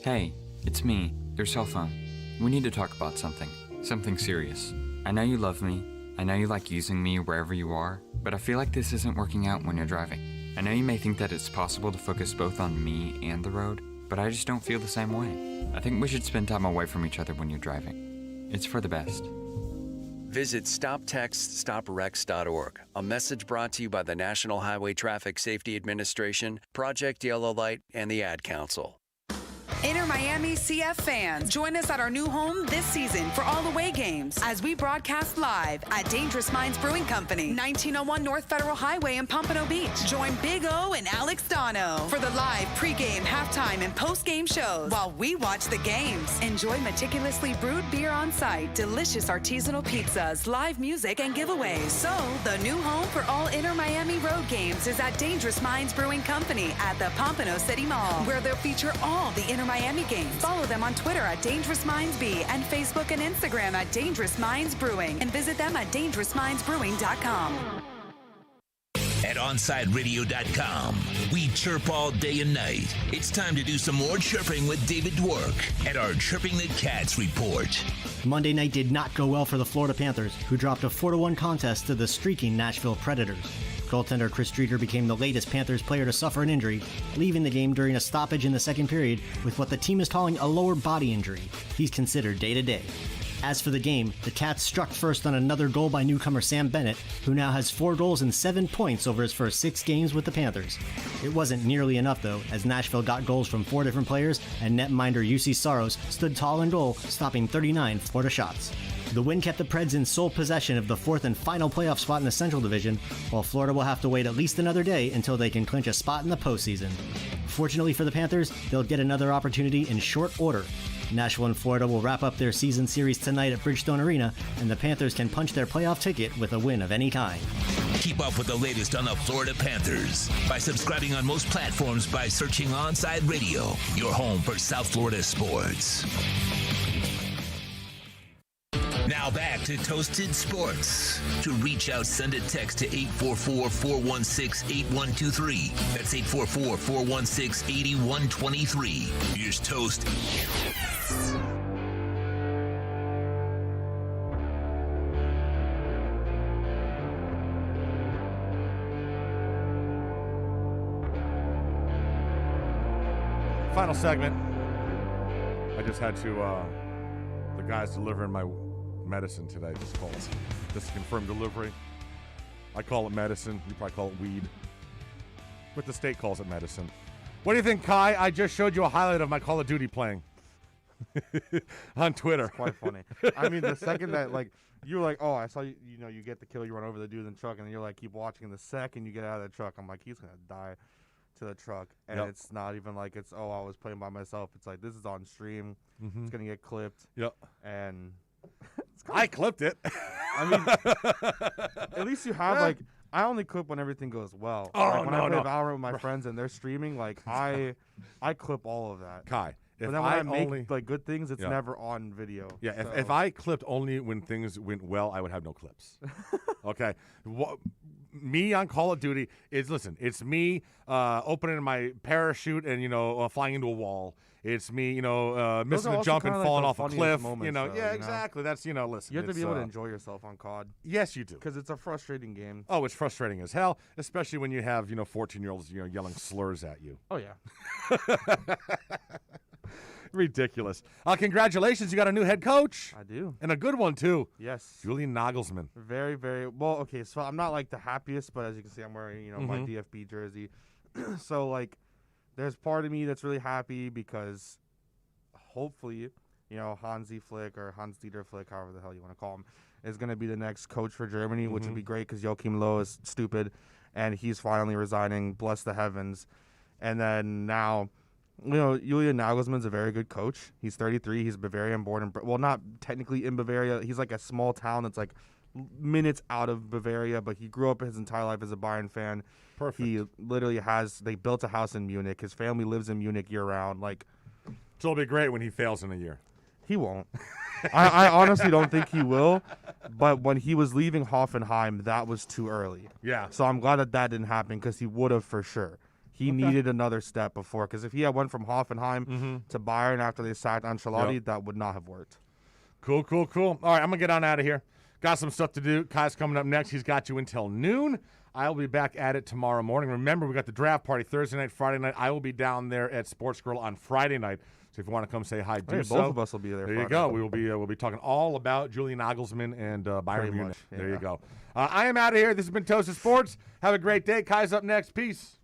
Hey, it's me, your cell phone. We need to talk about something serious. I know you love me. I know you like using me wherever you are, but I feel like this isn't working out when you're driving. I know you may think that it's possible to focus both on me and the road, but I just don't feel the same way. I think we should spend time away from each other when you're driving. It's for the best. Visit StopTextStopWrecks.org. A message brought to you by the National Highway Traffic Safety Administration, Project Yellow Light, and the Ad Council. Inter Miami CF fans, join us at our new home this season for all away games as we broadcast live at Dangerous Minds Brewing Company, 1901 North Federal Highway in Pompano Beach. Join Big O and Alex Dono for the live pregame, halftime, and postgame shows while we watch the games. Enjoy meticulously brewed beer on site, delicious artisanal pizzas, live music, and giveaways. So, the new home for all Inter Miami road games is at Dangerous Minds Brewing Company at the Pompano City Mall, where they'll feature all the Inter Miami games. Follow them on Twitter at Dangerous Minds B and Facebook and Instagram at Dangerous Minds Brewing, and visit them at dangerousmindsbrewing.com. At OnSideRadio.com, we chirp all day and night. It's time to do some more chirping with David Dwork at our Chirping the Cats report. Monday night did not go well for the Florida Panthers, who dropped a 4-1 contest to the streaking Nashville Predators. Goaltender Chris Streeter became the latest Panthers player to suffer an injury, leaving the game during a stoppage in the second period with what the team is calling a lower body injury. He's considered day-to-day. As for the game, the Cats struck first on another goal by newcomer Sam Bennett, who now has 4 goals and 7 points over his first 6 games with the Panthers. It wasn't nearly enough, though, as Nashville got goals from 4 different players, and netminder UC Saros stood tall in goal, stopping 39 Florida shots. The win kept the Preds in sole possession of the 4th and final playoff spot in the Central Division, while Florida will have to wait at least another day until they can clinch a spot in the postseason. Fortunately for the Panthers, they'll get another opportunity in short order. Nashville and Florida will wrap up their season series tonight at Bridgestone Arena, and the Panthers can punch their playoff ticket with a win of any kind. Keep up with the latest on the Florida Panthers by subscribing on most platforms by searching Onside Radio, your home for South Florida sports. Now back to Toasted Sports. To reach out, send a text to 844-416-8123. That's 844-416-8123. Here's Toast. Final segment. I just had to, the guys delivering my medicine today just called. Just confirmed delivery. I call it medicine. You probably call it weed. But the state calls it medicine. What do you think, Kai? I just showed you a highlight of my Call of Duty playing on Twitter. It's quite funny. I mean, the second that, like, you were like, oh, I saw you, you get the kill, you run over the dude in the truck, and then you're like, keep watching. The second you get out of the truck, I'm like, he's going to die to the truck. And it's not even like it's, oh, I was playing by myself. It's like, this is on stream. Mm-hmm. It's going to get clipped. Yep. And I clipped it. I mean, at least you have, like, I only clip when everything goes well. Oh, like, when I play no. Valorant with my friends and they're streaming, like, I clip all of that. Kai, but then when I make like good things, it's never on video. Yeah, so. if I clipped only when things went well, I would have no clips. Okay, me on Call of Duty is it's me opening my parachute and flying into a wall. It's me missing a jump and falling off a cliff. Moments, exactly. That's listen. You have to be able to enjoy yourself on COD. Yes, you do. Because it's a frustrating game. Oh, it's frustrating as hell, especially when you have 14-year-olds yelling slurs at you. Oh yeah. Ridiculous. Congratulations, you got a new head coach. I do. And a good one, too. Yes. Julian Nagelsmann. Very, very well. Okay, so I'm not like the happiest, but as you can see, I'm wearing, my DFB jersey. So, like, there's part of me that's really happy because hopefully, Hansi Flick or Hans-Dieter Flick, however the hell you want to call him, is going to be the next coach for Germany, which would be great because Joachim Löw is stupid, and he's finally resigning. Bless the heavens. And then now, Julian Nagelsmann's a very good coach. He's 33. He's Bavarian born well, not technically in Bavaria. He's like a small town that's like minutes out of Bavaria, but he grew up his entire life as a Bayern fan. Perfect. He literally they built a house in Munich. His family lives in Munich year round. Like, so it'll be great when he fails in a year. He won't. I honestly don't think he will. But when he was leaving Hoffenheim, that was too early. Yeah. So I'm glad that didn't happen because he would have for sure. He needed another step before, because if he had went from Hoffenheim to Bayern after they sacked Ancelotti, that would not have worked. Cool. All right, I'm going to get on out of here. Got some stuff to do. Kai's coming up next. He's got you until noon. I'll be back at it tomorrow morning. Remember, we got the draft party Thursday night, Friday night. I will be down there at Sports Girl on Friday night. So if you want to come say hi, do so. Both of us will be there. There you go. We'll be talking all about Julian Nagelsmann and Bayern Munich. Yeah. There you go. I am out of here. This has been Toasted Sports. Have a great day. Kai's up next. Peace.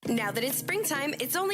Now that it's springtime, it's only